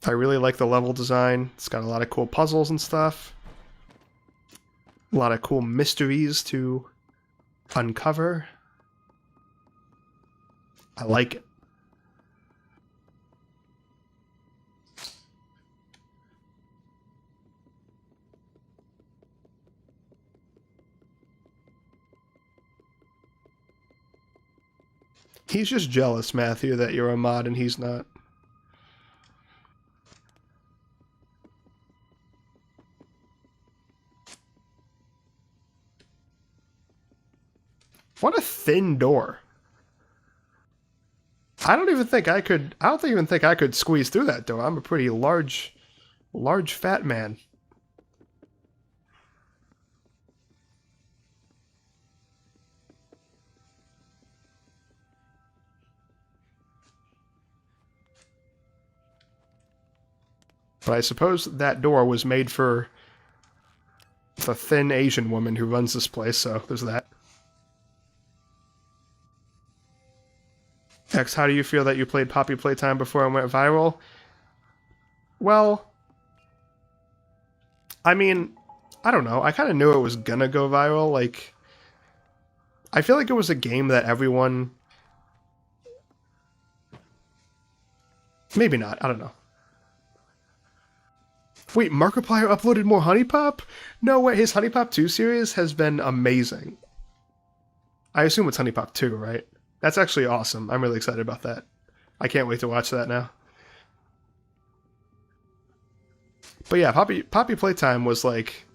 I really like the level design. It's got a lot of cool puzzles and stuff. A lot of cool mysteries to uncover. I like it. He's just jealous, Matthew, that you're a mod and he's not. What a thin door. I don't even think I could squeeze through that door. I'm a pretty large fat man. But I suppose that door was made for the thin Asian woman who runs this place, so there's that. X, how do you feel that you played Poppy Playtime before it went viral? Well, I mean, I don't know. I kind of knew it was gonna go viral. Like, I feel like it was a game that everyone... Maybe not. I don't know. Wait, Markiplier uploaded more Honey Pop? No way, his Honey Pop 2 series has been amazing. I assume it's Honey Pop 2, right? That's actually awesome. I'm really excited about that. I can't wait to watch that now. But yeah, Poppy Playtime was like...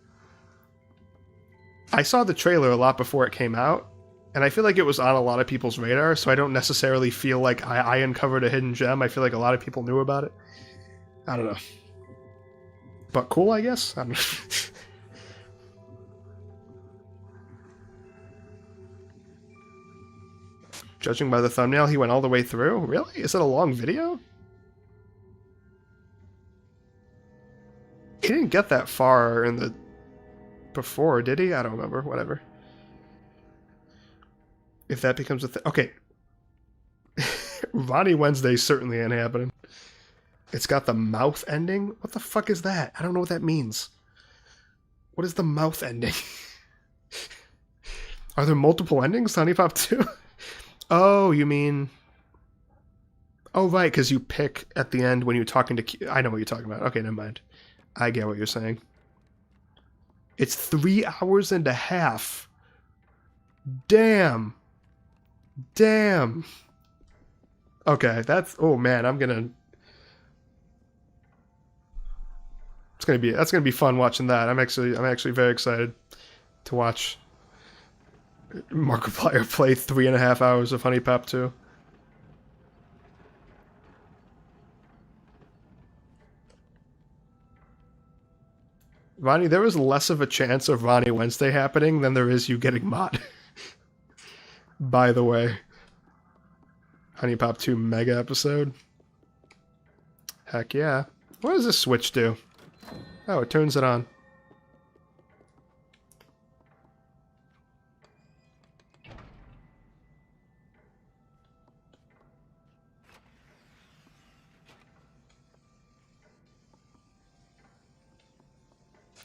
I saw the trailer a lot before it came out, and I feel like it was on a lot of people's radar, so I don't necessarily feel like I uncovered a hidden gem. I feel like a lot of people knew about it. I don't know. But cool, I guess? I don't know. Judging by the thumbnail, he went all the way through? Really? Is it a long video? He didn't get that far in the... before, did he? I don't remember. Whatever. If that becomes a thing... Okay. Ronnie Wednesday certainly ain't happening. It's got the mouth ending? What the fuck is that? I don't know what that means. What is the mouth ending? Are there multiple endings to Honey Pop 2? Oh, you mean... Oh, right, because you pick at the end when you're talking to... I know what you're talking about. Okay, never mind. I get what you're saying. It's 3 hours and a half. Damn. Damn. Okay, that's... Oh, man, I'm gonna... That's gonna be fun watching that. I'm actually very excited to watch Markiplier play 3.5 hours of Honey Pop 2. Ronnie, there is less of a chance of Ronnie Wednesday happening than there is you getting mod. By the way. Honey Pop 2 mega episode. Heck yeah. What does this switch do? Oh, it turns it on.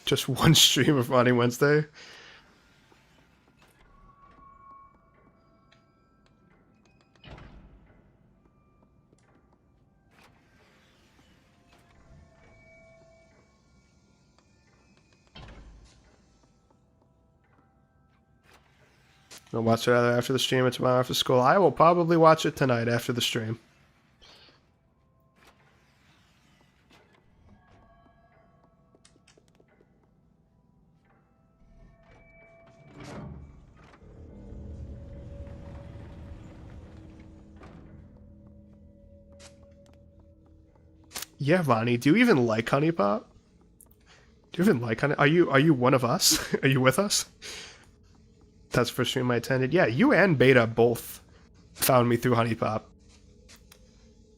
Just one stream of Ronnie Wednesday. I'll watch it either after the stream or tomorrow after school. I will probably watch it tonight after the stream. Yeah, Ronnie, do you even like Honey Pop? Do you even like Honey? Are you one of us? Are you with us? That's the first stream I attended. Yeah, you and Beta both found me through Honey Pop,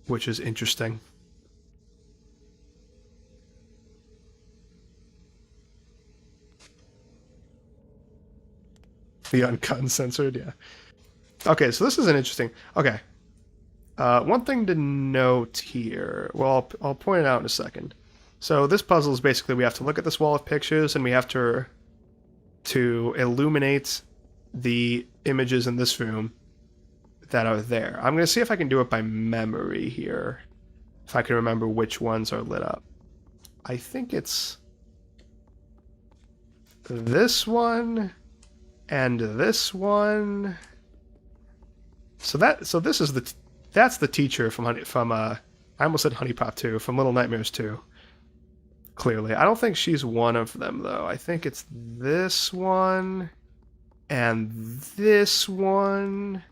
which is interesting. The uncut and censored, yeah. Okay, so this is an interesting... Okay. One thing to note here... Well, I'll point it out in a second. So this puzzle is basically we have to look at this wall of pictures and we have to illuminate the images in this room that are there. I'm going to see if I can do it by memory here. If I can remember which ones are lit up. I think it's this one and this one. So this is that's the teacher from I almost said Honey Pop 2, from Little Nightmares 2. Clearly. I don't think she's one of them though. I think it's this one and this one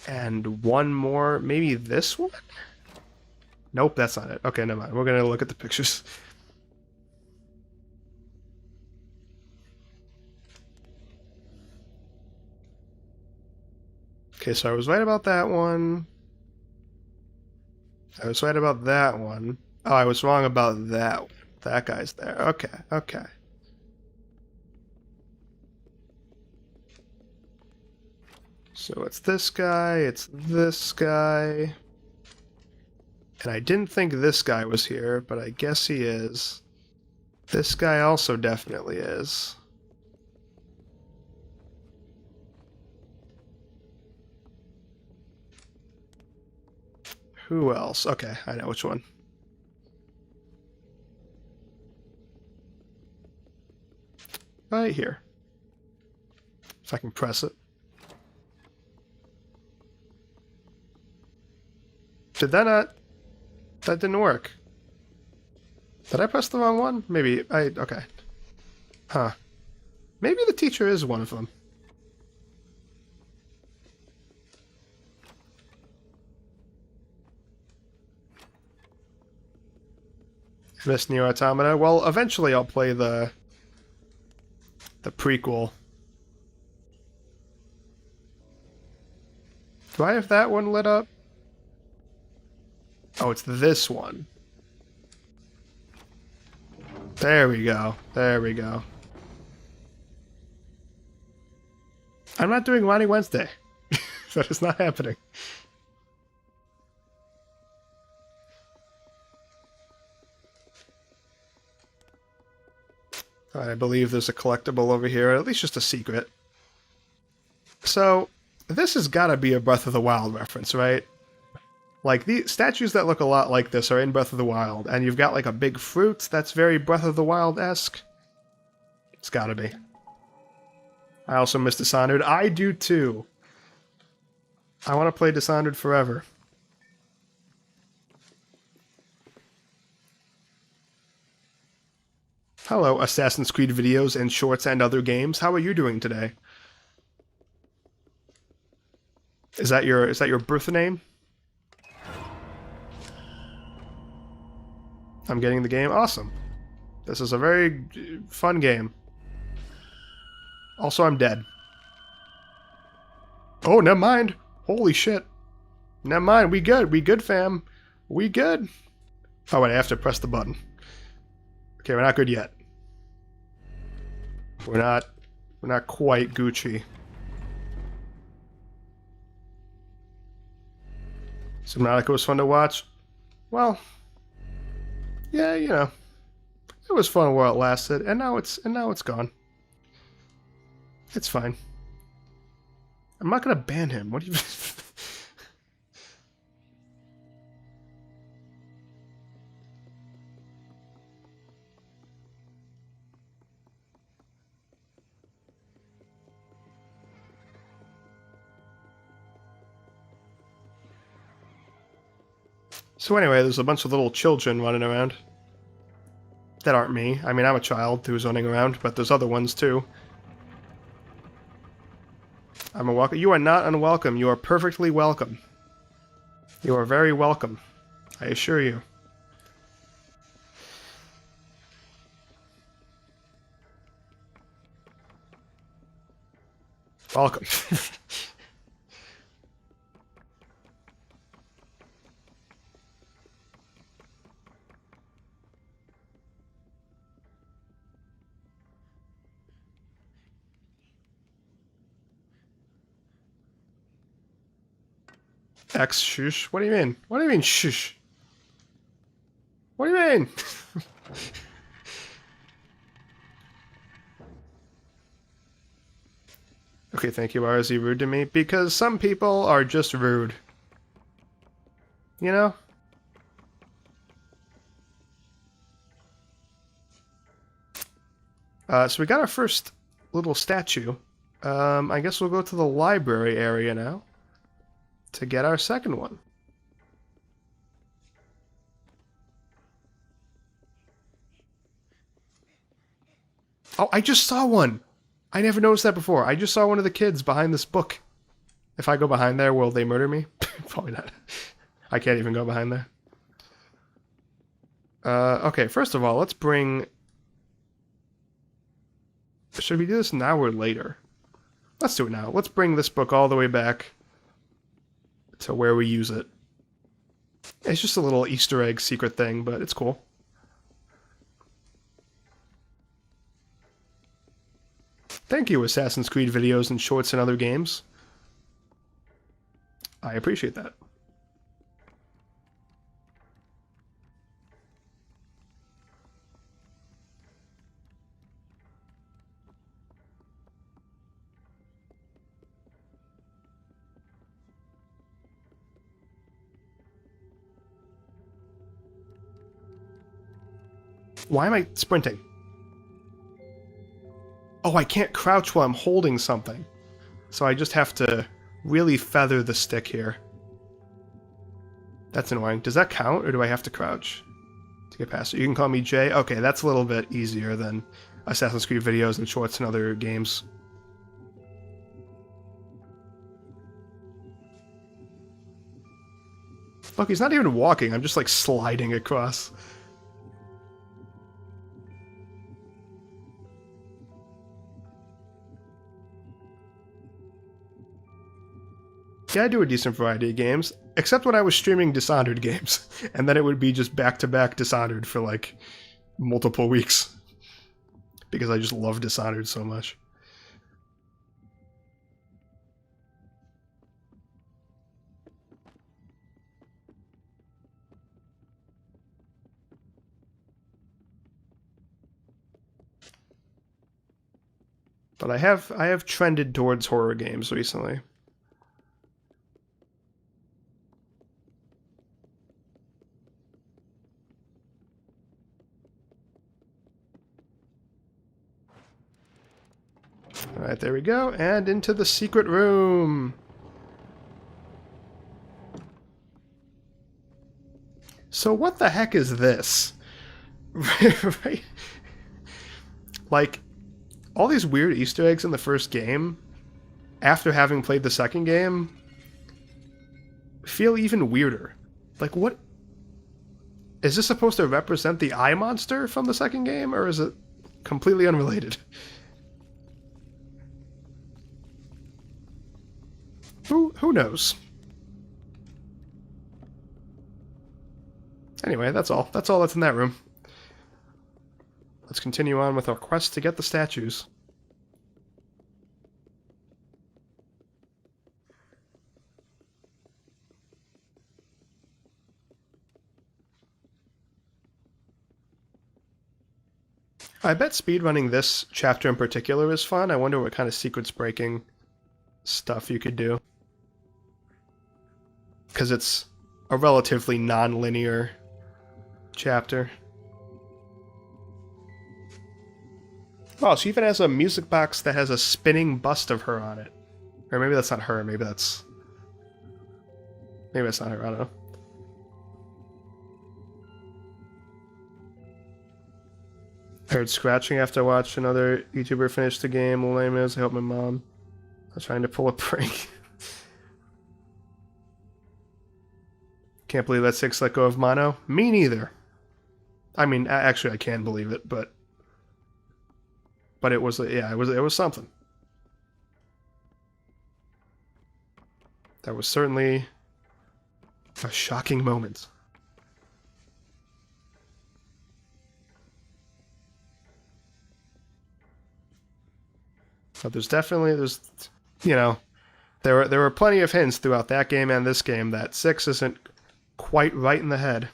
and one more, maybe this one? Nope, that's not it. Okay, never mind. We're gonna look at the pictures. Okay, so I was right about that one. I was right about that one. Oh, I was wrong about that one. That guy's there. Okay, okay. So it's this guy, it's this guy. And I didn't think this guy was here, but I guess he is. This guy also definitely is. Who else? Okay, I know which one. Right here. If I can press it. Did that not... That didn't work. Did I press the wrong one? Maybe I... Okay. Huh. Maybe the teacher is one of them. Miss Neo Automata. Well, eventually I'll play the prequel. Do I have that one lit up? Oh, it's this one. There we go. There we go. I'm not doing Ronnie Wednesday. That is not happening. I believe there's a collectible over here, or at least just a secret. So, this has got to be a Breath of the Wild reference, right? Like, the statues that look a lot like this are in Breath of the Wild, and you've got, like, a big fruit that's very Breath of the Wild-esque. It's gotta be. I also miss Dishonored. I do, too. I want to play Dishonored forever. Hello, Assassin's Creed videos and shorts and other games. How are you doing today? Is that your birth name? I'm getting the game. Awesome. This is a very fun game. Also, I'm dead. Oh, never mind. Holy shit. Never mind. We good. We good, fam. We good. Oh, wait, I have to press the button. Okay, we're not good yet. We're not quite Gucci. Subnautica was fun to watch. Well, yeah, you know, it was fun while it lasted, and now it's gone. It's fine. I'm not gonna ban him. What do you? So anyway, there's a bunch of little children running around. That aren't me. I mean, I'm a child who's running around, but there's other ones too. I'm a welcome. You are not unwelcome. You are perfectly welcome. You are very welcome. I assure you. Welcome. X shush? What do you mean? What do you mean shush? What do you mean? Okay, thank you. Why is he rude to me? Because some people are just rude. You know? So we got our first little statue. I guess we'll go to the library area now to get our second one. Oh, I just saw one! I never noticed that before. I just saw one of the kids behind this book. If I go behind there, will they murder me? Probably not. I can't even go behind there. Okay, first of all, let's bring... Should we do this now or later? Let's do it now. Let's bring this book all the way back to where we use it. It's just a little Easter egg secret thing, but it's cool. Thank you, Assassin's Creed videos and shorts and other games. I appreciate that. Why am I sprinting? Oh, I can't crouch while I'm holding something. So I just have to really feather the stick here. That's annoying. Does that count, or do I have to crouch to get past it? You can call me Jay. Okay, that's a little bit easier than Assassin's Creed videos and shorts and other games. Look, he's not even walking. I'm just, like, sliding across. Yeah, I do a decent variety of games, except when I was streaming Dishonored games, and then it would be just back-to-back Dishonored for, like, multiple weeks. Because I just love Dishonored so much. But I have trended towards horror games recently. Alright, there we go. And into the secret room. So what the heck is this? Right? Like, all these weird Easter eggs in the first game, after having played the second game, feel even weirder. Like, what? Is this supposed to represent the eye monster from the second game, or is it completely unrelated? Who knows? Anyway, that's all. That's all that's in that room. Let's continue on with our quest to get the statues. I bet speedrunning this chapter in particular is fun. I wonder what kind of secrets breaking stuff you could do. Because it's a relatively non-linear chapter. Oh, she even has a music box that has a spinning bust of her on it. Or maybe that's not her, maybe that's not her, I don't know. I heard scratching after I watched another YouTuber finish the game. Lame as I helped my mom. I was trying to pull a prank. Can't believe that 6 let go of mono. Me neither. I mean, actually, I can believe it, but it was, yeah, it was something. That was certainly a shocking moment. But there's you know, there were plenty of hints throughout that game and this game that 6 isn't quite right in the head.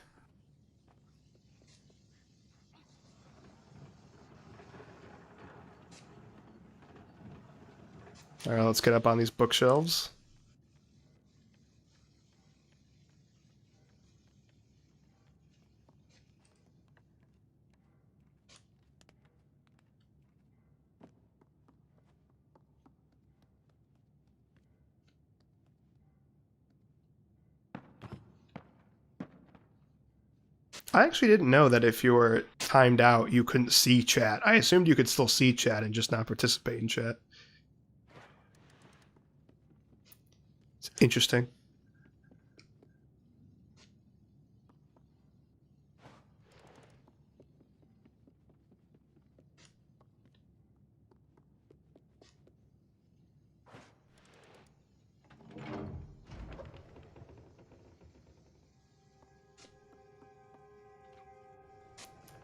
Alright, let's get up on these bookshelves. I actually didn't know that if you were timed out, you couldn't see chat. I assumed you could still see chat and just not participate in chat. It's interesting.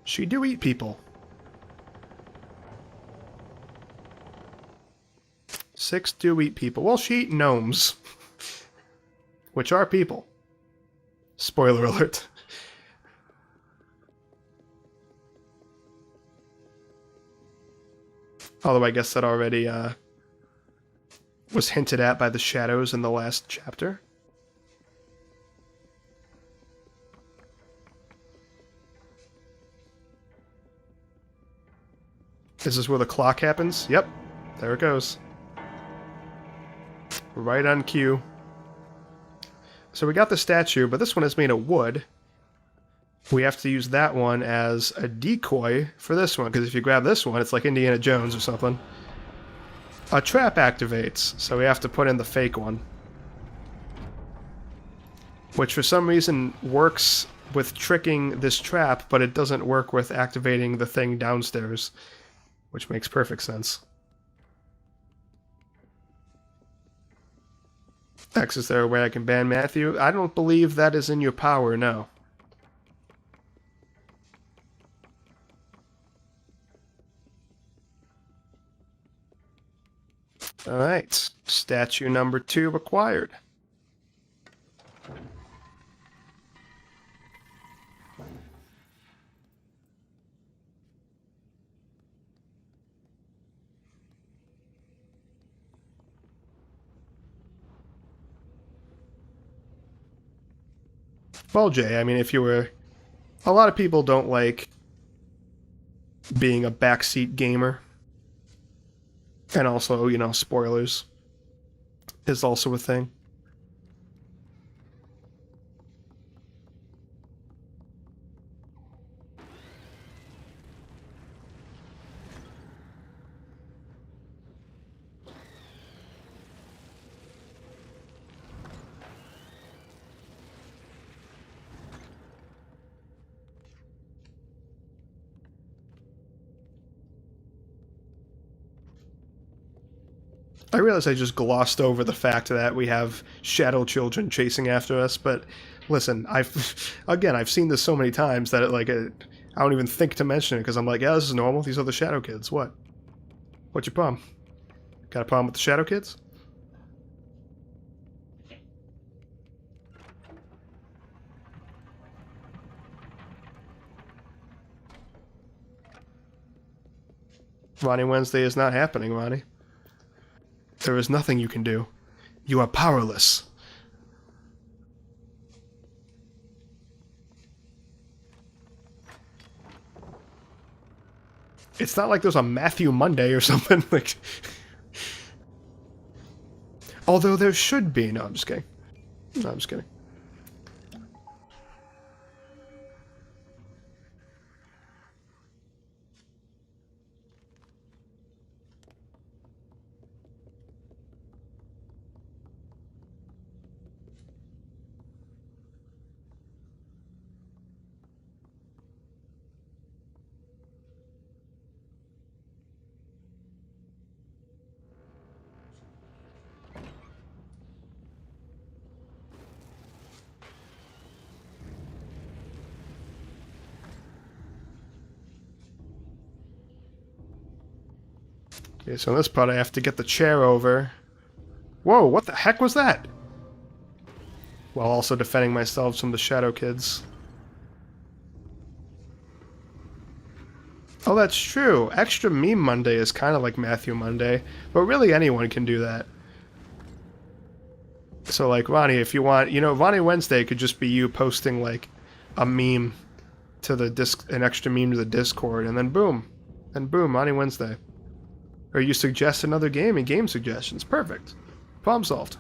She do eat people. 6 do eat people. Well, she eat gnomes. Which are people. Spoiler alert. Although I guess that already was hinted at by the shadows in the last chapter. Is this where the clock happens? Yep. There it goes. Right on cue. So we got the statue, but this one is made of wood. We have to use that one as a decoy for this one, because if you grab this one, it's like Indiana Jones or something. A trap activates, so we have to put in the fake one. Which for some reason works with tricking this trap, but it doesn't work with activating the thing downstairs. Which makes perfect sense. X, is there a way I can ban Matthew? I don't believe that is in your power, no. Alright, statue number 2 acquired. Well, Jay, I mean, if you were... A lot of people don't like being a backseat gamer. And also, you know, spoilers is also a thing. I realize I just glossed over the fact that we have shadow children chasing after us, but listen, I've seen this so many times that I don't even think to mention it because I'm like, yeah, this is normal. These are the shadow kids. What? What's your problem? Got a problem with the shadow kids? Ronnie Wednesday is not happening, Ronnie. There is nothing you can do. You are powerless. It's not like there's a Matthew Monday or something. Like, although there should be. No, I'm just kidding. No, I'm just kidding. Okay, so in this part I have to get the chair over. Whoa, what the heck was that? While also defending myself from the shadow kids. Oh, that's true. Extra Meme Monday is kind of like Matthew Monday, but really anyone can do that. So, like, Ronnie, if you want, you know, Ronnie Wednesday could just be you posting, like, a meme to the an extra meme to the Discord, and then boom, Ronnie Wednesday. Or you suggest another game and game suggestions. Perfect. Problem solved.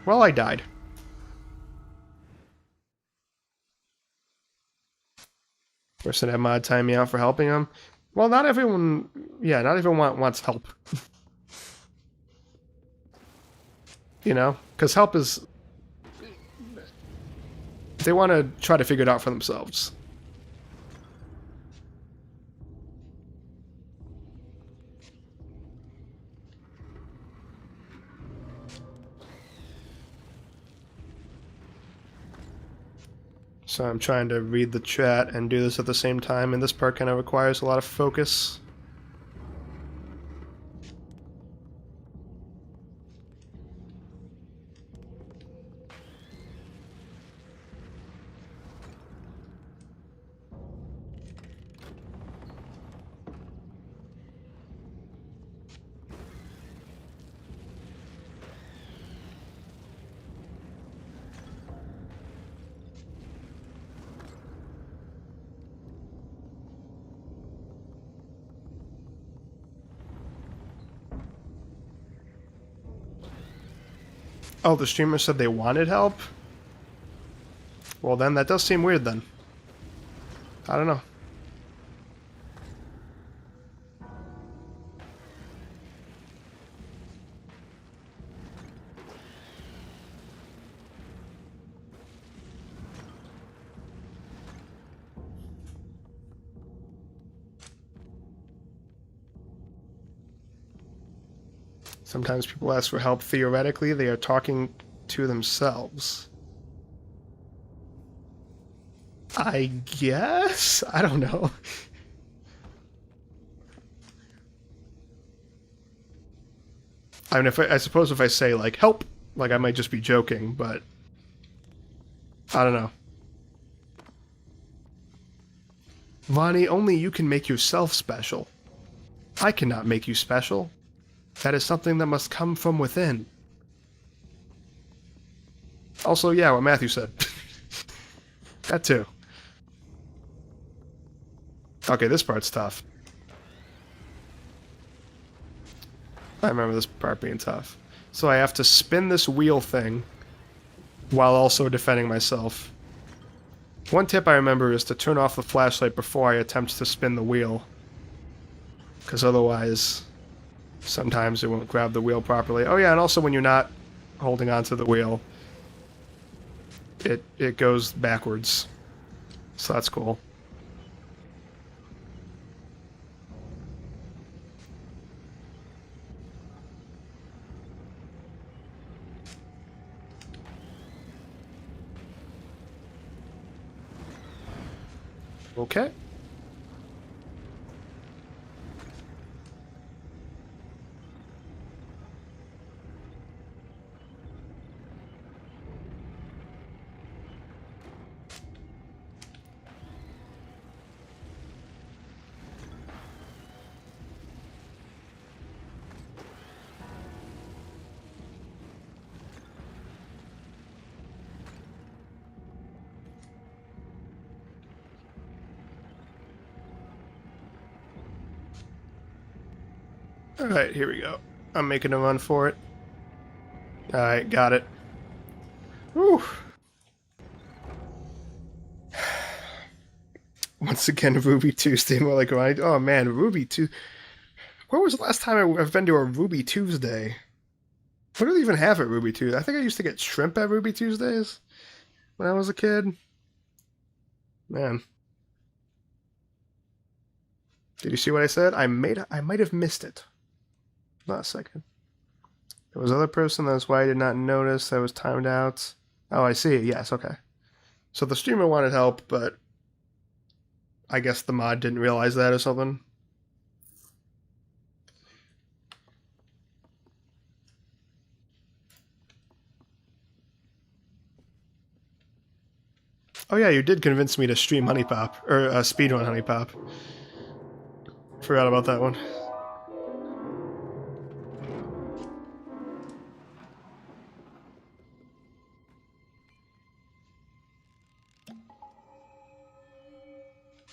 Well, I died. Person had mod time me out for helping him. Well, not everyone... Yeah, not everyone wants help. You know? Because help is... They want to try to figure it out for themselves. So I'm trying to read the chat and do this at the same time, and this part kind of requires a lot of focus. Oh, the streamer said they wanted help? Well then, that does seem weird then. I don't know. Sometimes people ask for help theoretically, they are talking to themselves. I guess? I don't know. I mean, I suppose if I say, like, help, like, I might just be joking, but I don't know. Vonnie, only you can make yourself special. I cannot make you special. That is something that must come from within. Also, yeah, what Matthew said. That too. Okay, this part's tough. I remember this part being tough. So I have to spin this wheel thing while also defending myself. One tip I remember is to turn off the flashlight before I attempt to spin the wheel. Because otherwise, sometimes it won't grab the wheel properly. Oh yeah, and also when you're not holding onto the wheel, it goes backwards. So that's cool. Okay. Alright, here we go. I'm making a run for it. Alright, got it. Whew. Once again, Ruby Tuesday, more like, oh man, Ruby Tuesday. When was the last time I've been to a Ruby Tuesday? What do they even have at Ruby Tuesday? I think I used to get shrimp at Ruby Tuesdays when I was a kid. Man. Did you see what I said? I might have missed it. Not a second. There was another person, that's why I did not notice that was timed out. Oh, I see. Yes, okay. So the streamer wanted help, but I guess the mod didn't realize that or something. Oh yeah, you did convince me to stream Honey Pop, or speedrun Honey Pop. Forgot about that one.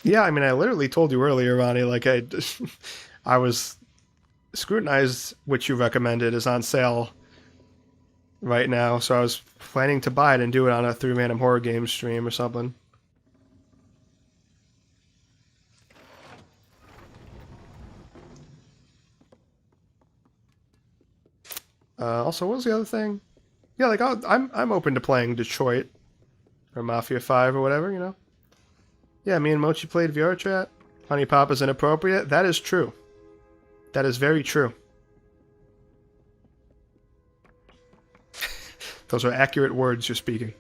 Yeah, I mean, I literally told you earlier, Ronnie, like I was scrutinized, which you recommended, is on sale right now, so I was planning to buy it and do it on a 3 Random Horror Games stream or something. Also, what was the other thing? Yeah, like I'm open to playing Detroit or Mafia 5 or whatever, you know. Yeah, me and Mochi played VR chat. Honey Pop is inappropriate. That is true. That is very true. Those are accurate words you're speaking.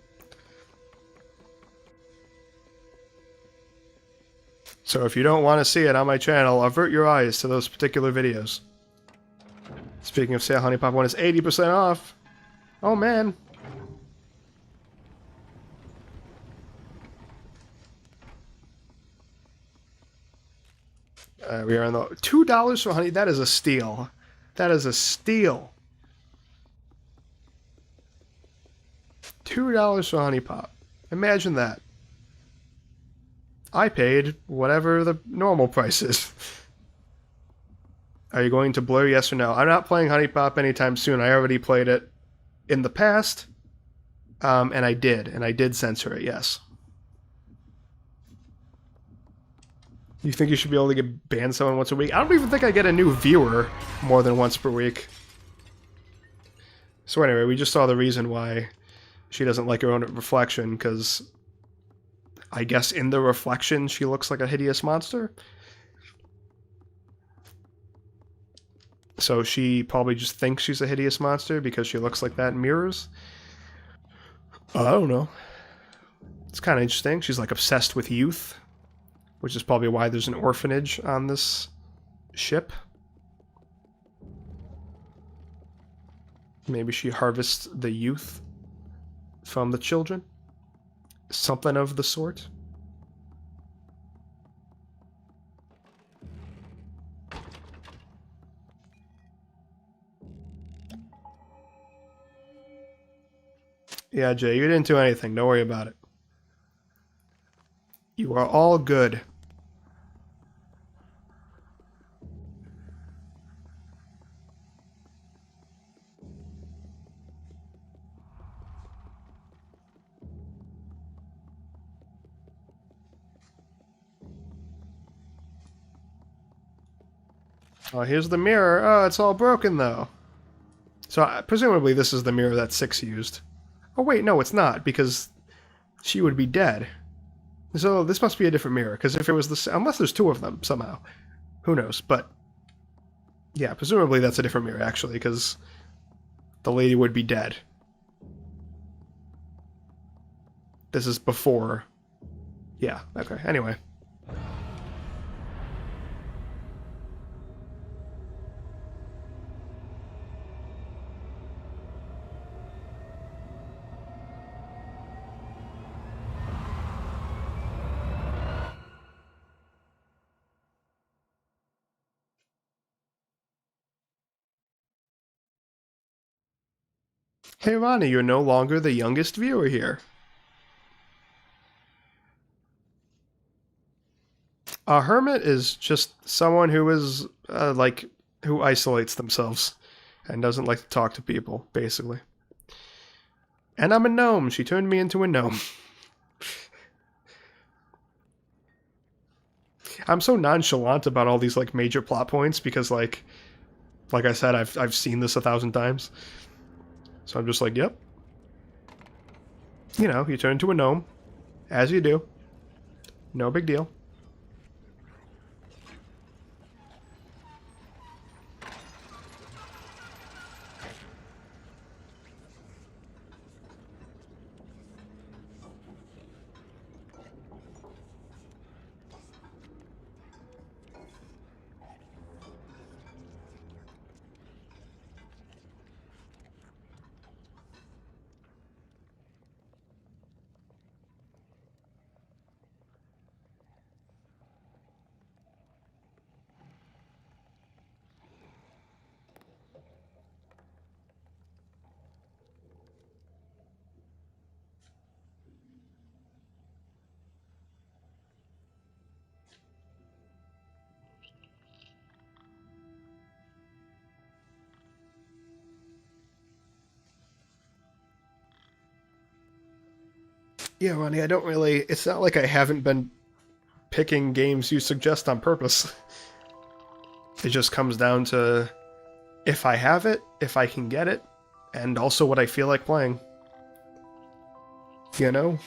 So if you don't want to see it on my channel, avert your eyes to those particular videos. Speaking of sale, Honey Pop 1 is 80% off. Oh man. We are on the $2 for Honey. That is a steal. That is a steal. $2 for Honey Pop. Imagine that. I paid whatever the normal price is. Are you going to Blur, yes or no? I'm not playing Honey Pop anytime soon. I already played it in the past, and I did censor it, yes. You think you should be able to get ban someone once a week? I don't even think I get a new viewer more than once per week. So anyway, we just saw the reason why she doesn't like her own reflection, because I guess in the reflection she looks like a hideous monster. So she probably just thinks she's a hideous monster because she looks like that in mirrors. I don't know. It's kind of interesting. She's like obsessed with youth, which is probably why there's an orphanage on this ship. Maybe she harvests the youth from the children. Something of the sort. Yeah, Jay, you didn't do anything. Don't worry about it. You are all good. Oh, here's the mirror. Oh, it's all broken, though. So, presumably this is the mirror that Six used. Oh, wait, no, it's not, because she would be dead. So, this must be a different mirror, because if it was the... Unless there's two of them, somehow. Who knows, but... Yeah, presumably that's a different mirror, actually, because the lady would be dead. This is before... Yeah, okay, anyway. Hey, Ronnie, you're no longer the youngest viewer here. A hermit is just someone who is, who isolates themselves and doesn't like to talk to people, basically. And I'm a gnome. She turned me into a gnome. I'm so nonchalant about all these, like, major plot points because, like I said, I've seen this 1,000 times. So I'm just like, yep. You know, you turn into a gnome, as you do. No big deal. Yeah, Ronnie, I don't really... It's not like I haven't been picking games you suggest on purpose. It just comes down to if I have it, if I can get it, and also what I feel like playing. You know?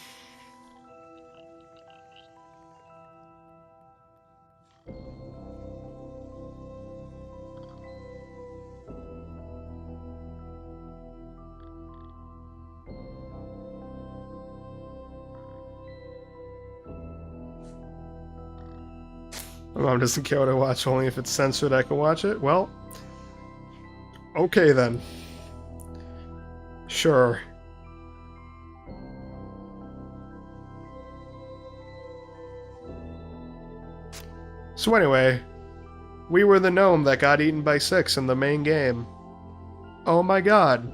My mom doesn't care what I watch, only if it's censored I can watch it. Well, okay then. Sure. So anyway, we were the gnome that got eaten by Six in the main game. Oh my god.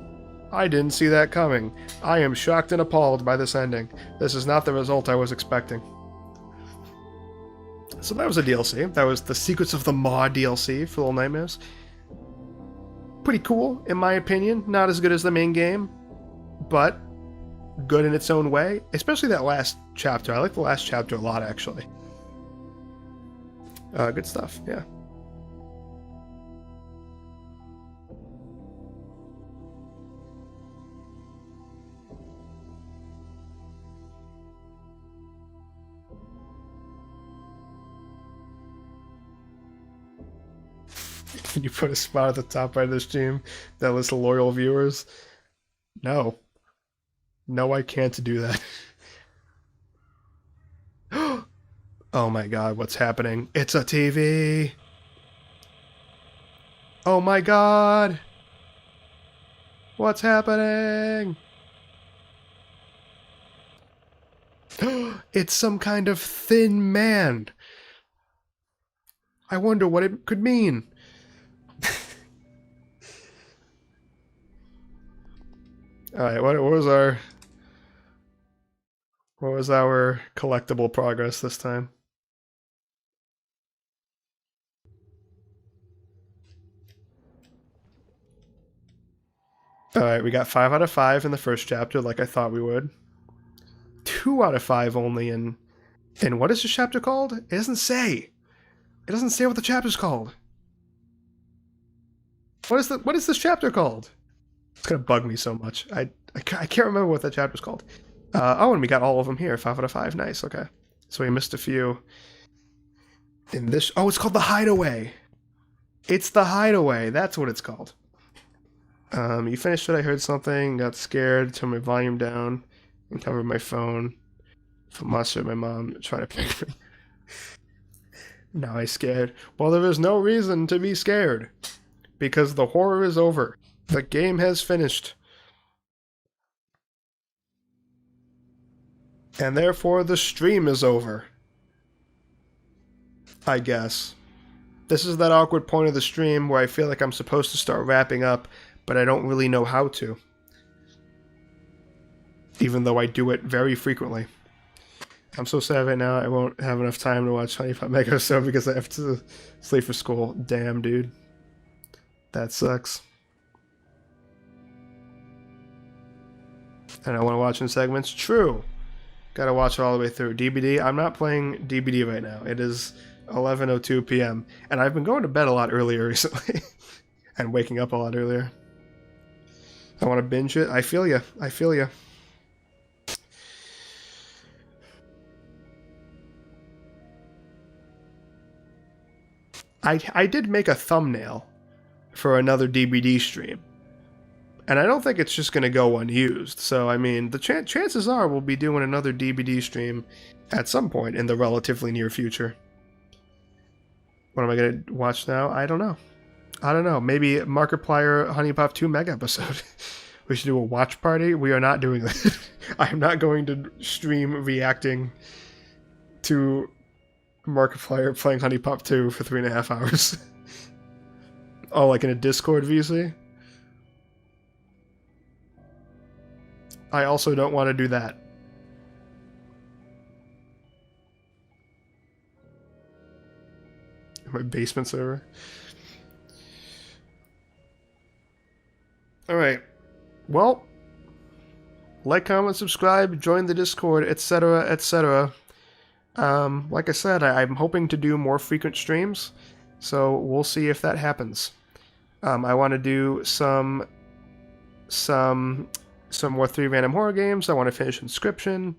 I didn't see that coming. I am shocked and appalled by this ending. This is not the result I was expecting. So that was a DLC. That was the Secrets of the Maw DLC for Little Nightmares. Pretty cool, in my opinion. Not as good as the main game, but good in its own way. Especially that last chapter. I like the last chapter a lot, actually. Good stuff, yeah. Can you put a spot at the top right of the stream that lists loyal viewers? No. No, I can't do that. Oh my god, what's happening? It's a TV! Oh my god! What's happening? It's some kind of thin man. I wonder what it could mean. Alright, what was our... What was our collectible progress this time? Alright, we got 5 out of 5 in the first chapter, like I thought we would. 2 out of 5 only in what is this chapter called? It doesn't say. It doesn't say what the chapter's called. What is this chapter called? It's gonna bug me so much. I can't remember what that chapter's called. Oh, and we got all of them here. 5 out of 5. Nice. Okay. So we missed a few. In this, oh, it's called the Hideaway. It's the Hideaway. That's what it's called. You finished it. I heard something. Got scared. Turned my volume down and covered my phone. From us or my mom trying to pick me. Now I scared. Well, there is no reason to be scared because the horror is over. The game has finished. And therefore the stream is over. I guess. This is that awkward point of the stream where I feel like I'm supposed to start wrapping up, but I don't really know how to. Even though I do it very frequently. I'm so sad right now I won't have enough time to watch Honey Pot Mega So because I have to sleep for school. Damn, dude. That sucks. And I want to watch in segments? True. Gotta watch it all the way through. DBD? I'm not playing DBD right now. It is 11:02 p.m. And I've been going to bed a lot earlier recently. And waking up a lot earlier. I want to binge it. I feel ya. I feel ya. I did make a thumbnail for another DBD stream. And I don't think it's just going to go unused. So, I mean, the chances are we'll be doing another DBD stream at some point in the relatively near future. What am I going to watch now? I don't know. I don't know. Maybe Markiplier Honey Pop 2 Mega episode. We should do a watch party. We are not doing that. I am not going to stream reacting to Markiplier playing Honey Pop 2 for 3.5 hours. Oh, like in a Discord VC? I also don't want to do that. My basement server. Alright. Well, like, comment, subscribe, join the Discord, etc., etc. Like I said, I'm hoping to do more frequent streams, so we'll see if that happens. I want to do some more 3 random horror games. I want to finish Inscription.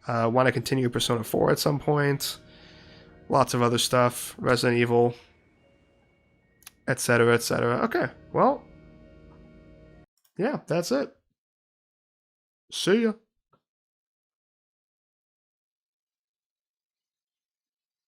I want to continue Persona 4 at some point. Lots of other stuff. Resident Evil. Etc., etc. Okay, well, yeah, that's it. See ya.